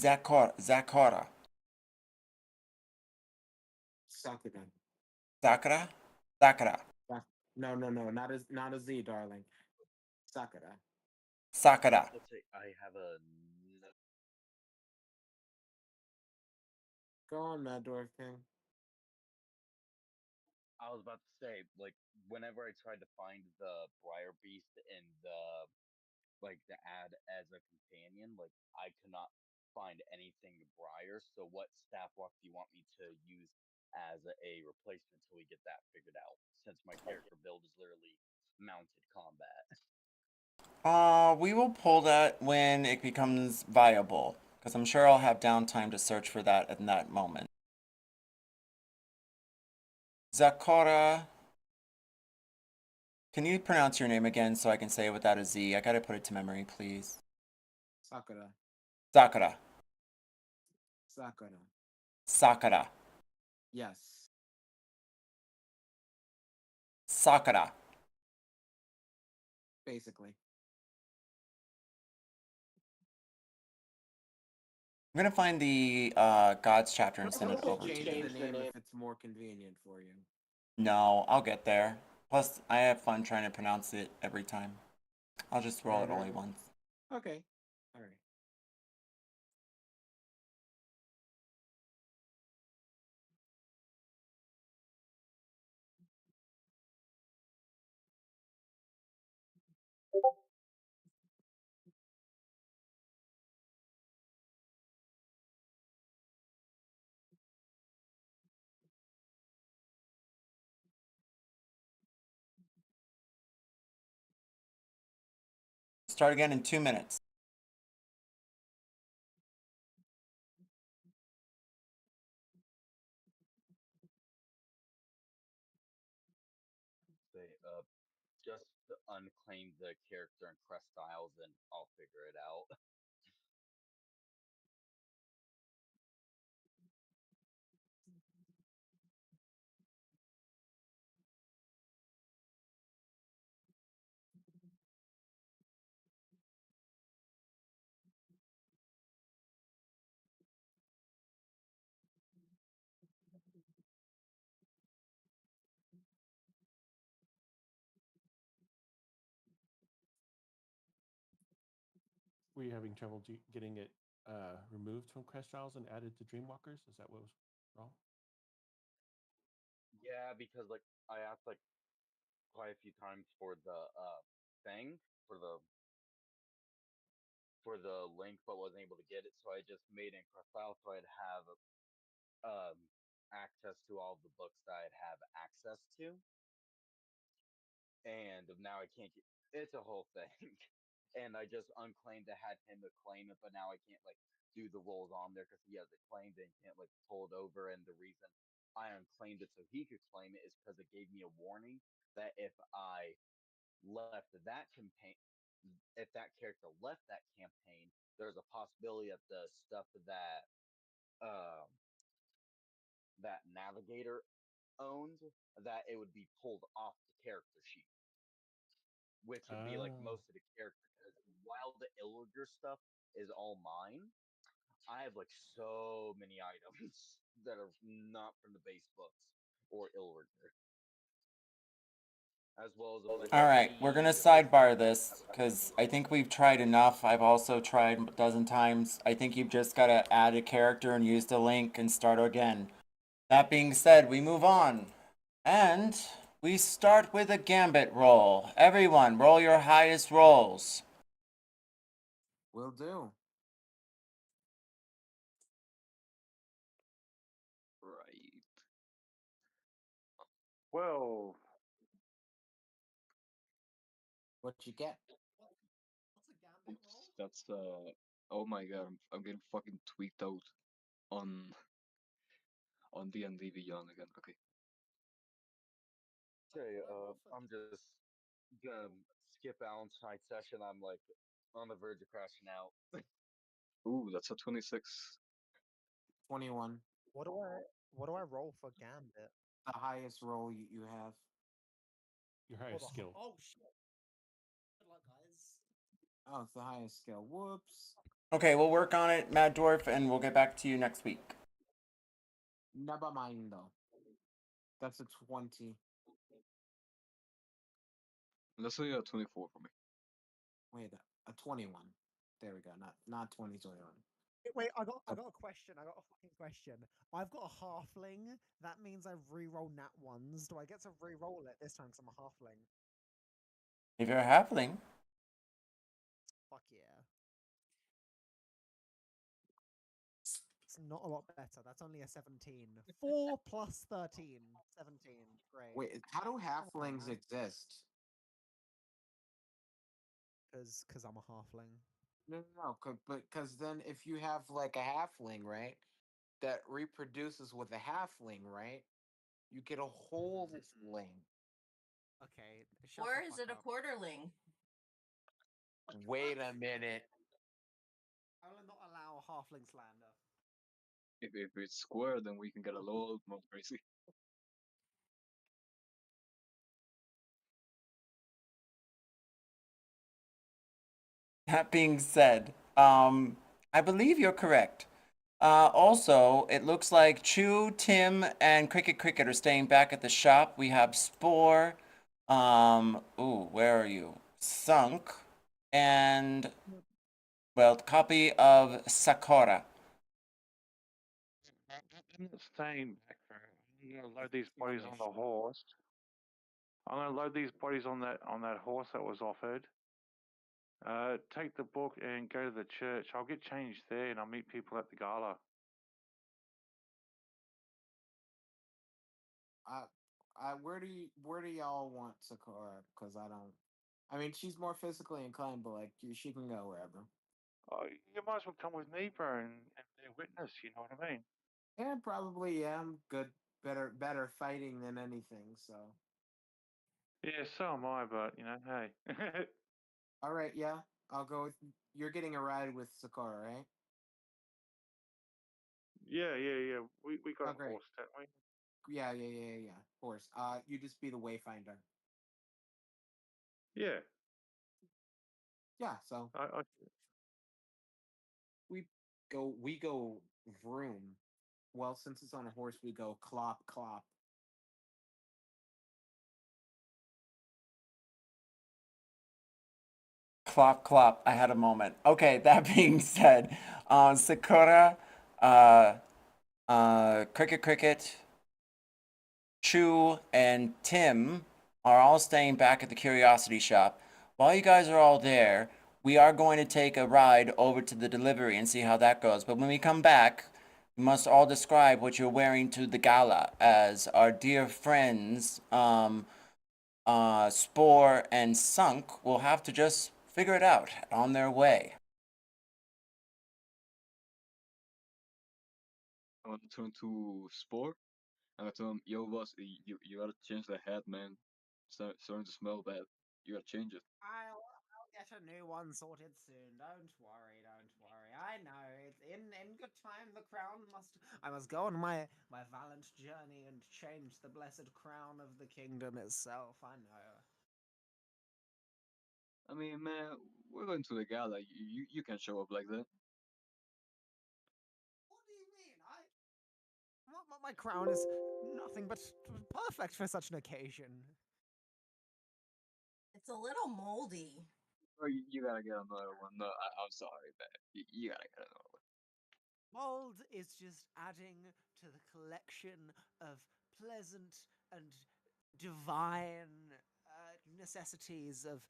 Zakora.
Sakura.
Sakura? Sakura.
No, no, no, not a Z, darling. Sakura.
Sakura.
Let's say I have a.
Go on, Mad Dwarf King.
I was about to say, like, whenever I tried to find the Briar Beast in the ad as a companion, like, I could not find anything Briar. So, what staff walk do you want me to use as a replacement till we get that figured out? Since my character build is literally mounted combat.
We will pull that when it becomes viable, because I'm sure I'll have downtime to search for that in that moment. Zakora. Can you pronounce your name again so I can say it without a Z? I gotta put it to memory, please.
Sakura.
Sakura.
Sakura.
Sakura.
Yes.
Sakura.
Basically.
I'm gonna find the Gods chapter and send it over to
Change
you.
the name if it's more convenient for you.
No, I'll get there. Plus, I have fun trying to pronounce it every time. I'll just roll it only once.
Okay. All right.
Start again in 2 minutes.
Say, just unclaim the character and crest styles, and I'll figure it out.
Were you having trouble getting it removed from Crest Trials and added to Dreamwalkers? Is that what was wrong?
Yeah, because like I asked like quite a few times for the thing for the link, but wasn't able to get it. So I just made it in Crestyle so I'd have um access to all the books that I'd have access to, and now I can't get. It's a whole thing, and I just unclaimed to had him to claim it, but now I can't like do the rolls on there because he has it claimed and can't like pull it over. And the reason I unclaimed it so he could claim it is because it gave me a warning that if I left that campaign, if that character left that campaign, there's a possibility that the stuff um, that navigator owned, that it would be pulled off the character sheet, which would be like
Oh.
most of the characters. Because while the Illiger stuff is all mine, I have like so many items that are not from the base books or Illiger. as well as a bunch
All
of
right, we're gonna sidebar this because I think we've tried enough. I've also tried a dozen times. I think you've just gotta add a character and use the link and start again. That being said, we move on. And we start with a gambit roll. Everyone, roll your highest rolls.
Will do.
Right.
12.
What you get?
What's a gambit roll?
Oops, that's oh my god, I'm getting fucking tweaked out on D&D Beyond again. Okay.
Okay,
roll for
I'm just gonna skip Alan's night session. I'm like on the verge of crashing out.
Ooh, that's a 26.
21.
what do I roll for gambit?
The highest roll you have.
Your
Oh,
highest skill.
oh shit! Good luck, guys.
Oh, it's the highest skill. Whoops.
Okay, we'll work on it, Mad Dwarf, and we'll get back to you next week.
Never mind though. That's a 20.
Let's say a 24 for me.
Wait, a 21. There we go. Not 2021.
Wait, I got a question. I got a fucking question. I've got a halfling. That means I re-roll nat ones. Do I get to re-roll it this time because I'm a halfling?
If you're a halfling,
Fuck yeah. It's not a lot better. That's only a 17. 4 plus 13. 17. Great.
Wait, how do halflings exist?
Because I'm a halfling.
No. Because then if you have like a halfling, right, that reproduces with a halfling, right, you get a whole ling.
Okay. Shut
Or
the
is
fuck
it a
up.
quarterling?
Wait a minute.
I will not allow halfling slander.
If it's square, then we can get a lot more crazy.
that being said, I believe you're correct. Also, it looks like Chew, Tim, and Cricket Cricket are staying back at the shop. We have Spore, where are you? Sunk, and, well, copy of Sakura.
I'm not staying back there. I'm gonna load these bodies on the horse. I'm gonna load these bodies on that horse that was offered. Take the book and go to the church. I'll get changed there, and I'll meet people at the gala.
Where do y'all want Sakura? Because I don't. I mean, she's more physically inclined, but like she can go wherever.
Oh, you might as well come with me, bro, and be a witness. You know what I mean?
Yeah, probably. Yeah, I'm good. Better fighting than anything. So.
Yeah, so am I. But hey.
All right. Yeah, I'll go with. You're getting a ride with Sakura, right?
Yeah. We got
Oh,
a
great.
horse, don't we?
Yeah. Of course. You just be the wayfinder.
Yeah.
Yeah. So
I
we we go vroom. Well, since it's on a horse, we go clop clop.
Clop, clop. I had a moment. Okay, that being said, Sakura, uh, Cricket, Cricket, Chu, and Tim are all staying back at the Curiosity Shop. While you guys are all there, we are going to take a ride over to the delivery and see how that goes. But when we come back, you must all describe what you're wearing to the gala, as our dear friends, Spore and Sunk will have to just figure it out on their way.
I want to turn to Spore. And I tell him, yo, boss, you gotta change the hat, man. It's starting to smell bad. You gotta change it.
I'll get a new one sorted soon. Don't worry, don't worry. I know. It's in good time. The crown must. I must go on my valiant journey and change the blessed crown of the kingdom itself. I know.
I mean, man, we're going to the gala. You can't show up like that.
What do you mean? My crown is nothing but perfect for such an occasion.
It's a little moldy.
Or you gotta get another one. No, I'm sorry, man. You gotta get another one.
Mold is just adding to the collection of pleasant and divine necessities of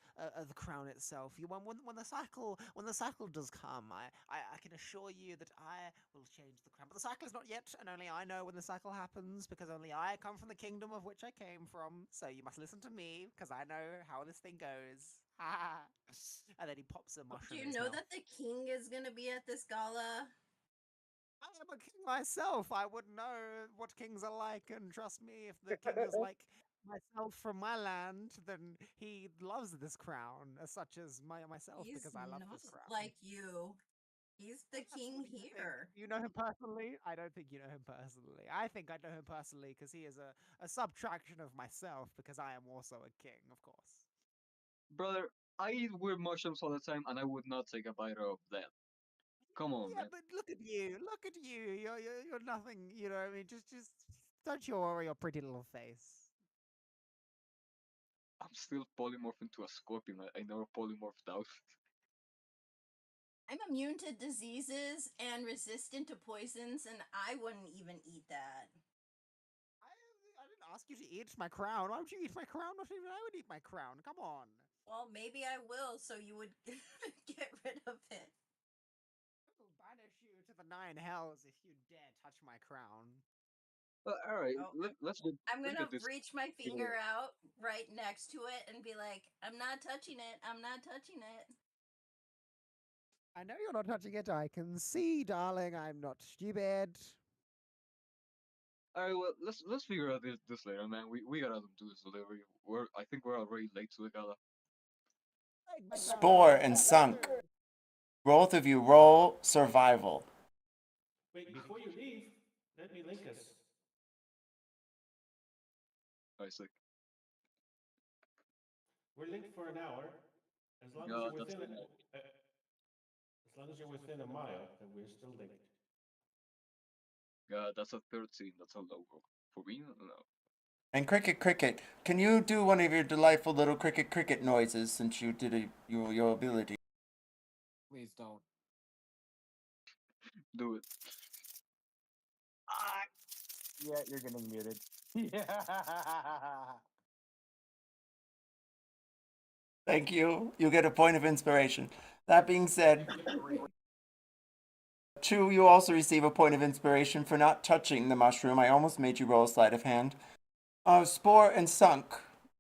the crown itself. When the cycle does come, I can assure you that I will change the crown. But the cycle is not yet, and only I know when the cycle happens because only I come from the kingdom of which I came from. So you must listen to me because I know how this thing goes. And then he pops a
Do
mushroom
you
in his
know
mouth.
that the king is gonna be at this gala?
I am a king myself. I would know what kings are like, and trust me, if the king is like myself from my land, then he loves this crown as such as myself
He's
because I love
not
this crown.
like you. He's the
That's
king
what you think.
here.
You know him personally? I don't think you know him personally. I think I know him personally because he is a subtraction of myself because I am also a king, of course.
Brother, I eat weird mushrooms all the time, and I would not take a bite of that. Come on,
Yeah,
man.
but look at you. Look at you. You're nothing, you know what I mean? Just don't you worry your pretty little face.
I'm still polymorphed into a scorpion. I never polymorphed out.
I'm immune to diseases and resistant to poisons, and I wouldn't even eat that.
I didn't ask you to eat my crown. Why would you eat my crown? Not even I would eat my crown. Come on.
Well, maybe I will, so you would get rid of it.
I will banish you to the nine hells if you dare touch my crown.
All right,
Oh, I'm
let's
gonna
get this.
reach my finger out right next to it and be like, I'm not touching it. I'm not touching it.
I know you're not touching it. I can see, darling. I'm not stupid.
All right, well, let's figure out this later, man. We gotta do this delivery. I think we're already late to the gala.
Spore and Sunk. Both of you roll survival.
Wait, before you leave, let me link us.
I see.
We're linked for an hour. As long as
Yeah,
you're
that's
within
cool.
as long as you're within a mile, then we're still linked.
Yeah, that's a 13. That's a low roll. For me, no.
And Cricket Cricket, can you do one of your delightful little Cricket Cricket noises since you did your ability?
Please don't.
Do it.
Ah, yeah, you're getting muted. Yeah.
Thank you. You get a point of inspiration. That being said,
Three.
Chu, you also receive a point of inspiration for not touching the mushroom. I almost made you roll a sleight of hand. Spore and Sunk,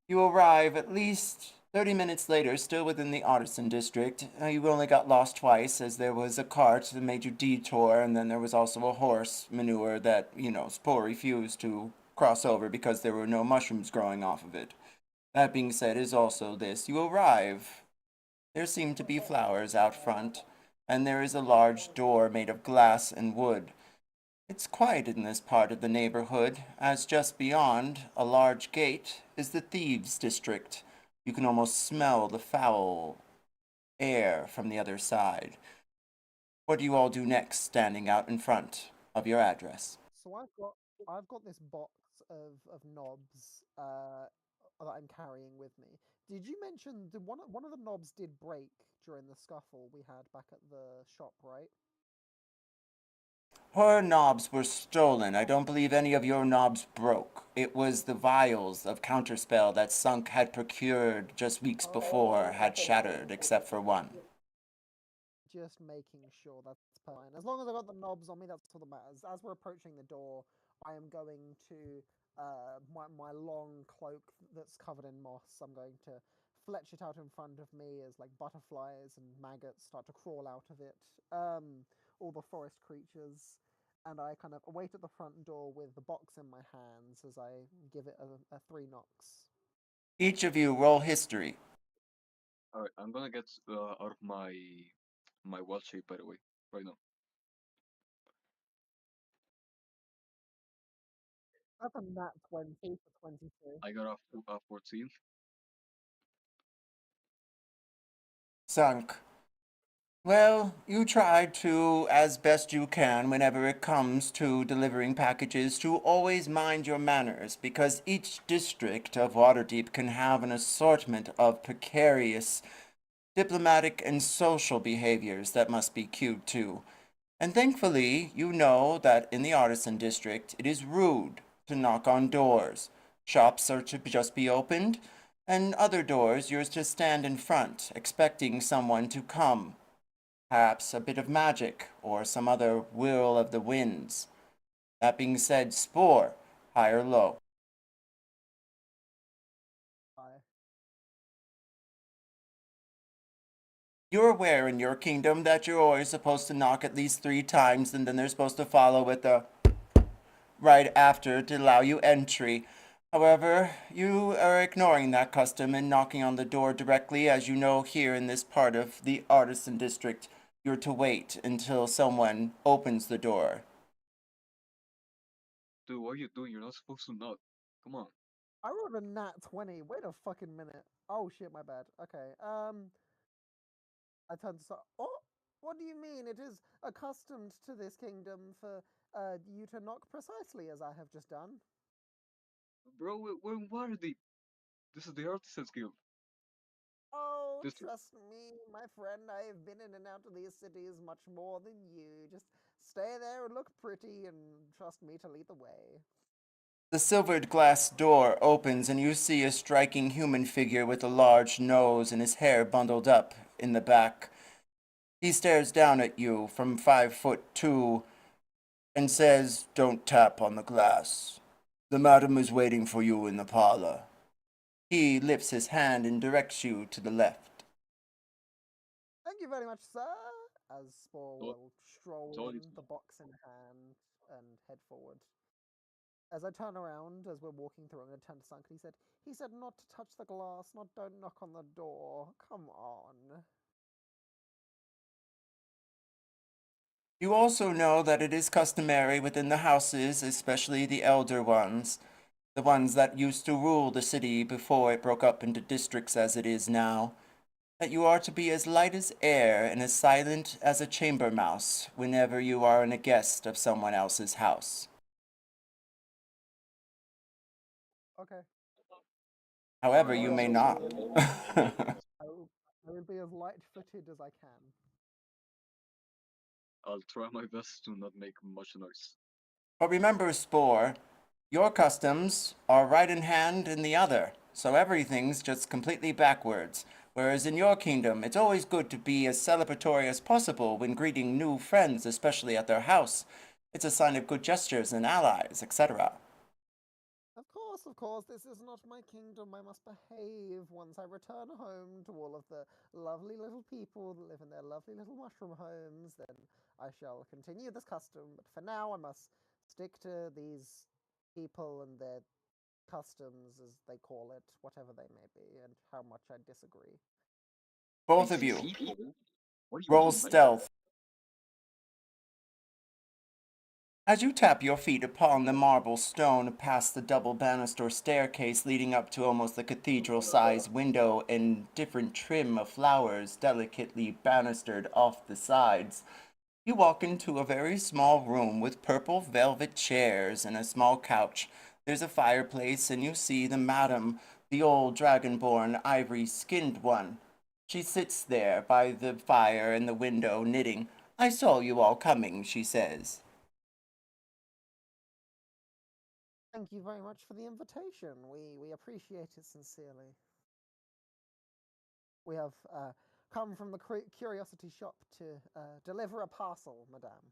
you arrive at least 30 minutes later, still within the Artisan District. You only got lost twice, as there was a cart that made you detour, and then there was also a horse manure that, Spore refused to cross over because there were no mushrooms growing off of it. That being said, is also this. You arrive. There seem to be flowers out front, and there is a large door made of glass and wood. It's quiet in this part of the neighborhood, as just beyond a large gate is the thieves' district. You can almost smell the foul air from the other side. What do you all do next, standing out in front of your address?
So I've got this box of knobs that I'm carrying with me. Did you mention one of the knobs did break during the scuffle we had back at the shop, right?
Her knobs were stolen. I don't believe any of your knobs broke. It was the vials of counterspell that Sunk had procured just weeks before had shattered, except for one.
Just making sure that's fine. As long as I got the knobs on me, that's all that matters. As we're approaching the door, I am going to my long cloak that's covered in moss. I'm going to fletch it out in front of me as like butterflies and maggots start to crawl out of it. All the forest creatures. And I kind of wait at the front door with the box in my hands as I give it a 3 knocks.
Each of you roll history.
All right, I'm gonna get out of my wild shape, by the way, right now.
That's a nat 20 for 22.
I got a 14.
Sunk. Well, you try to, as best you can, whenever it comes to delivering packages, to always mind your manners, because each district of Waterdeep can have an assortment of precarious diplomatic and social behaviors that must be cued to. And thankfully, you know that in the artisan district, it is rude to knock on doors. Shops are to just be opened, and other doors yours to stand in front, expecting someone to come. Perhaps a bit of magic, or some other will of the winds. That being said, Spore, high or low?
Bye.
You're aware in your kingdom that you're always supposed to knock at least 3 times, and then they're supposed to follow with a right after to allow you entry. However, you are ignoring that custom and knocking on the door directly, as you know here in this part of the artisan district, you're to wait until someone opens the door.
Dude, what are you doing? You're not supposed to knock. Come on.
I rolled a nat 20. Wait a fucking minute. Oh shit, my bad. Okay. I turned to oh, what do you mean? It is accustomed to this kingdom for you to knock precisely as I have just done.
Bro, we're in Waterdeep. This is the Artisans Guild.
Oh,
This
trust me, my friend. I have been in and out of these cities much more than you. Just stay there and look pretty, and trust me to lead the way.
The silvered glass door opens, and you see a striking human figure with a large nose and his hair bundled up in the back. He stares down at you from 5'2" and says, "Don't tap on the glass. The madam is waiting for you in the parlor." He lifts his hand and directs you to the left.
Thank you very much, sir. As Spore
Oh,
will stroll
sorry.
in, the box in hand, and head forward. As I turn around, as we're walking through, I'm going to turn to Sunk. He said not to touch the glass, not don't knock on the door. Come on.
You also know that it is customary within the houses, especially the elder ones, the ones that used to rule the city before it broke up into districts as it is now, that you are to be as light as air and as silent as a chamber mouse whenever you are a guest of someone else's house.
Okay.
However, you may not.
I will be as light-footed as I can.
I'll try my best to not make much noise.
But remember, Spore, your customs are right in hand in the other, so everything's just completely backwards. Whereas in your kingdom, it's always good to be as celebratory as possible when greeting new friends, especially at their house. It's a sign of good gestures and allies, etc.
Of course, this is not my kingdom. I must behave once I return home to all of the lovely little people that live in their lovely little mushroom homes. Then I shall continue this custom. But for now, I must stick to these people and their customs, as they call it, whatever they may be, and how much I disagree.
Both of you,
People? What are you
roll
doing, man?
stealth. As you tap your feet upon the marble stone past the double banister staircase leading up to almost the cathedral-sized window and different trim of flowers delicately banistered off the sides, you walk into a very small room with purple velvet chairs and a small couch. There's a fireplace, and you see the madam, the old dragonborn ivory-skinned one. She sits there by the fire in the window knitting. "I saw you all coming," she says.
Thank you very much for the invitation. We appreciate it sincerely. We have come from the curiosity shop to deliver a parcel, madame.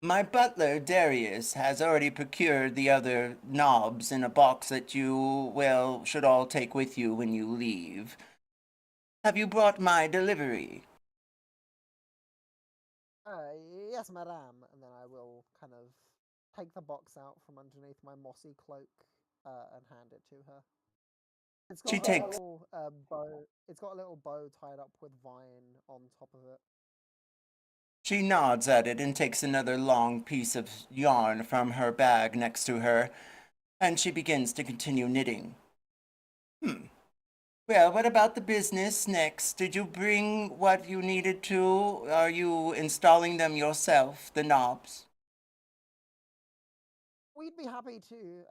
My butler, Darius, has already procured the other knobs in a box that you, well, should all take with you when you leave. Have you brought my delivery?
Yes, madame. And then I will kind of take the box out from underneath my mossy cloak and hand it to her. It's got
She
a
takes.
little bow. It's got a little bow tied up with vine on top of it.
She nods at it and takes another long piece of yarn from her bag next to her, and she begins to continue knitting. Well, what about the business next? Did you bring what you needed to? Are you installing them yourself, the knobs?
We'd be happy to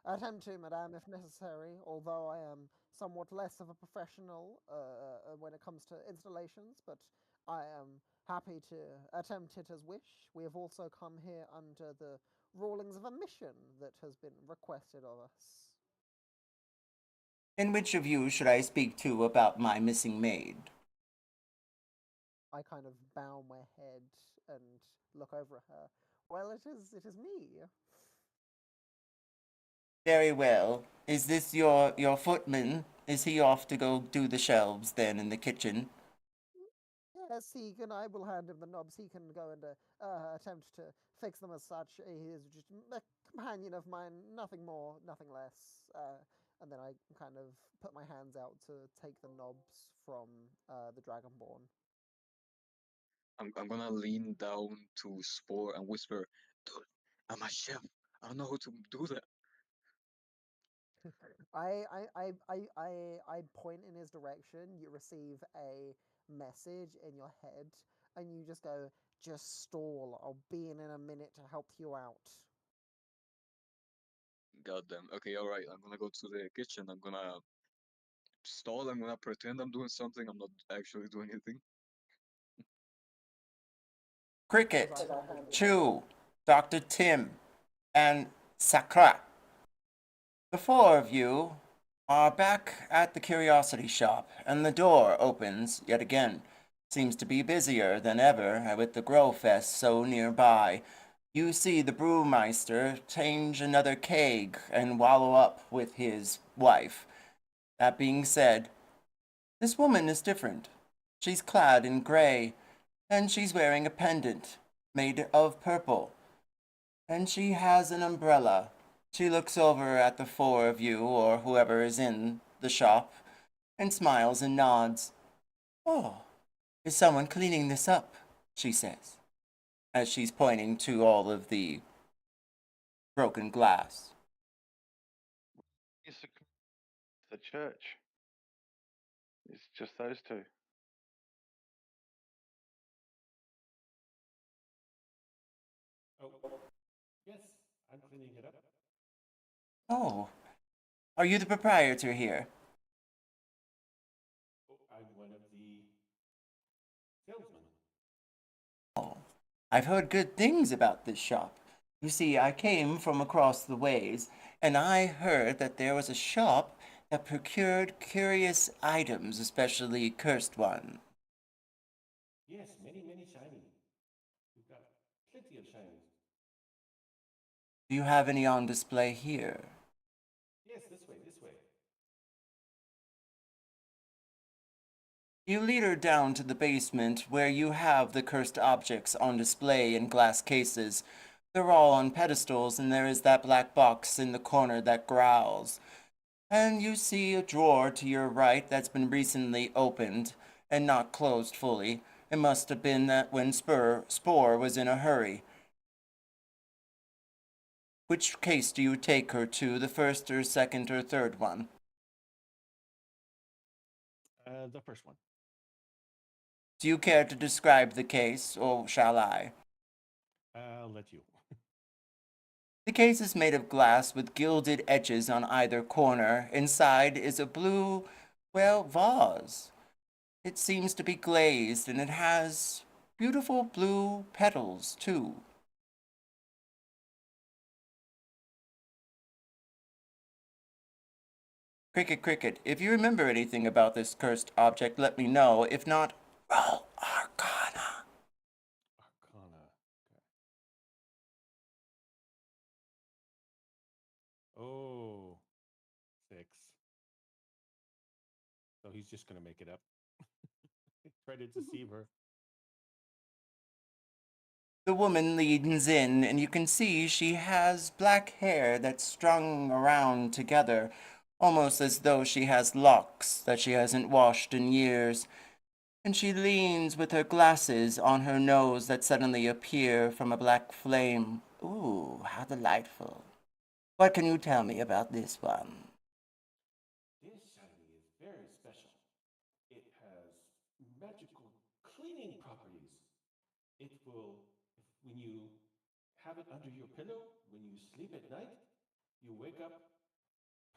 attempt to, madame, if necessary, although I am somewhat less of a professional when it comes to installations, but I am happy to attempt it as wish. We have also come here under the rulings of a mission that has been requested of us.
And which of you should I speak to about my missing maid?
I kind of bow my head and look over at her. Well, it is me.
Very well. Is this your footman? Is he off to go do the shelves then in the kitchen?
Yes, he can. I will hand him the knobs. He can go and attempt to fix them as such. He is just a companion of mine, nothing more, nothing less. And then I kind of put my hands out to take the knobs from the Dragonborn.
I'm gonna lean down to Spore and whisper, "Dude, I'm a chef. I don't know how to do that."
I point in his direction. You receive a message in your head, and you just go, "Just stall. I'll be in a minute to help you out."
Goddamn. Okay, all right. I'm gonna go to the kitchen. I'm gonna stall. I'm gonna pretend I'm doing something. I'm not actually doing anything.
Cricket,
As I hand him-
Chew, Dr. Tim, and Sakra. The four of you are back at the curiosity shop, and the door opens yet again. Seems to be busier than ever with the Grow Fest so nearby. You see the brewmeister change another keg and wallow up with his wife. That being said, this woman is different. She's clad in gray, and she's wearing a pendant made of purple. And she has an umbrella. She looks over at the four of you, or whoever is in the shop, and smiles and nods. Oh, is someone cleaning this up? She says, as she's pointing to all of the broken glass.
It's the church. It's just those two.
Oh, yes, I'm cleaning it up.
Oh, are you the proprietor here?
Oh, I'm one of the salesmen.
Oh, I've heard good things about this shop. You see, I came from across the ways, and I heard that there was a shop that procured curious items, especially cursed ones.
Yes, many, many shiny. We've got plenty of shinies.
Do you have any on display here?
Yes, this way, this way.
You lead her down to the basement where you have the cursed objects on display in glass cases. They're all on pedestals, and there is that black box in the corner that growls. And you see a drawer to your right that's been recently opened and not closed fully. It must have been that when Spore was in a hurry. Which case do you take her to, the first or second or third one?
The first one.
Do you care to describe the case, or shall I?
I'll let you.
The case is made of glass with gilded edges on either corner. Inside is a blue, well, vase. It seems to be glazed, and it has beautiful blue petals, too. Cricket, Cricket, if you remember anything about this cursed object, let me know. If not, roll Arcana.
Arcana. Okay. Oh, 6. So he's just gonna make it up. Try to deceive her.
The woman leans in, and you can see she has black hair that's strung around together, almost as though she has locks that she hasn't washed in years. And she leans with her glasses on her nose that suddenly appear from a black flame. Ooh, how delightful. What can you tell me about this one?
This shiny is very special. It has magical cleaning properties. It will, when you have it under your pillow, when you sleep at night, you wake up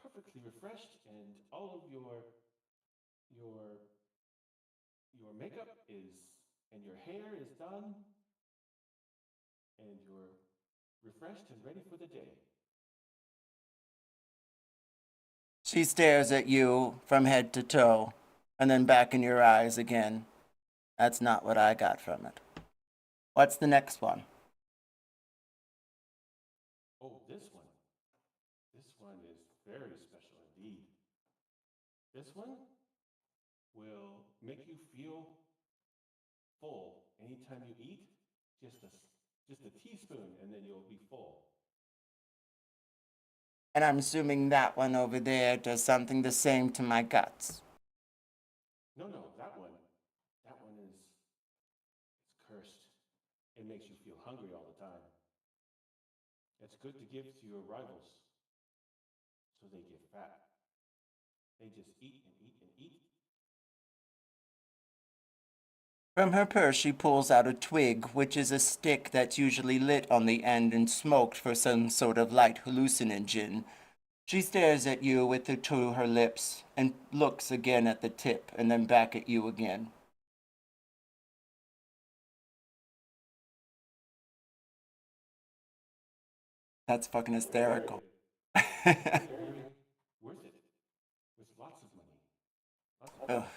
perfectly refreshed, and all of your your makeup is and your hair is done, and you're refreshed and ready for the day.
She stares at you from head to toe, and then back in your eyes again. That's not what I got from it. What's the next one?
Oh, this one. This one is very special indeed. This one will make you feel full anytime you eat. Just a teaspoon, and then you'll be full.
And I'm assuming that one over there does something the same to my guts.
No, that one is cursed. It makes you feel hungry all the time. It's good to give to your rivals, so they get fat. They just eat and eat and eat.
From her purse, she pulls out a twig, which is a stick that's usually lit on the end and smoked for some sort of light hallucinogen. She stares at you with it to her lips and looks again at the tip and then back at you again. That's fucking hysterical.
Very worth it. With lots of money.
Ugh.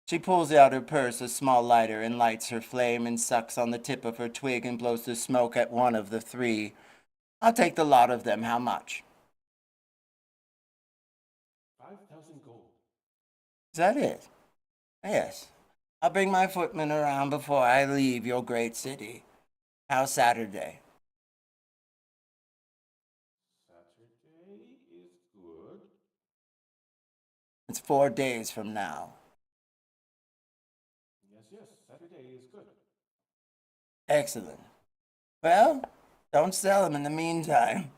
She pulls out her purse, a small lighter, and lights her flame and sucks on the tip of her twig and blows the smoke at one of the three. I'll take the lot of them. How much?
5,000 gold.
Is that it? Yes. I'll bring my footman around before I leave your great city. How's Saturday?
Saturday is good.
It's 4 days from now.
Yes, Saturday is good.
Excellent. Well, don't sell them in the meantime.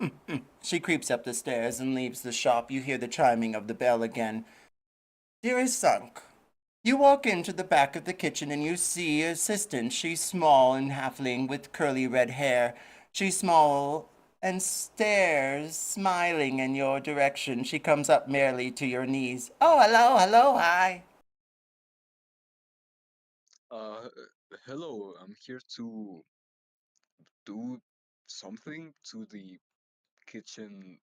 She creeps up the stairs and leaves the shop. You hear the chiming of the bell again. Dearest Sunk, you walk into the back of the kitchen and you see your assistant. She's small and halfling with curly red hair. She's small and stares, smiling in your direction. She comes up merely to your knees. Oh, hello, hi.
Uh, Hello, I'm here to do something to the kitchen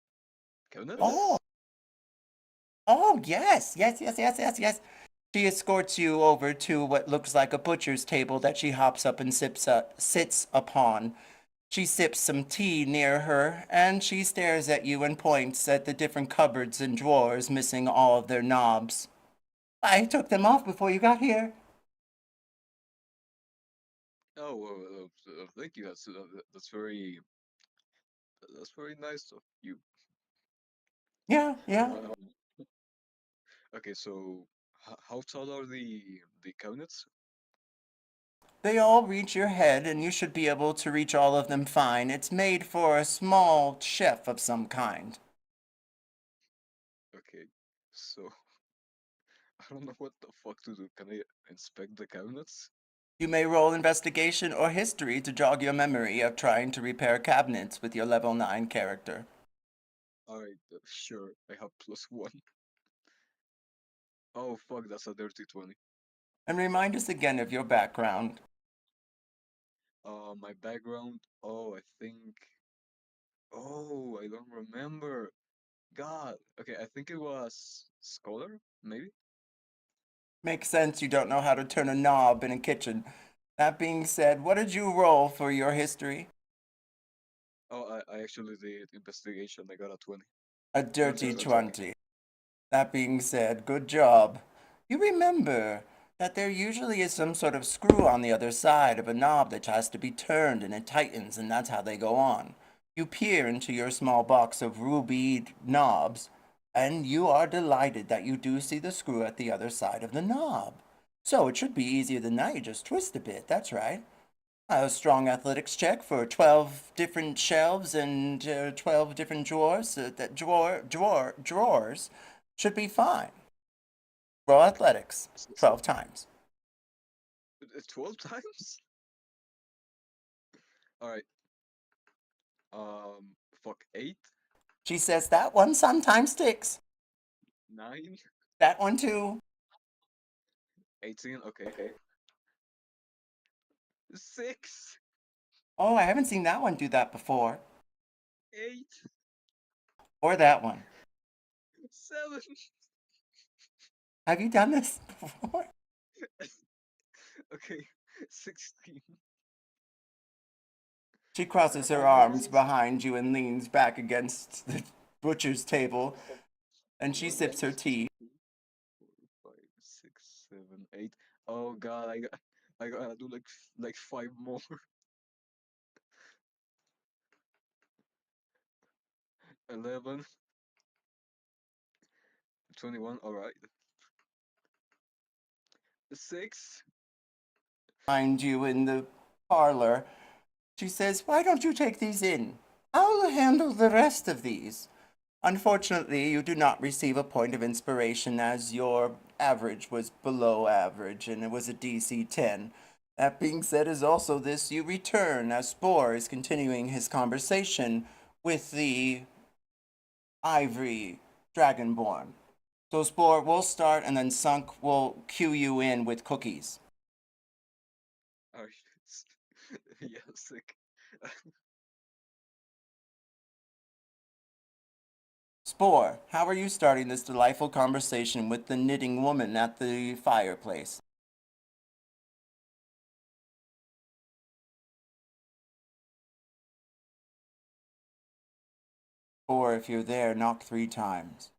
cabinets.
Oh, yes. She escorts you over to what looks like a butcher's table that she hops up and sits upon. She sips some tea near her, and she stares at you and points at the different cupboards and drawers missing all of their knobs. I took them off before you got here.
Oh, well, thank you. That's very nice of you.
Yeah.
Um, okay, so how tall are the cabinets?
They all reach your head, and you should be able to reach all of them fine. It's made for a small chef of some kind.
Okay, so I don't know what the fuck to do. Can I inspect the cabinets?
You may roll investigation or history to jog your memory of trying to repair cabinets with your level 9 character.
Alright, sure. I have +1. Oh fuck, that's a dirty 20.
And remind us again of your background.
My background. Oh, I think. Oh, I don't remember. God. Okay, I think it was scholar, maybe.
Makes sense you don't know how to turn a knob in a kitchen. That being said, what did you roll for your history?
Oh, I actually did investigation. I got a 20.
A dirty 20. That being said, good job. You remember that there usually is some sort of screw on the other side of a knob that has to be turned and it tightens, and that's how they go on. You peer into your small box of rubied knobs, and you are delighted that you do see the screw at the other side of the knob. So it should be easier than that. You just twist a bit. That's right. A strong athletics check for 12 different shelves and 12 different drawers. Drawers should be fine. Roll athletics.
So-
12 times.
12 times? Alright. Fuck, 8?
She says that one sometimes sticks.
9?
That one too.
18? Okay. 6?
Oh, I haven't seen that one do that before.
8?
Or that one.
7?
Have you done this before?
Okay. 16.
She crosses her arms behind you and leans back against the butcher's table, and she sips her tea.
4, 5, 6, 7, 8. Oh god, I gotta do like 5 more. 11, 21. All right. 6.
Behind you in the parlor, she says, "Why don't you take these in? I'll handle the rest of these." Unfortunately, you do not receive a point of inspiration as your average was below average and it was a DC 10. That being said, is also this you return as Spore is continuing his conversation with the Ivory Dragonborn. So Spore, we'll start and then Sunk will cue you in with cookies.
Oh, yeah, sick.
Spore, how are you starting this delightful conversation with the knitting woman at the fireplace? Or if you're there, knock 3 times.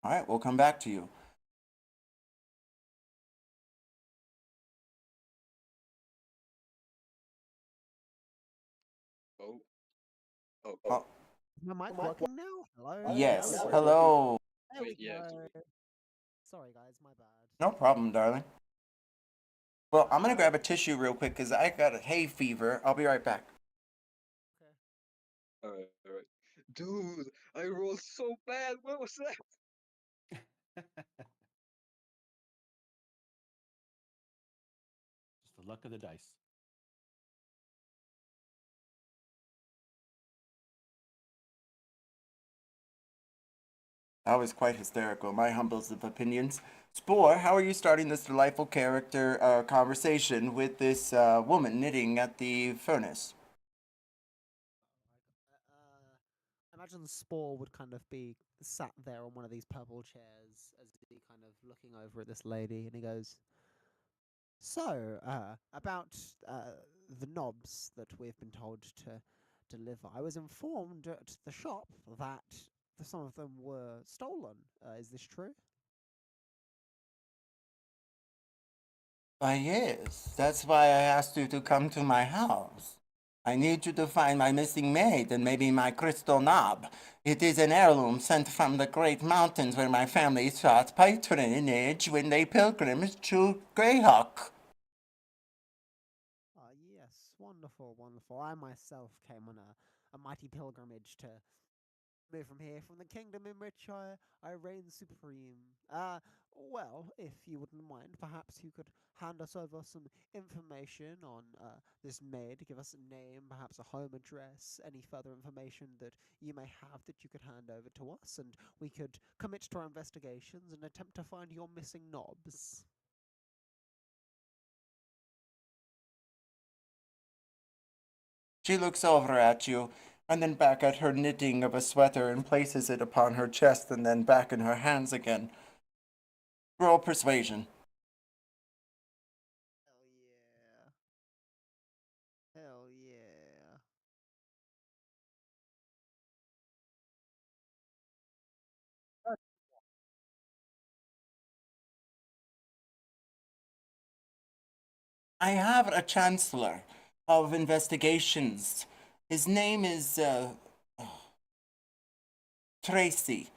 All right, we'll come back to you.
Oh. Oh.
Oh,
Is my mic working now? Hello?
yes.
Hello?
Hello.
There we
Wait, yeah,
go. Sorry, guys, my bad.
No problem, darling. Well, I'm gonna grab a tissue real quick because I got a hay fever. I'll be right back.
Okay.
Alright, alright. Dude, I rolled so bad. What was that?
Just the luck of the dice.
That was quite hysterical. My humblest of opinions. Spore, how are you starting this delightful character conversation with this woman knitting at the furnace?
Imagine Spore would kind of be sat there on one of these purple chairs as he kind of looking over at this lady, and he goes, "So, about the knobs that we've been told to deliver. I was informed at the shop that some of them were stolen. Is this true?"
Why, yes. That's why I asked you to come to my house. I need you to find my missing maid and maybe my crystal knob. It is an heirloom sent from the great mountains where my family sought patronage when they pilgrimed to Greyhawk.
Ah, yes, wonderful, wonderful. I myself came on a mighty pilgrimage to move from here, from the kingdom in which I reign supreme. Well, if you wouldn't mind, perhaps you could hand us over some information on this maid, give us a name, perhaps a home address, any further information that you may have that you could hand over to us, and we could commit to our investigations and attempt to find your missing knobs.
She looks over at you and then back at her knitting of a sweater and places it upon her chest and then back in her hands again. Roll persuasion.
Hell yeah. Hell yeah.
I have a chancellor of investigations. His name is Tracy.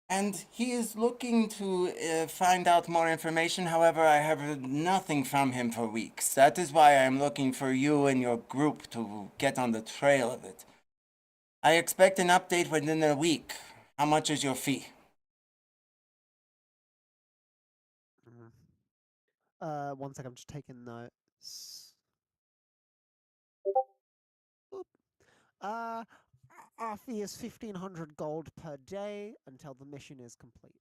And he is looking to find out more information. However, I have heard nothing from him for weeks. That is why I am looking for you and your group to get on the trail of it. I expect an update within a week. How much is your fee?
One second, I'm just taking notes. Oop. Our fee is 1,500 gold per day until the mission is complete.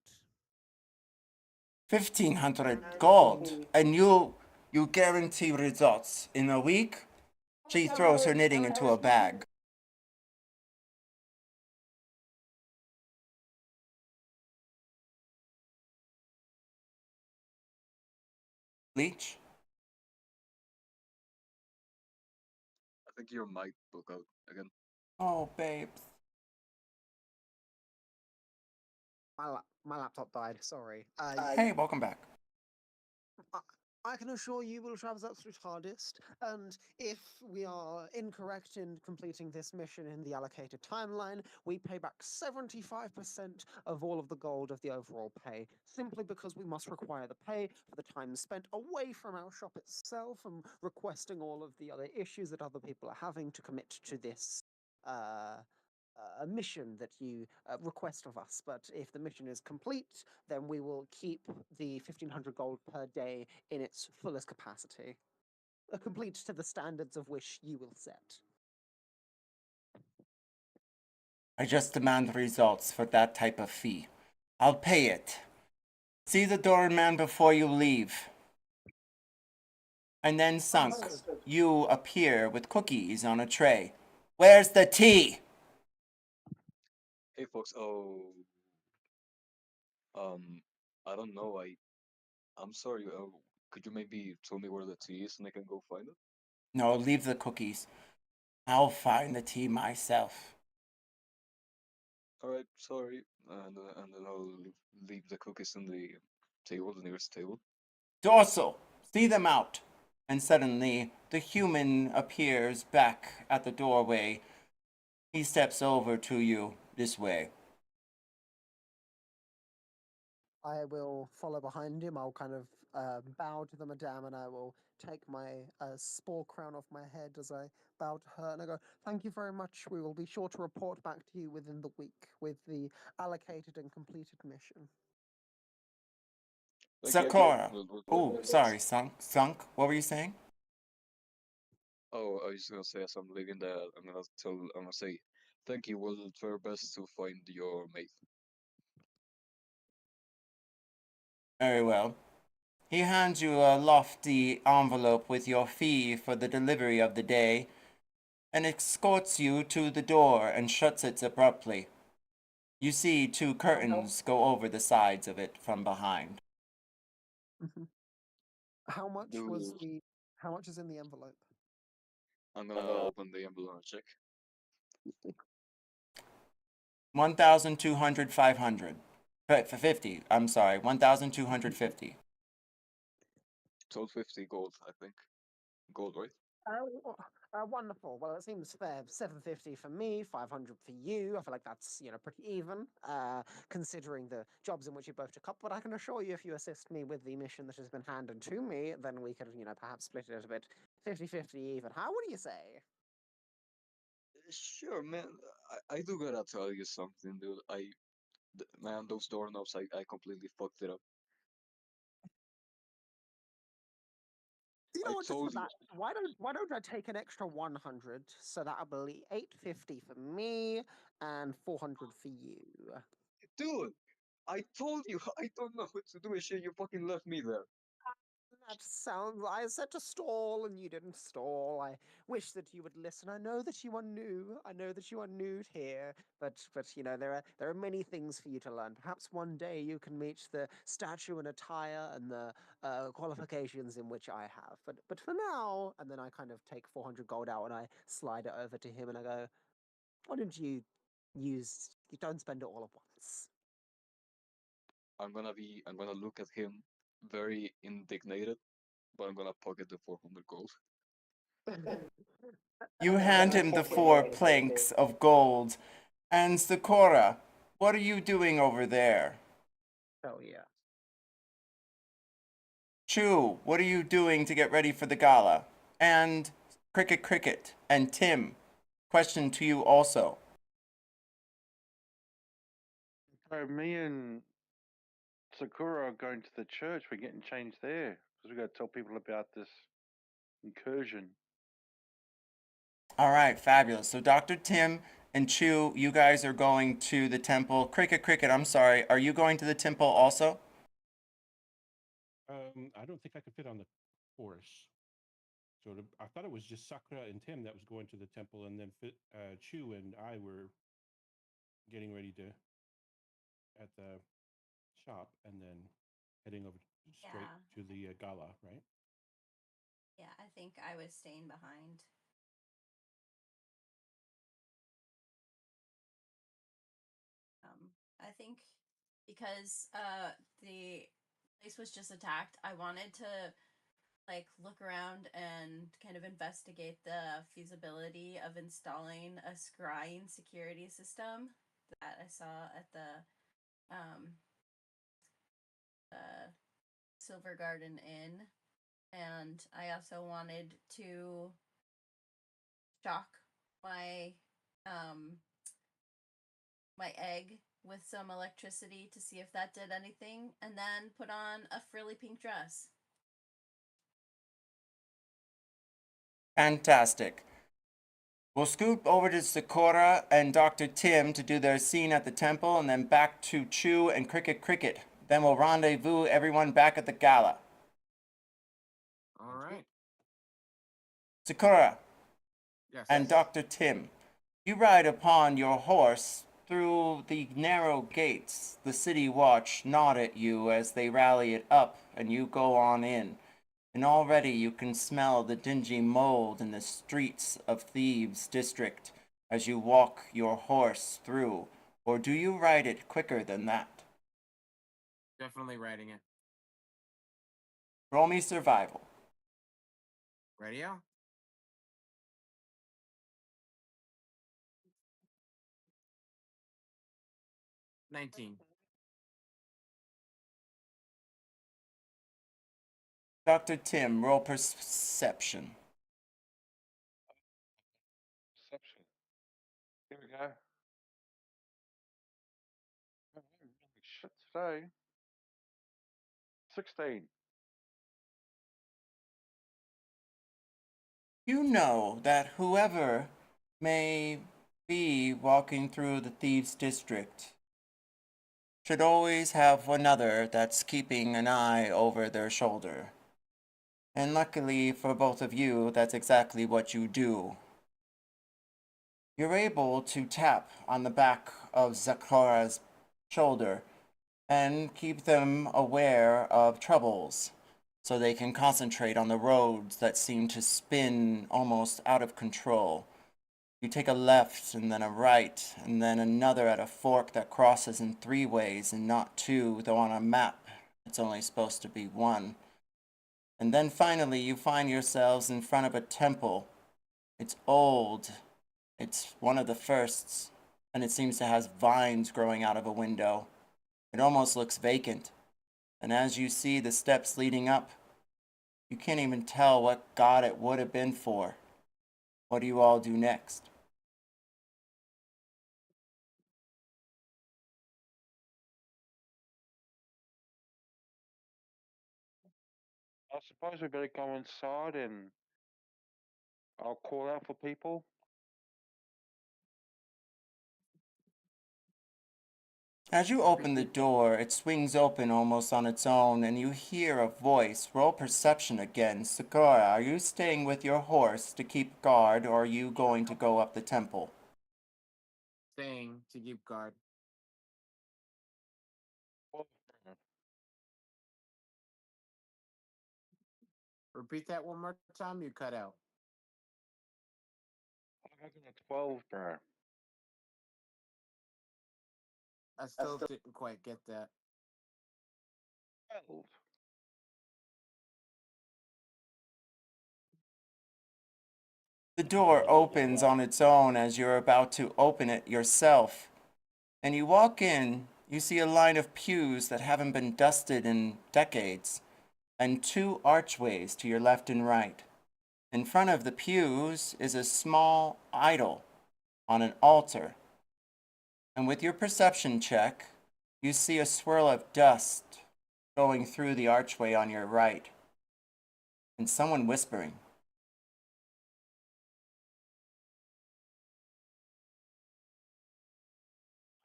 1,500 gold. And you guarantee results in a week? She throws her knitting into a bag. Leech?
I think your mic broke out again.
Oh, babes.
My laptop died. Sorry.
Hey, welcome back.
I can assure you we'll try our absolute hardest, and if we are incorrect in completing this mission in the allocated timeline, we pay back 75% of all of the gold of the overall pay, simply because we must require the pay for the time spent away from our shop itself and requesting all of the other issues that other people are having to commit to this a mission that you request of us. But if the mission is complete, then we will keep the 1,500 gold per day in its fullest capacity, complete to the standards of which you will set.
I just demand results for that type of fee. I'll pay it. See the doorman before you leave. And then, Sunk, you appear with cookies on a tray. Where's the tea?
Hey folks, I don't know. I'm sorry. Could you maybe tell me where the tea is and I can go find it?
No, leave the cookies. I'll find the tea myself.
All right, sorry. And then I'll leave the cookies in the table, the nearest table.
Dorsal, see them out. And suddenly, the human appears back at the doorway. He steps over to you this way.
I will follow behind him. I'll kind of bow to the madame, and I will take my spore crown off my head as I bow to her, and I go, "Thank you very much. We will be sure to report back to you within the week with the allocated and completed mission."
Thank you.
Sakura.
We'll
Oh, sorry, Sunk. What were you saying?
Oh, I was just gonna say as I'm leaving that, I'm gonna say, thank you. We'll try our best to find your mate.
Very well. He hands you a lofty envelope with your fee for the delivery of the day, and escorts you to the door and shuts it abruptly. You see two curtains go over the sides of it from behind.
Mhm. How much was
Do
How much is in the envelope?
I'm gonna open the envelope and check.
1,200, 500. 50. I'm sorry, 1,250.
1250 gold, I think. Gold, right?
Wonderful. Well, it seems fair. 750 for me, 500 for you. I feel like that's pretty even, considering the jobs in which you both took up. But I can assure you, if you assist me with the mission that has been handed to me, then we could perhaps split it a bit, 50-50 even. How would you say?
Sure, man. I do gotta tell you something, dude. Man, those doorknobs, I completely fucked it up.
You know
I
what? Just for
told you.
that, why don't I take an extra 100, so that'll be 850 for me and 400 for you.
Dude, I told you. I don't know what to do with shit. You fucking left me there.
That sounds. I said to stall, and you didn't stall. I wish that you would listen. I know that you are new. I know that you are new here, but there are many things for you to learn. Perhaps one day you can meet the statue and attire and the qualifications in which I have. But for now, and then I kind of take 400 gold out and I slide it over to him, and I go, "Why don't you use? You don't spend it all at once."
I'm gonna look at him very indignated, but I'm gonna pocket the 400 gold.
You hand him the 4 planks of gold. And Sakura, what are you doing over there?
Oh yeah.
Chu, what are you doing to get ready for the gala? And Cricket and Tim, question to you also.
So me and Sakura are going to the church. We're getting changed there because we got to tell people about this incursion.
All right, fabulous. So Dr. Tim and Chu, you guys are going to the temple. Cricket, I'm sorry. Are you going to the temple also?
I don't think I could fit on the horse. So I thought it was just Sakura and Tim that was going to the temple, and then Chu and I were getting ready to at the shop, and then heading over straight
Yeah.
to the gala, right?
Yeah, I think I was staying behind. I think because the place was just attacked, I wanted to like look around and kind of investigate the feasibility of installing a scrying security system that I saw at um the Silver Garden Inn. And I also wanted to shock my my egg with some electricity to see if that did anything, and then put on a frilly pink dress.
Fantastic. We'll scoot over to Sakura and Dr. Tim to do their scene at the temple, and then back to Chu and Cricket. Then we'll rendezvous everyone back at the gala.
All right.
Sakura
Yes.
and Dr. Tim, you ride upon your horse through the narrow gates. The city watch nod at you as they rally it up, and you go on in. And already you can smell the dingy mold in the streets of Thebes district as you walk your horse through. Or do you ride it quicker than that?
Definitely writing it.
Roll me survival.
Radio? $19.
Dr. Tim, roll perception.
Perception. Here we go. Oh, I'm really shit today. 16.
You know that whoever may be walking through the Thieves' District should always have another that's keeping an eye over their shoulder. And luckily for both of you, that's exactly what you do. You're able to tap on the back of Zakara's shoulder and keep them aware of troubles so they can concentrate on the roads that seem to spin almost out of control. You take a left and then a right and then another at a fork that crosses in 3 ways and not 2, though on a map it's only supposed to be 1. And then finally you find yourselves in front of a temple. It's old. It's one of the firsts, and it seems to have vines growing out of a window. It almost looks vacant. And as you see the steps leading up, you can't even tell what god it would have been for. What do you all do next?
I suppose we better go inside and I'll call out for people.
As you open the door, it swings open almost on its own, and you hear a voice. Roll perception again. Sakura, are you staying with your horse to keep guard, or are you going to go up the temple?
Staying to keep guard. Repeat that one more time. You cut out.
I got a 12, bro.
I still didn't quite get that.
12.
The door opens on its own as you're about to open it yourself. And you walk in, you see a line of pews that haven't been dusted in decades, and 2 archways to your left and right. In front of the pews is a small idol on an altar. And with your perception check, you see a swirl of dust going through the archway on your right, and someone whispering.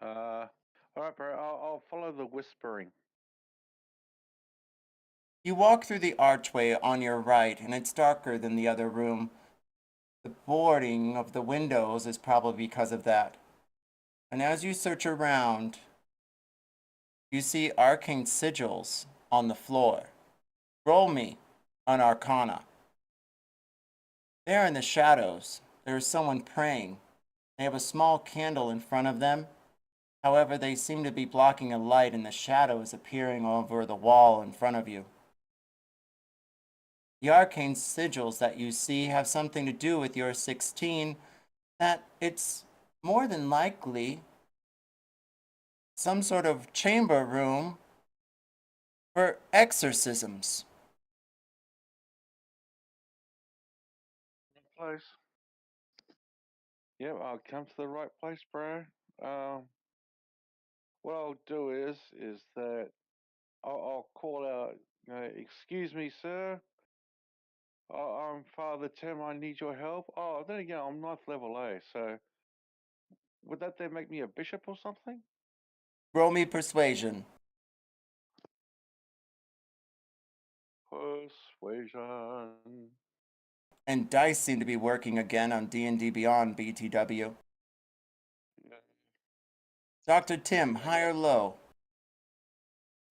All right, bro. I'll follow the whispering.
You walk through the archway on your right, and it's darker than the other room. The boarding of the windows is probably because of that. And as you search around, you see arcane sigils on the floor. Roll me on Arcana. There in the shadows, there is someone praying. They have a small candle in front of them. However, they seem to be blocking a light, and the shadow is appearing over the wall in front of you. The arcane sigils that you see have something to do with your 16, that it's more than likely some sort of chamber room for exorcisms.
Place. Yep, I'll come to the right place, bro. What I'll do is that I'll call out. Excuse me, sir. I'm Father Tim. I need your help. Oh, then again, I'm ninth level A. So would that then make me a bishop or something?
Roll me persuasion.
Persuasion.
And dice seem to be working again on D&D Beyond BTW.
Yeah.
Dr. Tim, high or low?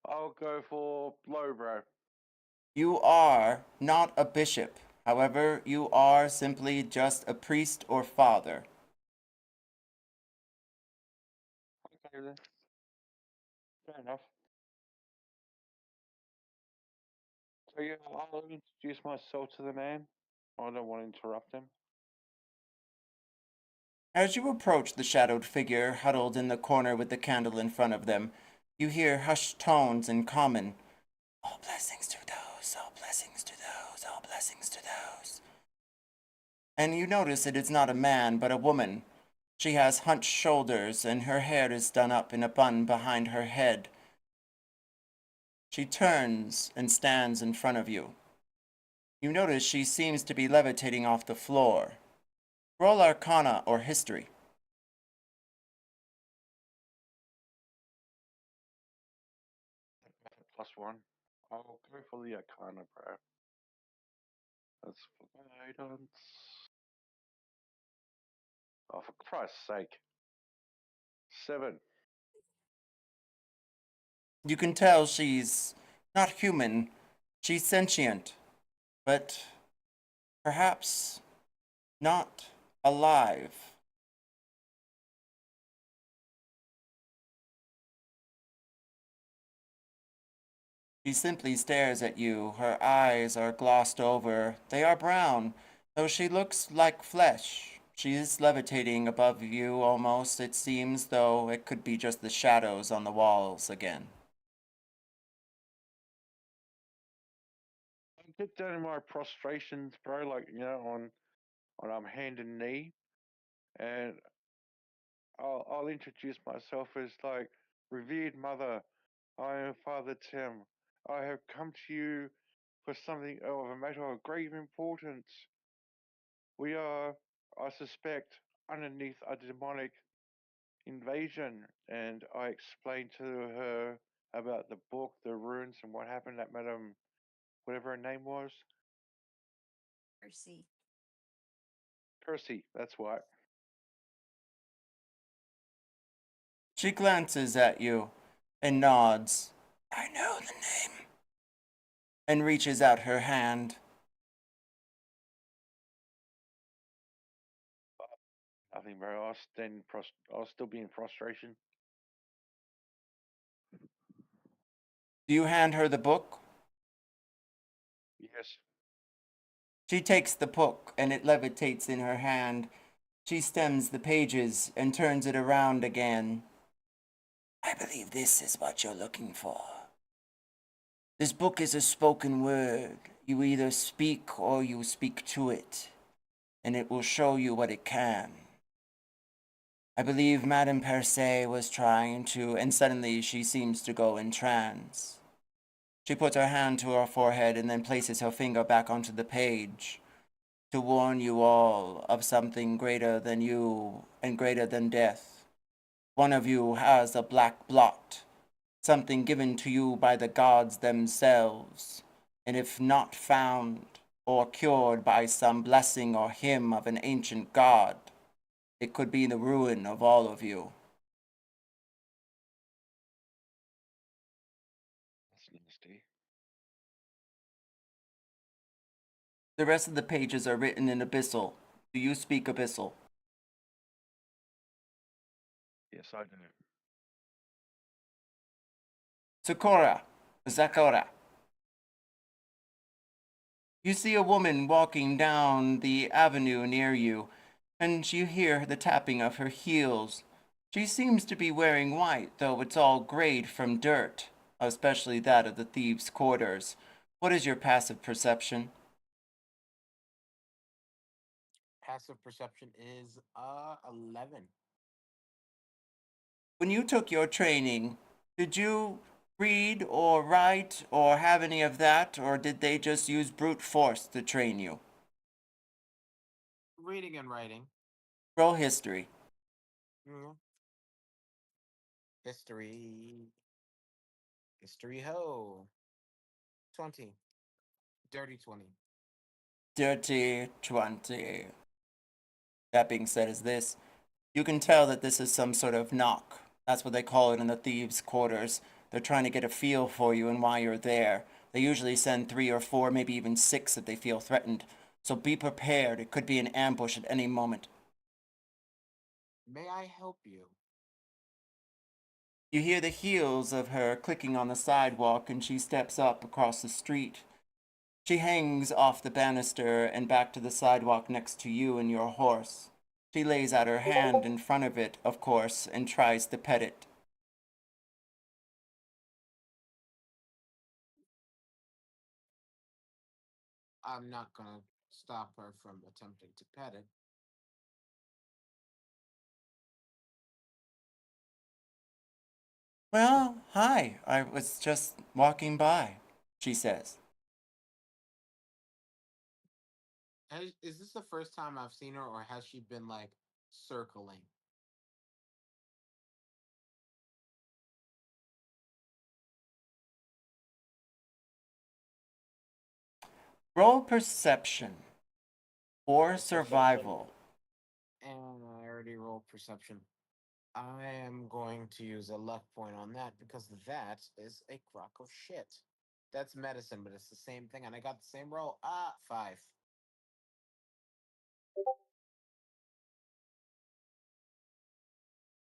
I'll go for low, bro.
You are not a bishop. However, you are simply just a priest or father.
Okay then. Fair enough. So yeah, I'll introduce myself to the man. I don't want to interrupt him.
As you approach the shadowed figure huddled in the corner with the candle in front of them, you hear hushed tones in common. All blessings to those, all blessings to those, all blessings to those. And you notice it is not a man, but a woman. She has hunched shoulders, and her hair is done up in a bun behind her head. She turns and stands in front of you. You notice she seems to be levitating off the floor. Roll Arcana or History.
+1. I'll go for the Arcana, bro. That's for guidance. Oh, for Christ's sake. 7.
You can tell she's not human. She's sentient, but perhaps not alive. She simply stares at you. Her eyes are glossed over. They are brown, though she looks like flesh. She is levitating above you almost. It seems, though it could be just the shadows on the walls again.
I get down in my prostrations, bro, like, on hand and knee, and I'll introduce myself as like, revered mother, I am Father Tim. I have come to you for something of a matter of grave importance. We are, I suspect, underneath a demonic invasion, and I explained to her about the book, the runes, and what happened at Madame, whatever her name was.
Percy.
Percy, that's what.
She glances at you and nods. I know the name. And reaches out her hand.
Nothing, bro. I'll still be in prostration.
Do you hand her the book?
Yes.
She takes the book and it levitates in her hand. She stems the pages and turns it around again. I believe this is what you're looking for. This book is a spoken word. You either speak or you speak to it, and it will show you what it can. I believe Madame Perse was trying to, and suddenly she seems to go in trance. She puts her hand to her forehead and then places her finger back onto the page to warn you all of something greater than you and greater than death. One of you has a black blot, something given to you by the gods themselves, and if not found or cured by some blessing or hymn of an ancient god, it could be the ruin of all of you.
That's nasty.
The rest of the pages are written in Abyssal. Do you speak Abyssal?
Yes, I do.
Zakora. You see a woman walking down the avenue near you, and you hear the tapping of her heels. She seems to be wearing white, though it's all grayed from dirt, especially that of the thieves' quarters. What is your passive perception?
Passive perception is 11.
When you took your training, did you read or write or have any of that, or did they just use brute force to train you?
Reading and writing.
Roll history.
Mm. History. History ho. 20. Dirty 20.
Dirty 20. That being said, is this. You can tell that this is some sort of knock. That's what they call it in the thieves' quarters. They're trying to get a feel for you and why you're there. They usually send 3 or 4, maybe even 6 if they feel threatened. So be prepared. It could be an ambush at any moment.
May I help you?
You hear the heels of her clicking on the sidewalk, and she steps up across the street. She hangs off the banister and back to the sidewalk next to you and your horse. She lays out her hand in front of it, of course, and tries to pet it.
I'm not gonna stop her from attempting to pet it.
Well, hi, I was just walking by, she says.
Is this the first time I've seen her, or has she been like circling?
Roll perception or survival.
And I already rolled perception. I am going to use a luck point on that because that is a crock of shit. That's medicine, but it's the same thing, and I got the same roll. 5.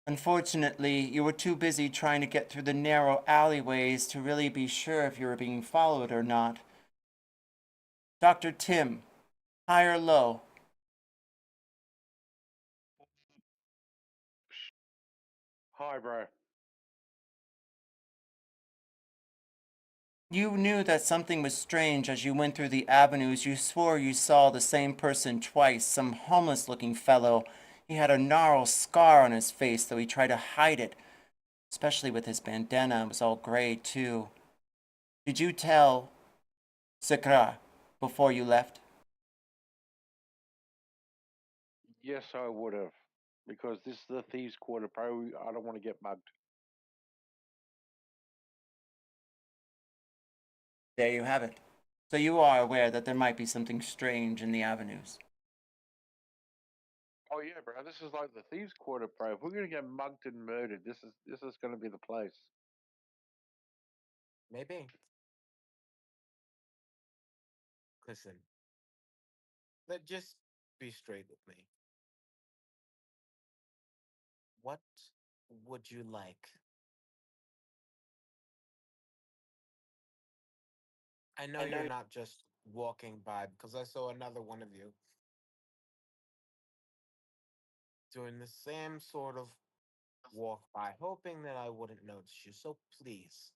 Unfortunately, you were too busy trying to get through the narrow alleyways to really be sure if you were being followed or not. Dr. Tim, high or low?
Hi, bro.
You knew that something was strange as you went through the avenues. You swore you saw the same person twice, some homeless-looking fellow. He had a gnarled scar on his face, though he tried to hide it, especially with his bandana. It was all gray, too. Did you tell Sakra before you left?
Yes, I would have. Because this is the thieves' quarter, bro. I don't want to get mugged.
There you have it. So you are aware that there might be something strange in the avenues.
Oh yeah, bro. This is like the thieves' quarter, bro. If we're gonna get mugged and murdered, this is gonna be the place.
Maybe. Listen, just be straight with me. What would you like? I know you're not just walking by because I saw another one of you doing the same sort of walk by, hoping that I wouldn't notice you. So please,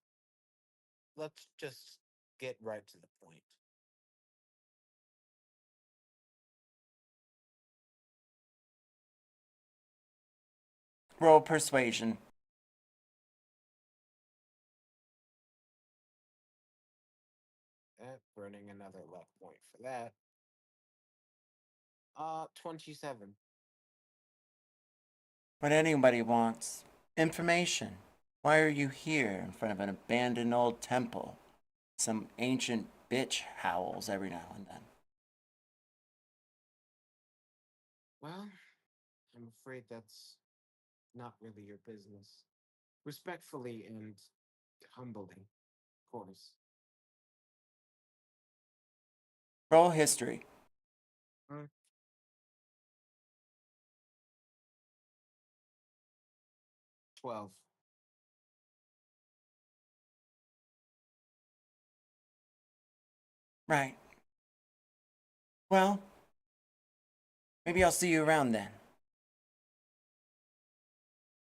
let's just get right to the point.
Roll persuasion.
Burning another luck point for that. 27.
What anybody wants. Information. Why are you here in front of an abandoned old temple? Some ancient bitch howls every now and then.
Well, I'm afraid that's not really your business. Respectfully and humbly, of course.
Roll history.
12.
Right. Well, maybe I'll see you around then.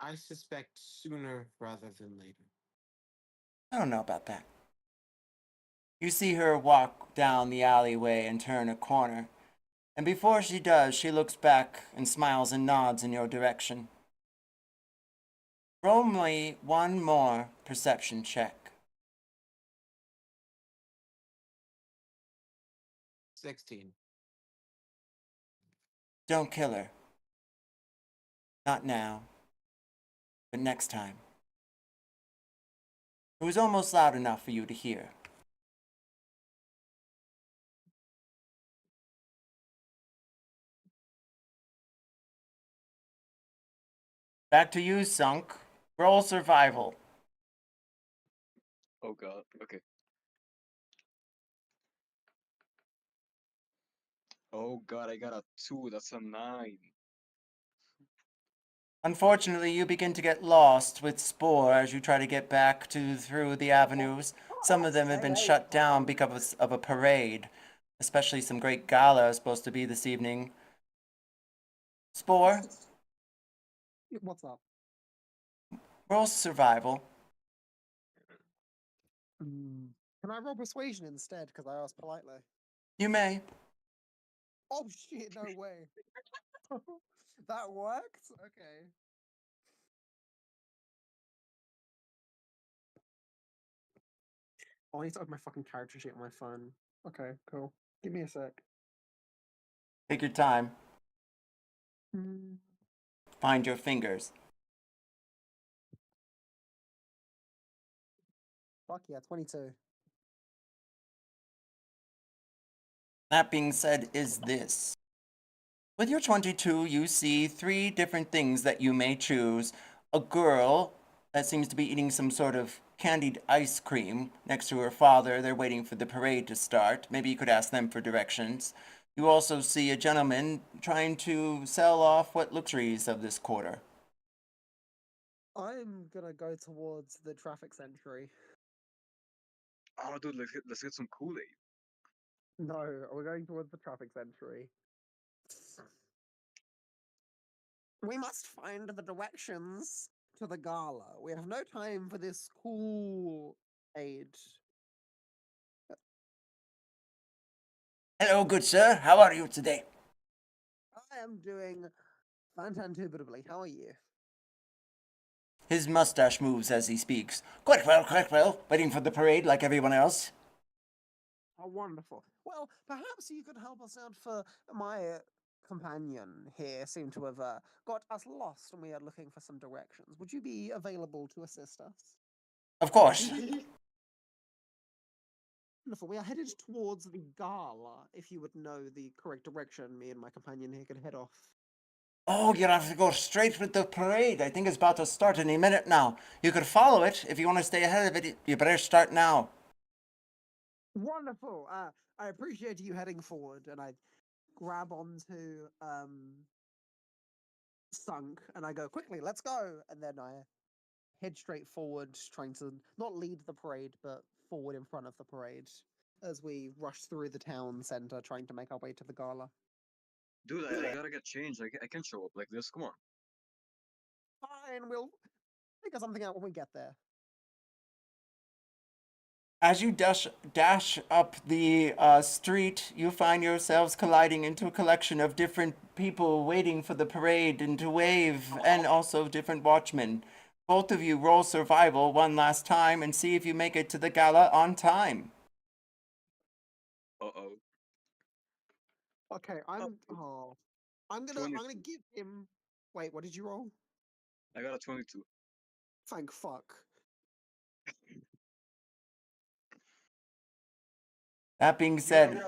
I suspect sooner rather than later.
I don't know about that. You see her walk down the alleyway and turn a corner, and before she does, she looks back and smiles and nods in your direction. Roll me one more perception check.
16.
Don't kill her. Not now, but next time. It was almost loud enough for you to hear. Back to you, Sunk. Roll survival.
Oh god. Okay. Oh god, I got a 2. That's a 9.
Unfortunately, you begin to get lost with Spore as you try to get back through the avenues. Some of them have been shut down because of a parade, especially some great gala is supposed to be this evening. Spore,
What's up?
roll survival.
Can I roll persuasion instead? Because I asked politely.
You may.
Oh shit! No way. That worked. Okay. Oh, I need to open my fucking character sheet on my phone. Okay, cool. Give me a sec.
Take your time.
Mm.
Find your fingers.
Fuck yeah, 22.
That being said, is this. With your 22, you see 3 different things that you may choose. A girl that seems to be eating some sort of candied ice cream next to her father. They're waiting for the parade to start. Maybe you could ask them for directions. You also see a gentleman trying to sell off what luxuries of this quarter.
I'm gonna go towards the traffic sentry.
Oh dude, let's get some Kool-Aid.
No, we're going towards the traffic sentry. We must find the directions to the gala. We have no time for this cool aid.
Hello, good sir. How are you today?
I am doing fantastically. How are you?
His mustache moves as he speaks. Quite well, quite well. Waiting for the parade like everyone else.
Oh, wonderful. Well, perhaps you could help us out for my companion here seemed to have got us lost and we are looking for some directions. Would you be available to assist us?
Of course.
Wonderful. We are headed towards the gala. If you would know the correct direction, me and my companion here could head off.
Oh, you have to go straight with the parade. I think it's about to start any minute now. You could follow it. If you want to stay ahead of it, you better start now.
Wonderful. I appreciate you heading forward, and I grab onto Sunk, and I go quickly. Let's go, and then I head straight forward, trying to not lead the parade, but forward in front of the parade as we rush through the town center, trying to make our way to the gala.
Dude, I gotta get changed. I can't show up like this. Come on.
Fine, we'll figure something out when we get there.
As you dash up the street, you find yourselves colliding into a collection of different people waiting for the parade and to wave, and also different watchmen. Both of you roll survival one last time and see if you make it to the gala on time.
Uh-oh.
Okay, I'm gonna
22.
give him. Wait, what did you roll?
I got a 22.
Thank fuck.
That being said,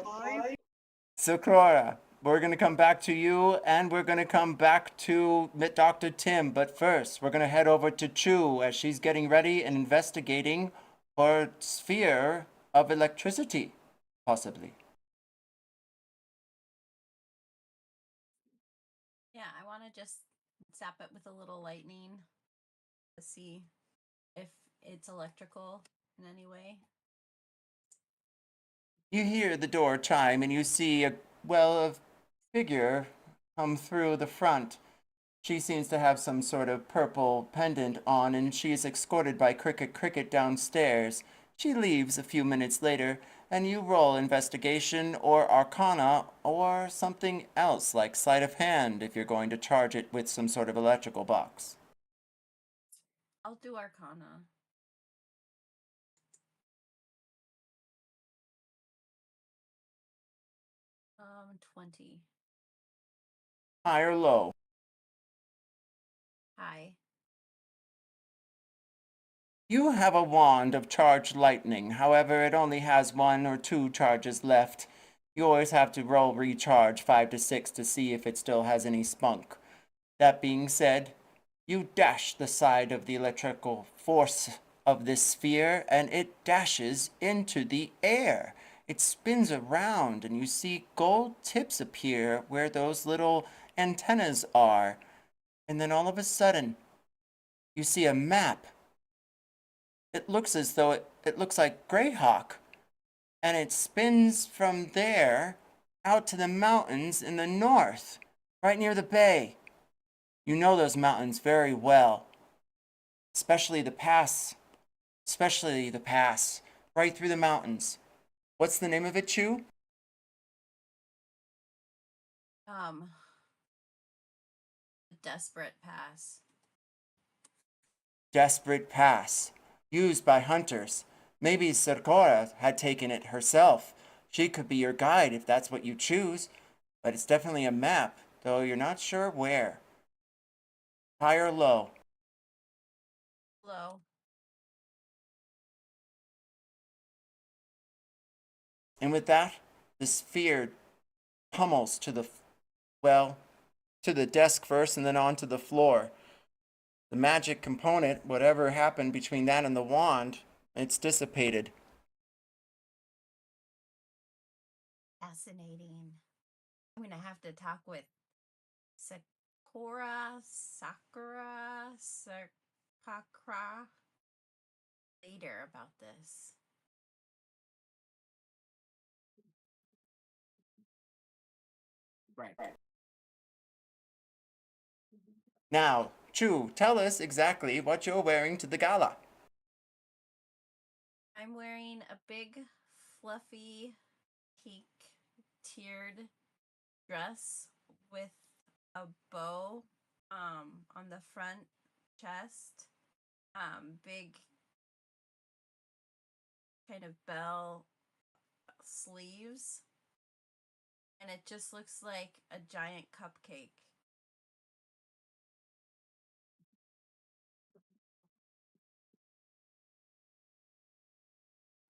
Sakura, we're going to come back to you and we're going to come back to Dr. Tim. But first, we're going to head over to Chu as she's getting ready and investigating her sphere of electricity, possibly.
Yeah, I want to just zap it with a little lightning to see if it's electrical in any way.
You hear the door chime and you see a figure come through the front. She seems to have some sort of purple pendant on, and she is escorted by Cricket downstairs. She leaves a few minutes later, and you roll investigation or arcana or something else like sleight of hand if you're going to charge it with some sort of electrical box.
I'll do Arcana. Um, 20.
High or low?
High.
You have a wand of charged lightning. However, it only has 1 or 2 charges left. You always have to roll recharge 5 to 6 to see if it still has any spunk. That being said, you dash the side of the electrical force of this sphere and it dashes into the air. It spins around and you see gold tips appear where those little antennas are. And then all of a sudden, you see a map. It looks as though it looks like Greyhawk. And it spins from there out to the mountains in the north, right near the bay. You know those mountains very well, especially the pass, right through the mountains. What's the name of it, Chu?
Desperate Pass.
Desperate Pass, used by hunters. Maybe Sakura had taken it herself. She could be your guide if that's what you choose, but it's definitely a map, though you're not sure where. High or low?
Low.
And with that, the sphere pummels to the desk first and then onto the floor. The magic component, whatever happened between that and the wand, it's dissipated.
Fascinating. I'm gonna have to talk with Sakura later about this.
Right.
Now, Chu, tell us exactly what you're wearing to the gala.
I'm wearing a big, fluffy, pink, tiered dress with a bow on the front chest, big kind of bell sleeves, and it just looks like a giant cupcake.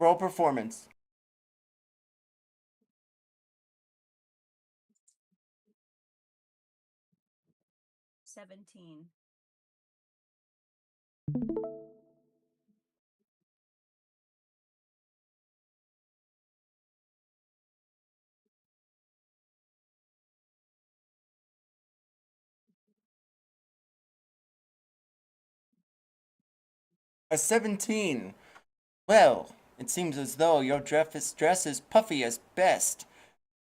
Roll performance.
17.
A 17. Well, it seems as though your dress is puffy as best.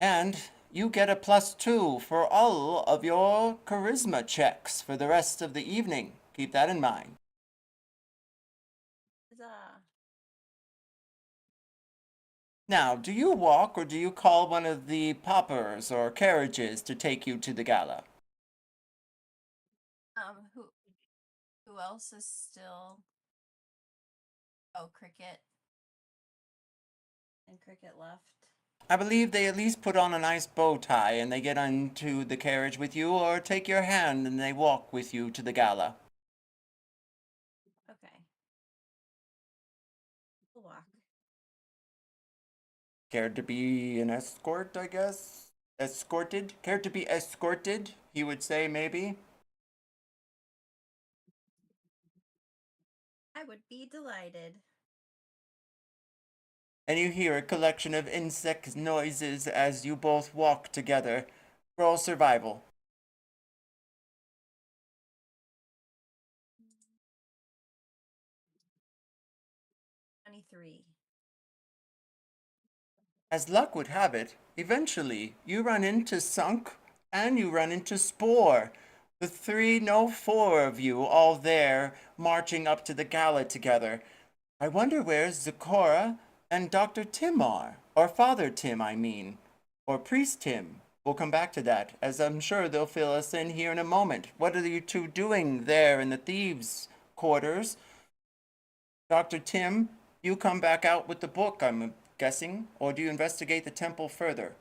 And you get a +2 for all of your charisma checks for the rest of the evening. Keep that in mind. Now, do you walk or do you call one of the poppers or carriages to take you to the gala?
Who else is still? Oh, Cricket. And Cricket left.
I believe they at least put on a nice bow tie and they get into the carriage with you or take your hand and they walk with you to the gala.
Okay. We'll walk.
Care to be an escort, I guess? Escorted? Care to be escorted, he would say, maybe?
I would be delighted.
And you hear a collection of insect noises as you both walk together. Roll survival.
23.
As luck would have it, eventually you run into Sunk and you run into Spore. The three, no, four of you all there marching up to the gala together. I wonder where Zecora and Dr. Tim are. Or Father Tim, I mean. Or Priest Tim. We'll come back to that, as I'm sure they'll fill us in here in a moment. What are you two doing there in the thieves' quarters? Dr. Tim, you come back out with the book, I'm guessing, or do you investigate the temple further?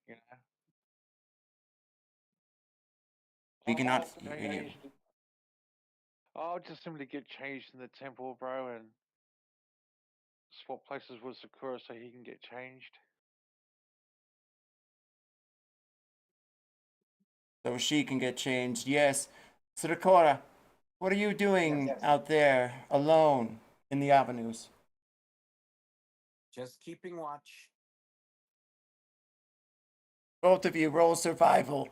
You know.
We cannot
I'll,
hear you.
I'll just simply get changed in the temple, bro, and swap places with Sakura so he can get changed.
So she can get changed, yes. Sakura, what are you doing
Yes.
out there alone in the avenues?
Just keeping watch.
Both of you roll survival.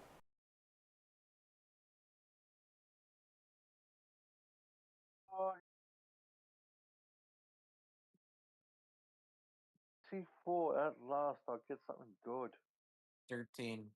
C4 at last, I'll get something good.
13.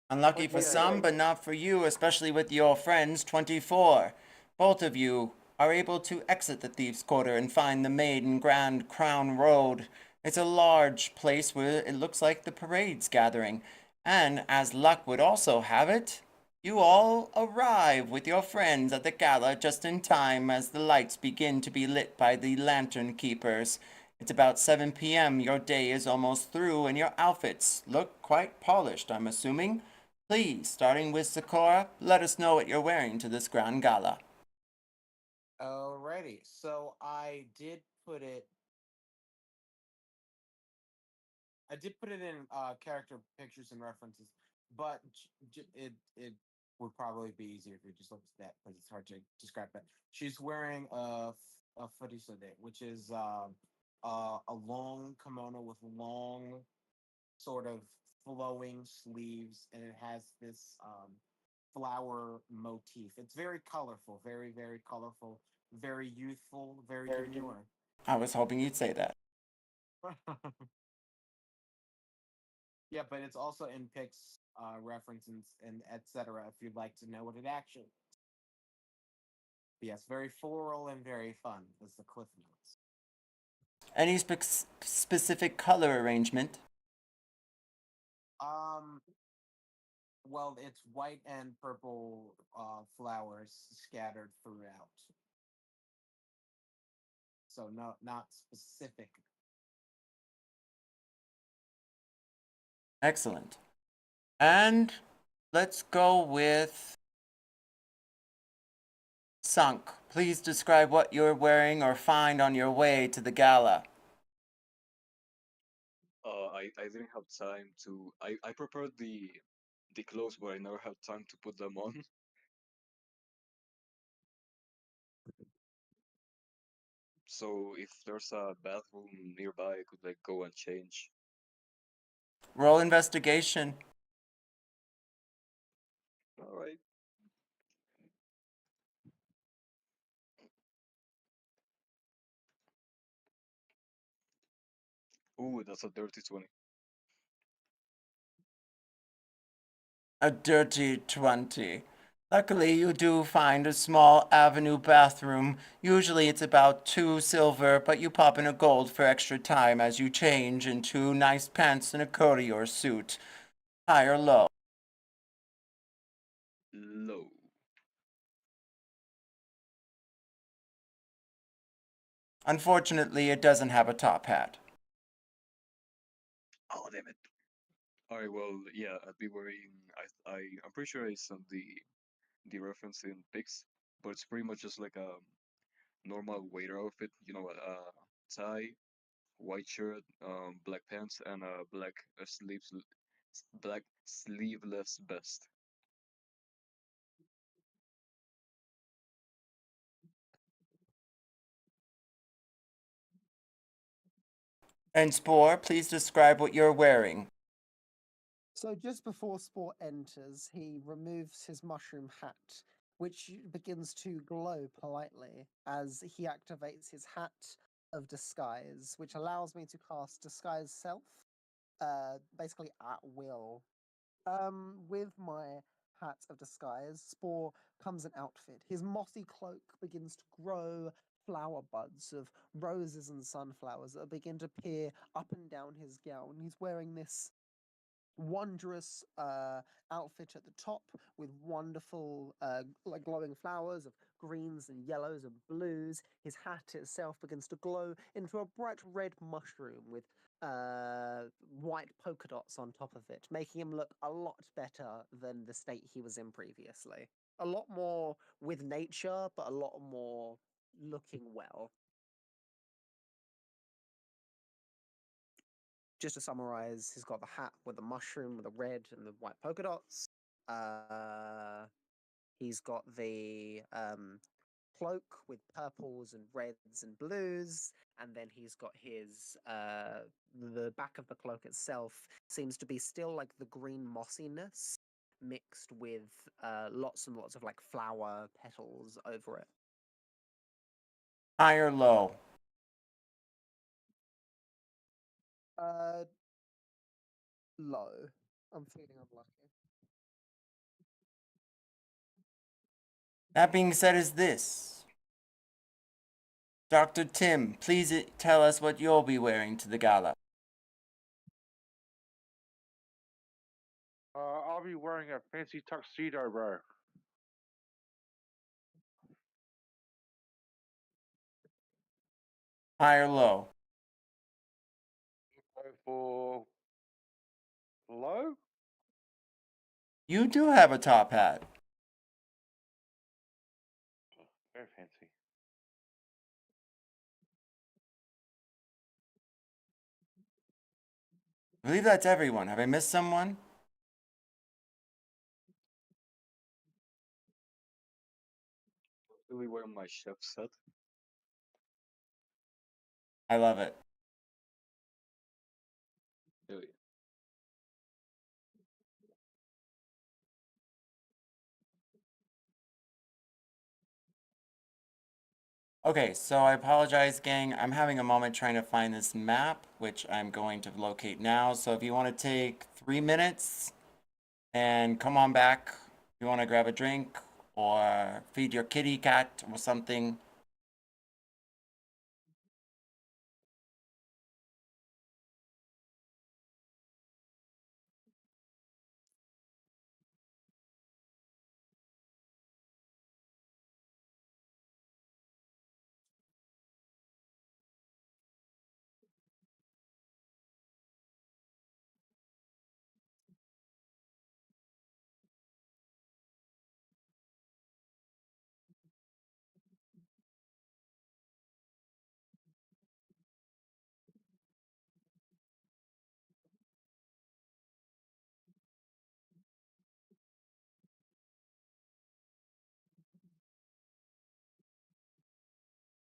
Unlucky for some, but not for you, especially with your friends, 24. Both of you are able to exit the Thieves' Quarter and find the Maiden Grand Crown Road. It's a large place where it looks like the parade's gathering. And as luck would also have it, you all arrive with your friends at the gala just in time as the lights begin to be lit by the lantern keepers. It's about 7 p.m. Your day is almost through and your outfits look quite polished, I'm assuming. Please, starting with Sakura, let us know what you're wearing to this grand gala.
Alrighty. So I did put it in character pictures and references, but it would probably be easier if we just looked at that because it's hard to describe that. She's wearing a furisode, which is a long kimono with long sort of flowing sleeves, and it has this flower motif. It's very colorful, very very colorful, very youthful, very demure.
I was hoping you'd say that.
Yeah, but it's also in pics, references, and etc. If you'd like to know what it actually is. But yes, very floral and very fun is the cliff notes.
Any specific color arrangement?
Um, well, it's white and purple flowers scattered throughout. So no, not specific.
Excellent. And let's go with Sunk. Please describe what you're wearing or find on your way to the gala.
I didn't have time to. I prepared the clothes, but I never had time to put them on. So if there's a bathroom nearby, I could like go and change.
Roll investigation.
All right. Ooh, that's a dirty 20.
A dirty 20. Luckily, you do find a small avenue bathroom. Usually it's about 2 silver, but you pop in a gold for extra time as you change into nice pants and a courier suit. High or low?
Low.
Unfortunately, it doesn't have a top hat.
Oh, damn it. Alright, well, yeah, I'd be wearing. I'm pretty sure it's on the reference in pics, but it's pretty much just like a normal waiter outfit. You know, tie, white shirt, black pants, and a black sleeveless vest.
And Spore, please describe what you're wearing.
So just before Sport enters, he removes his mushroom hat, which begins to glow politely as he activates his hat of disguise, which allows me to cast disguise self, basically at will. With my hat of disguise, Spore comes an outfit. His mossy cloak begins to grow flower buds of roses and sunflowers that begin to peer up and down his gown. He's wearing this wondrous outfit at the top with wonderful like glowing flowers of greens and yellows and blues. His hat itself begins to glow into a bright red mushroom with white polka dots on top of it, making him look a lot better than the state he was in previously. A lot more with nature, but a lot more looking well. Just to summarize, he's got the hat with the mushroom with the red and the white polka dots. He's got the cloak with purples and reds and blues, and then he's got his the back of the cloak itself seems to be still like the green mossiness mixed with lots and lots of like flower petals over it.
High or low?
Low. I'm feeling unlucky.
That being said, is this. Dr. Tim, please tell us what you'll be wearing to the gala.
I'll be wearing a fancy tuxedo, bro.
High or low?
Go for low.
You do have a top hat.
Very fancy.
I believe that's everyone. Have I missed someone?
Really wear my chef set.
I love it.
Hell yeah.
Okay, so I apologize, gang. I'm having a moment trying to find this map, which I'm going to locate now. So if you want to take 3 minutes and come on back, if you want to grab a drink or feed your kitty cat or something.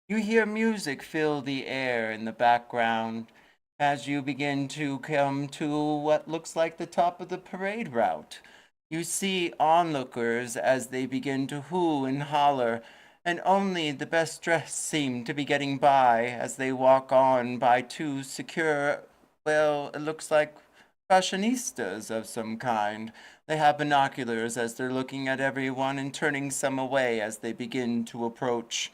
You hear music fill the air in the background as you begin to come to what looks like the top of the parade route. You see onlookers as they begin to hoo and holler, and only the best dressed seem to be getting by as they walk on by two secure, well, it looks like fashionistas of some kind. They have binoculars as they're looking at everyone and turning some away as they begin to approach.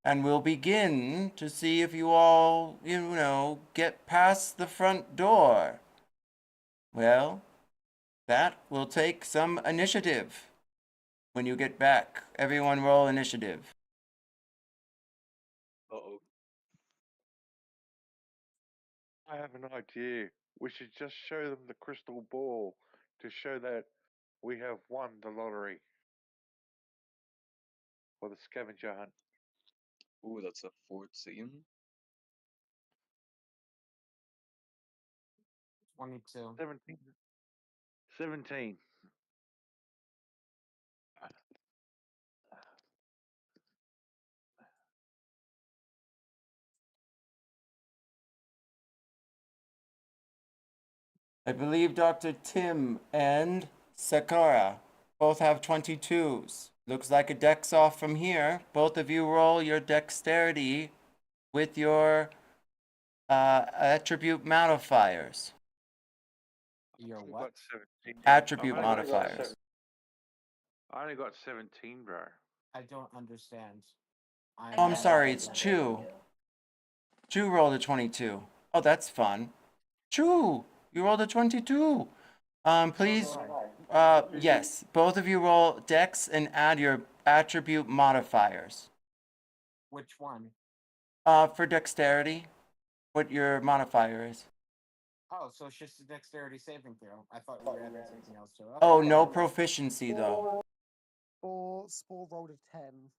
And we'll begin to see if you all, get past the front door. Well, that will take some initiative. When you get back, everyone roll initiative.
Uh-oh.
I have an idea. We should just show them the crystal ball to show that we have won the lottery or the scavenger hunt.
Ooh, that's a 14.
22.
17. 17.
I believe Dr. Tim and Sakura both have 22s. Looks like a dex off from here. Both of you roll your dexterity with your attribute modifiers.
Your
I've
what?
got 17.
Attribute
I've only got
modifiers.
I only got 17, bro.
I don't understand.
I
Oh, I'm
got
sorry,
a
it's
22.
Chu. Chu rolled a 22. Oh, that's fun. Chu, you rolled a 22. Please, yes, both of you roll dex and add your attribute modifiers.
Which one?
For dexterity, what your modifier is.
Oh, so it's just a dexterity saving throw. I thought we were adding something else to it. Okay.
Oh, no proficiency though.
Spore rolled a 10.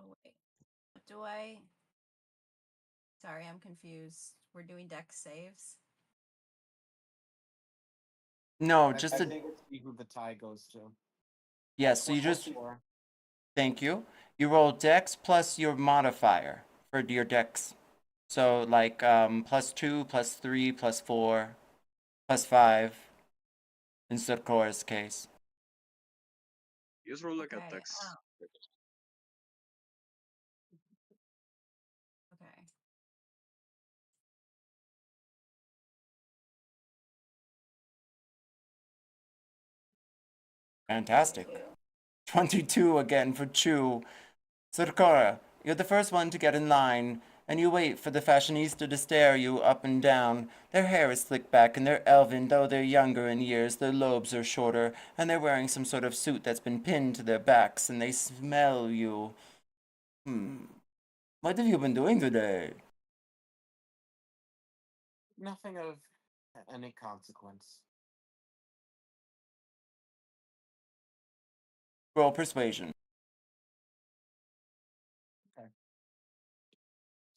Oh wait. What do I? Sorry, I'm confused. We're doing dex saves.
No,
I
just
think
a,
we'll see who the tie goes to.
yes, so you just,
24.
thank you. You roll dex plus your modifier for your dex. So like +2, +3, +4, +5 in Sakura's case.
Just roll like a
Okay,
dex.
Okay.
Fantastic. 22 again for Chu. Sakura, you're the first one to get in line, and you wait for the fashionista to stare you up and down. Their hair is slicked back, and they're elven, though they're younger in years. Their lobes are shorter, and they're wearing some sort of suit that's been pinned to their backs, and they smell you. What have you been doing today?
Nothing of any consequence.
Roll persuasion.
Okay.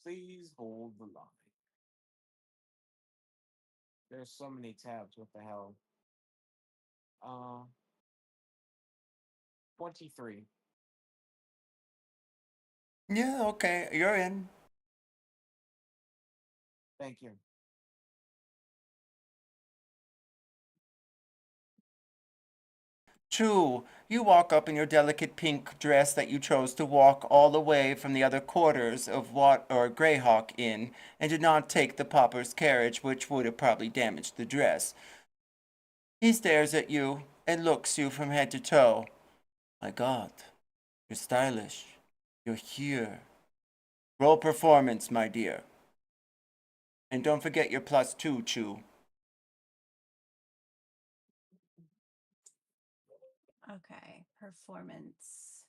Please hold the line. There's so many tabs. What the hell? 23.
Yeah, okay, you're in.
Thank you.
Chu, you walk up in your delicate pink dress that you chose to walk all the way from the other quarters of Greyhawk Inn, and did not take the pauper's carriage, which would have probably damaged the dress. He stares at you and looks you from head to toe. My God, you're stylish. You're here. Roll performance, my dear. And don't forget your +2, Chu.
Okay. Performance.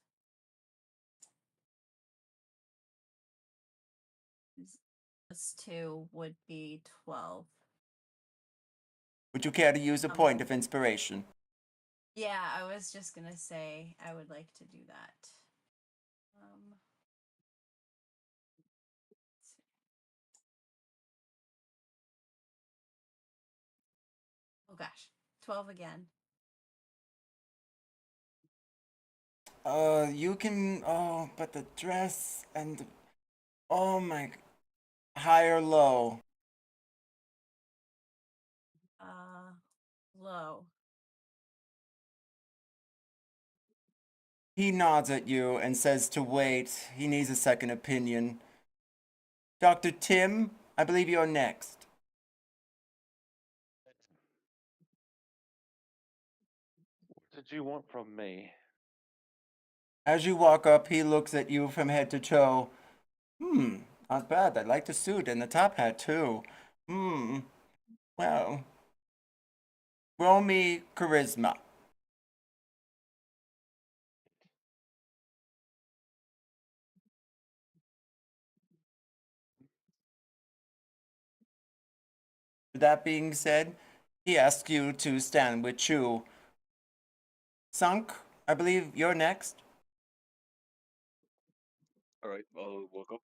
+2 would be 12.
Would you care to use a point of inspiration?
Yeah, I was just gonna say I would like to do that. Let's see. Oh gosh, 12 again.
You can, but the dress and, oh my, high or low?
Low.
He nods at you and says to wait. He needs a second opinion. Dr. Tim, I believe you're next.
did you want from me?
As you walk up, he looks at you from head to toe. Not bad. I like the suit and the top hat too. Well, roll me charisma. That being said, he asks you to stand with Chu. Sunk, I believe you're next.
Alright, I'll walk up.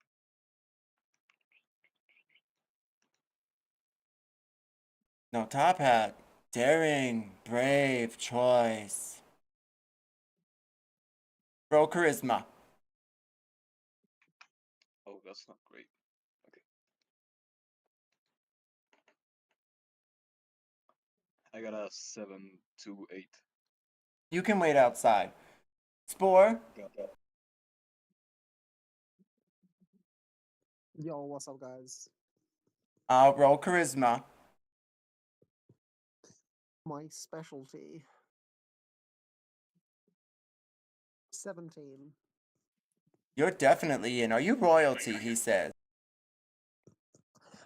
No, top hat. Daring, brave choice. Roll charisma.
Oh, that's not great. Okay. I got a 7 to 8.
You can wait outside. Spore,
Got that.
Yo, what's up, guys?
roll charisma.
My specialty. 17.
You're definitely in. Are you royalty? He says.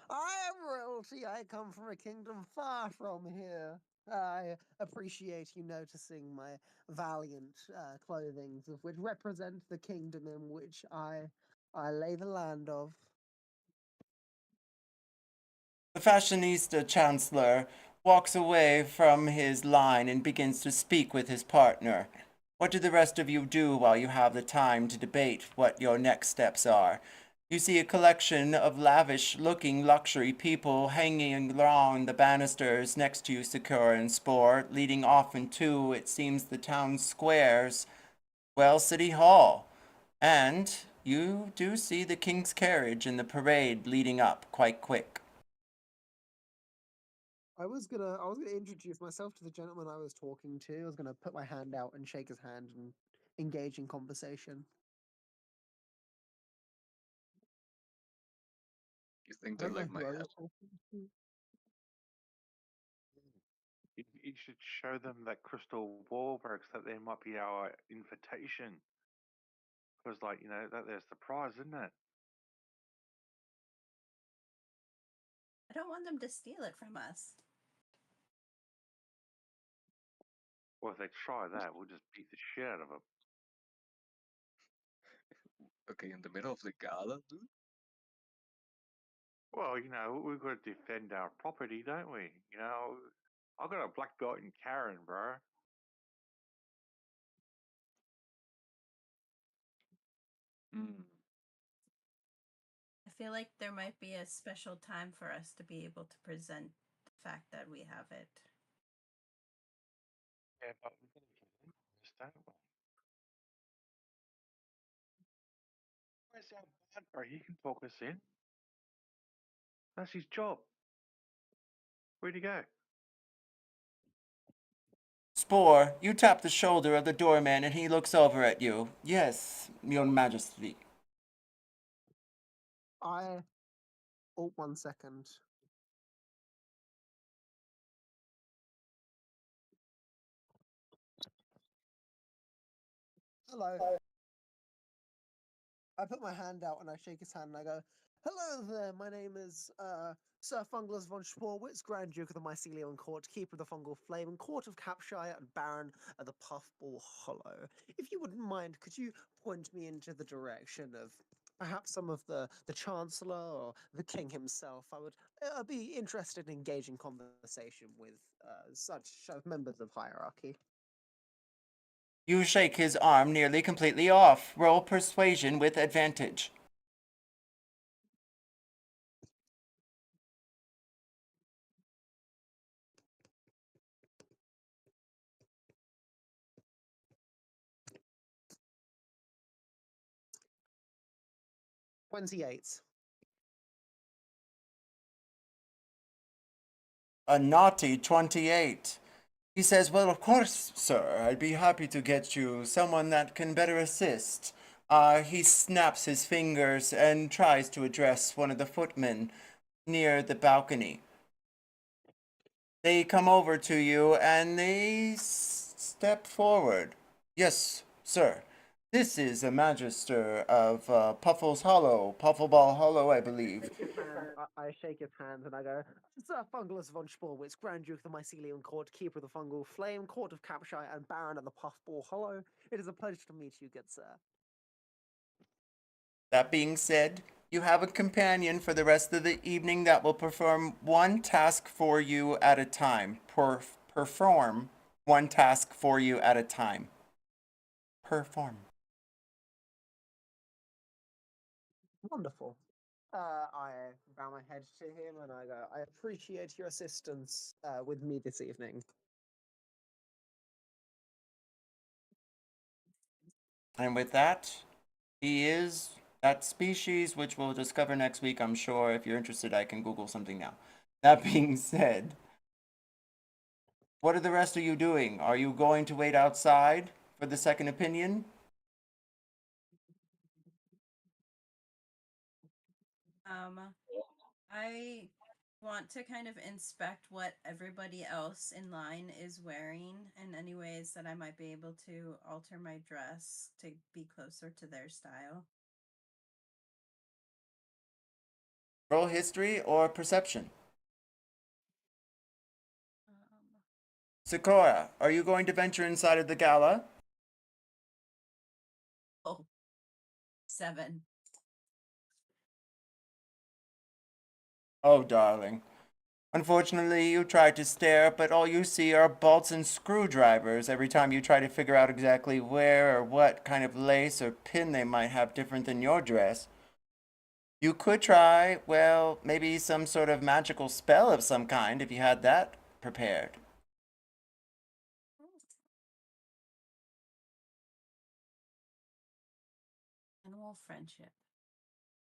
I am royalty. I come from a kingdom far from here. I appreciate you noticing my valiant clothings, of which represent the kingdom in which I lay the land of.
The fashionista chancellor walks away from his line and begins to speak with his partner. What do the rest of you do while you have the time to debate what your next steps are? You see a collection of lavish-looking luxury people hanging along the banisters next to you, Sakura and Spore, leading off into, it seems, the town squares, well, City Hall. And you do see the king's carriage and the parade leading up quite quick.
I was gonna introduce myself to the gentleman I was talking to. I was gonna put my hand out and shake his hand and engage in conversation.
You think
I
they
don't know
like my
who I
hat?
was talking to.
You should show them that crystal ball, because that there might be our invitation. Because, like, that there's the prize, isn't it?
I don't want them to steal it from us.
Well, if they try that, we'll just beat the shit out of them.
Okay, in the middle of the gala, dude?
Well, we've got to defend our property, don't we? I've got a black belt in Karen, bro.
Hmm.
I feel like there might be a special time for us to be able to present the fact that we have it.
Yeah, but we're going to get in this, don't we? Where's our bad, bro? He can talk us in. That's his job. Where'd he go?
Spore, you tap the shoulder of the doorman and he looks over at you. Yes, your majesty.
Oh, 1 second. Hello. I put my hand out and I shake his hand and I go, "Hello there, my name is Sir Funglus von Sporwitz, Grand Duke of the Mycelian Court, Keeper of the Fungal Flame, and Court of Capshire, and Baron of the Puffball Hollow. If you wouldn't mind, could you point me into the direction of perhaps some of the Chancellor or the King himself? I would be interested in engaging conversation with such members of hierarchy."
You shake his arm nearly completely off. Roll persuasion with advantage.
"28."
A naughty 28. He says, well, of course, sir, I'd be happy to get you someone that can better assist. He snaps his fingers and tries to address one of the footmen near the balcony. They come over to you and they step forward. Yes, sir. This is a Magister of Puffle's Hollow, Puffleball Hollow, I believe.
I shake his hand and I go, Sir Fungulus von Sporwitz, Grand Duke of the Mycelium Court, Keeper of the Fungal Flame, Court of Capshire, and Baron of the Puffball Hollow. It is a pleasure to meet you, good sir.
That being said, you have a companion for the rest of the evening that will perform one task for you at a time. Perform one task for you at a time. Perform.
Wonderful. I bow my head to him and I go, I appreciate your assistance with me this evening.
And with that, he is that species, which we'll discover next week, I'm sure. If you're interested, I can Google something now. That being said, what are the rest of you doing? Are you going to wait outside for the second opinion?
I want to kind of inspect what everybody else in line is wearing and any ways that I might be able to alter my dress to be closer to their style.
Roll history or perception. Sakura, are you going to venture inside of the gala?
Oh, 7.
Oh, darling. Unfortunately, you try to stare, but all you see are bolts and screwdrivers every time you try to figure out exactly where or what kind of lace or pin they might have different than your dress. You could try, well, maybe some sort of magical spell of some kind if you had that prepared.
Animal friendship.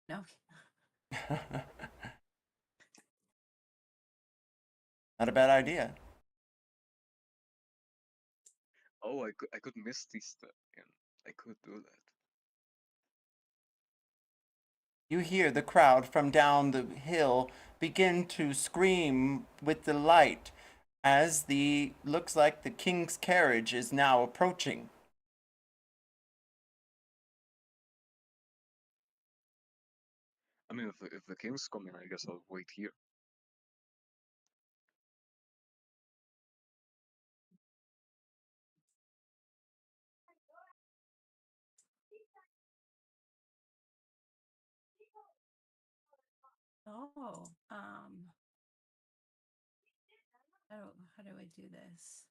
No.
Not a bad idea.
Oh, I could miss this and I could do that.
You hear the crowd from down the hill begin to scream with delight as the looks like the king's carriage is now approaching.
I mean, if the king's coming, I guess I'll wait here.
Oh, how do I do this?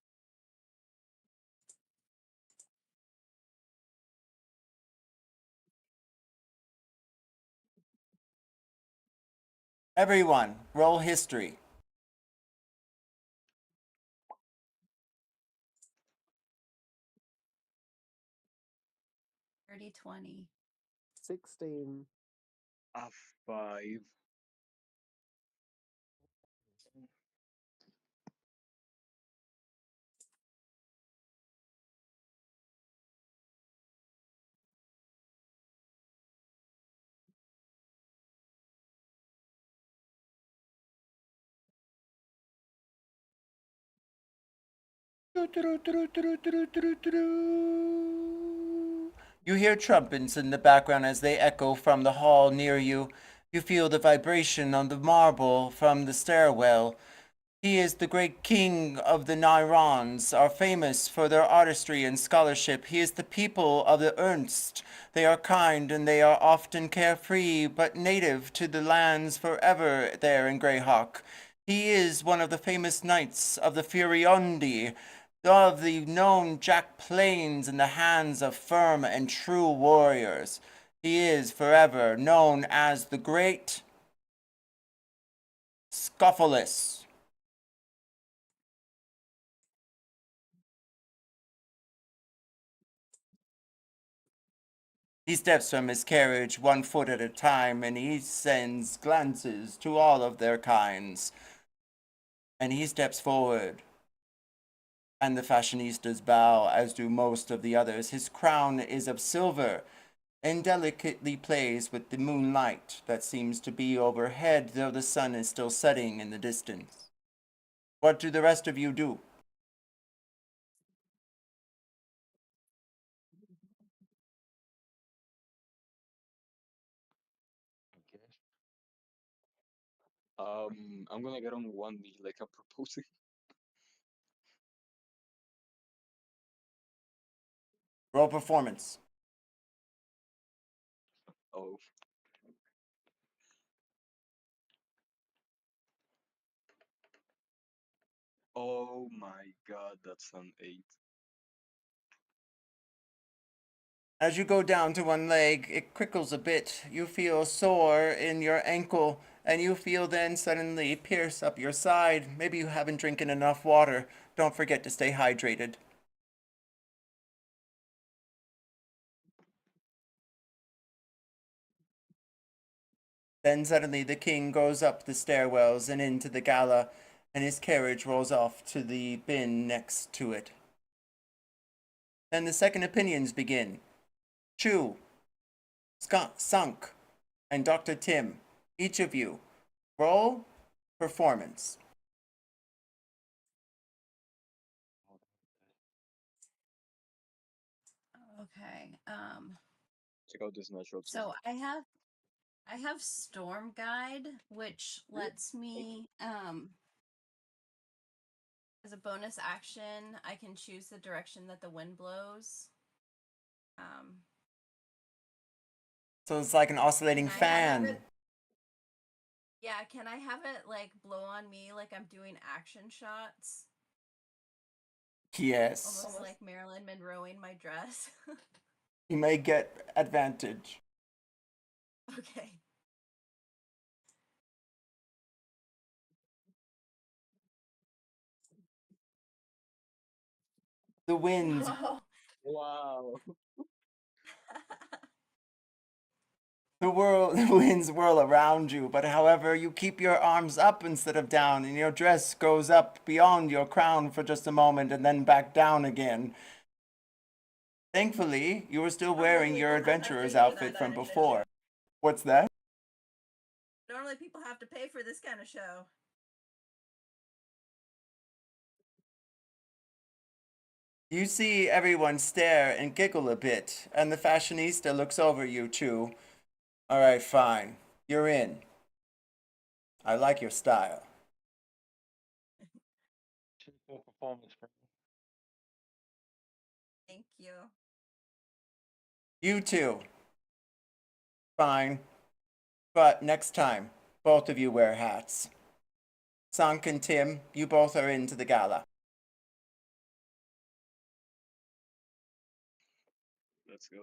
Everyone, roll history.
30-20.
16.
Ah, 5.
You hear trumpets in the background as they echo from the hall near you. You feel the vibration on the marble from the stairwell. He is the great king of the Nyrons, are famous for their artistry and scholarship. He is the people of the Ernst. They are kind and they are often carefree, but native to the lands forever there in Greyhawk. He is one of the famous knights of the Furiondi, of the known Jack Plains in the hands of firm and true warriors. He is forever known as the Great Scuffleless. He steps from his carriage 1 foot at a time, and he sends glances to all of their kinds. And he steps forward, and the fashionistas bow, as do most of the others. His crown is of silver, and delicately plays with the moonlight that seems to be overhead, though the sun is still setting in the distance. What do the rest of you do?
I'm gonna get on one knee like I'm proposing.
Roll performance.
Oh. Oh my god, that's an 8.
As you go down to one leg, it crickles a bit. You feel sore in your ankle, and you feel then suddenly pierce up your side. Maybe you haven't drinking enough water. Don't forget to stay hydrated. Then suddenly the king goes up the stairwells and into the gala, and his carriage rolls off to the bin next to it. Then the second opinions begin. Chu, Sunk, and Dr. Tim, each of you, roll performance.
Okay.
Check out this natural
So
20.
I have Storm Guide, which lets me as a bonus action, I can choose the direction that the wind blows.
So it's like an oscillating
Can I have
fan.
it- Yeah, can I have it like blow on me like I'm doing action shots?
Yes.
Almost like Marilyn Monroeing my dress.
You may get advantage.
Okay.
The winds
Whoa.
Wow.
the winds whirl around you, but however, you keep your arms up instead of down, and your dress goes up beyond your crown for just a moment and then back down again. Thankfully, you are still wearing your adventurer's outfit from before. What's that?
Normally people have to pay for this kind of show.
You see everyone stare and giggle a bit, and the fashionista looks over you, Chu. All right, fine. You're in. I like your style.
Super performance, bro.
Thank you.
You too. Fine. But next time, both of you wear hats. Sank and Tim, you both are into the gala.
Let's go.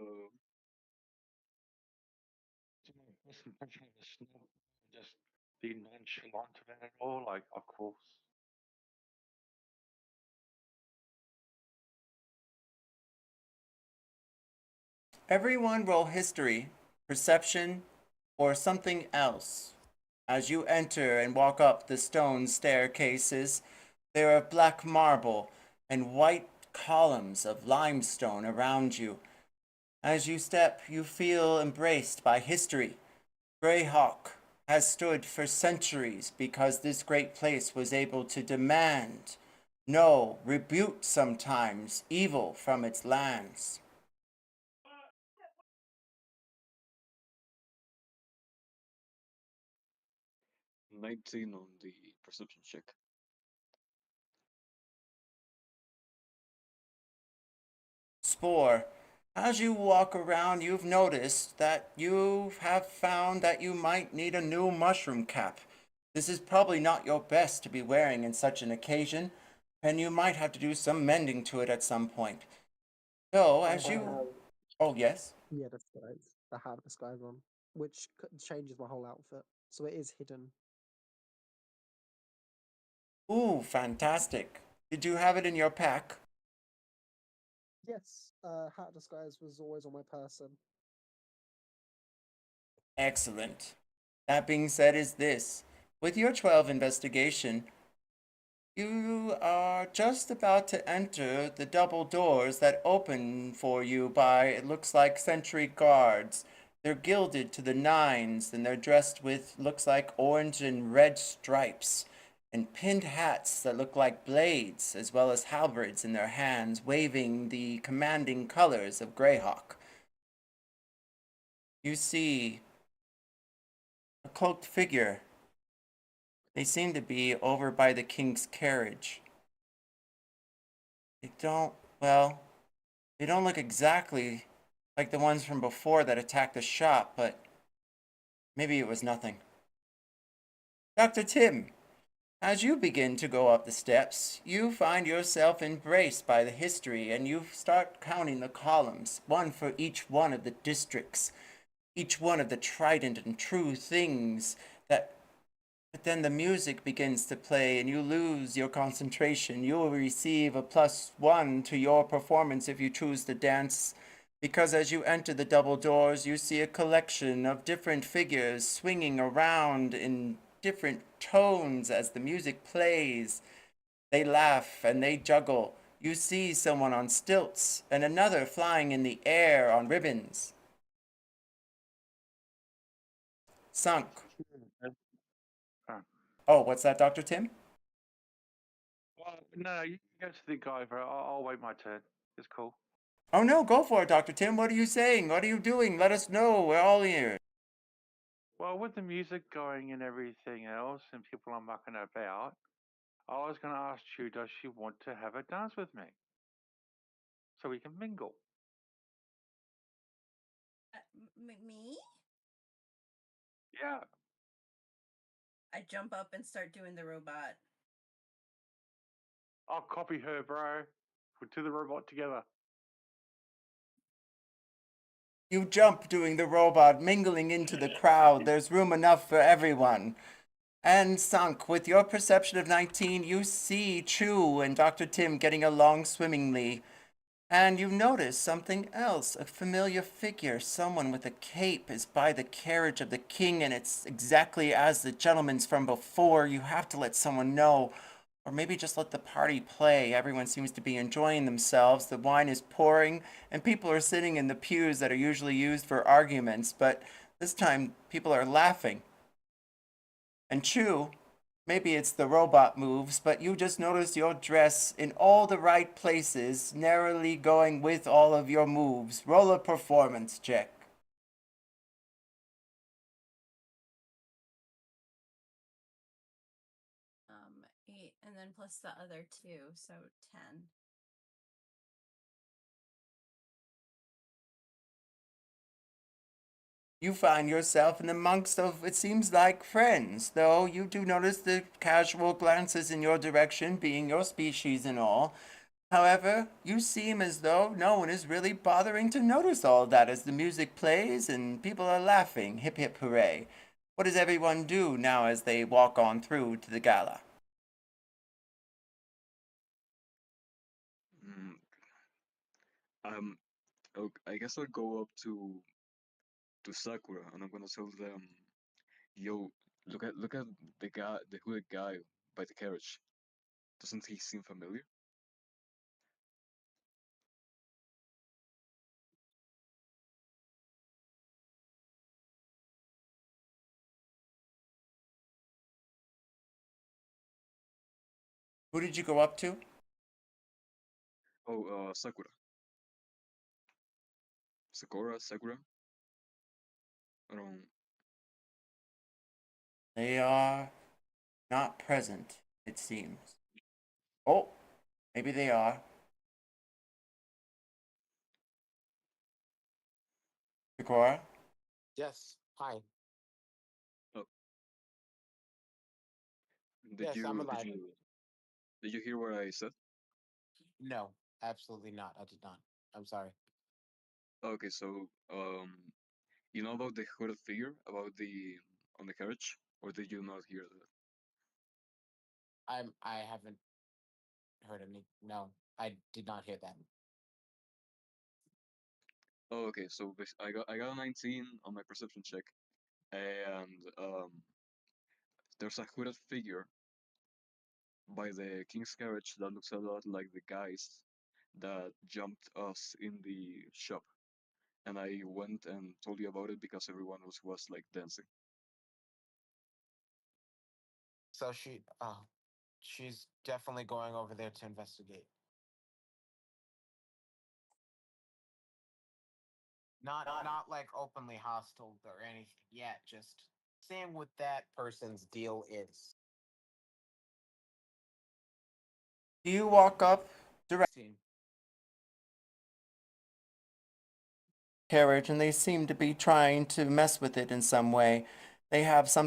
This impression of a snob just be nonchalant of it at all, like, of course.
Everyone roll history, perception, or something else. As you enter and walk up the stone staircases, there are black marble and white columns of limestone around you. As you step, you feel embraced by history. Greyhawk has stood for centuries because this great place was able to demand, no, rebuke sometimes, evil from its lands.
– 19 on the perception check.
Spore, as you walk around, you've noticed that you have found that you might need a new mushroom cap. This is probably not your best to be wearing in such an occasion, and you might have to do some mending to it at some point. So, as you... Oh, yes?
Yeah, disguise. The hat disguise on, which changes my whole outfit, so it is hidden.
Ooh, fantastic. Did you have it in your pack?
Yes, hat disguise was always on my person.
Excellent. That being said is this. With your 12 investigation, you are just about to enter the double doors that open for you by, it looks like, sentry guards. They're gilded to the nines, and they're dressed with, looks like, orange and red stripes, and pinned hats that look like blades, as well as halberds in their hands, waving the commanding colors of Greyhawk. You see a cloaked figure They seem to be over by the king's carriage. They don't, well, they don't look exactly like the ones from before that attacked the shop, but maybe it was nothing. Dr. Tim, as you begin to go up the steps, you find yourself embraced by the history and you start counting the columns, one for each one of the districts, each one of the trident and true things that. But then the music begins to play and you lose your concentration. You will receive a +1 to your performance if you choose to dance, because as you enter the double doors, you see a collection of different figures swinging around in different tones as the music plays. They laugh and they juggle. You see someone on stilts and another flying in the air on ribbons. Sunk.
Oh.
Oh, what's that, Dr. Tim?
Well, no, you go to the guy, bro. I'll wait my turn. It's cool.
Oh no, go for it, Dr. Tim. What are you saying? What are you doing? Let us know. We're all ears.
Well, with the music going and everything else, and people are mucking about, I was going to ask you, does she want to have a dance with me? So we can mingle.
Me?
Yeah.
I jump up and start doing the robot.
I'll copy her, bro. We'll do the robot together.
You jump doing the robot, mingling into the crowd. There's room enough for everyone. And Sunk, with your perception of 19, you see Chu and Dr. Tim getting along swimmingly. And you notice something else. A familiar figure, someone with a cape, is by the carriage of the king, and it's exactly as the gentleman's from before. You have to let someone know. Or maybe just let the party play. Everyone seems to be enjoying themselves. The wine is pouring, and people are sitting in the pews that are usually used for arguments, but this time people are laughing. And Chu, maybe it's the robot moves, but you just notice your dress in all the right places, narrowly going with all of your moves. Roll a performance check.
8, and then plus the other 2, so 10.
You find yourself in amongst of, it seems like, friends, though you do notice the casual glances in your direction, being your species and all. However, you seem as though no one is really bothering to notice all that as the music plays and people are laughing. Hip hip hooray. What does everyone do now as they walk on through to the gala?
Mm, um, I guess I'll go up to Sakura and I'm gonna tell them, "Yo, look at the hooded guy by the carriage. Doesn't he seem familiar?"
Who did you go up to?
Oh, Sakura, Sakura. I don't.
They are not present, it seems. Oh, maybe they are. Sakura?
Yes. Hi.
Oh,
Yes, I'm alive.
did you hear what I said?
No, absolutely not. I did not. I'm sorry.
Okay, so you know about the hooded figure about the on the carriage, or did you not hear that?
I haven't heard any. No, I did not hear that.
Oh, okay, so I got a 19 on my perception check, and there's a hooded figure by the king's carriage that looks a lot like the guys that jumped us in the shop. And I went and told you about it because everyone was like dancing.
So she's definitely going over there to investigate. Not like openly hostile or anything yet, just seeing what that person's deal is.
You walk up direct
16.
carriage and they seem to be trying to mess with it in some way. They have some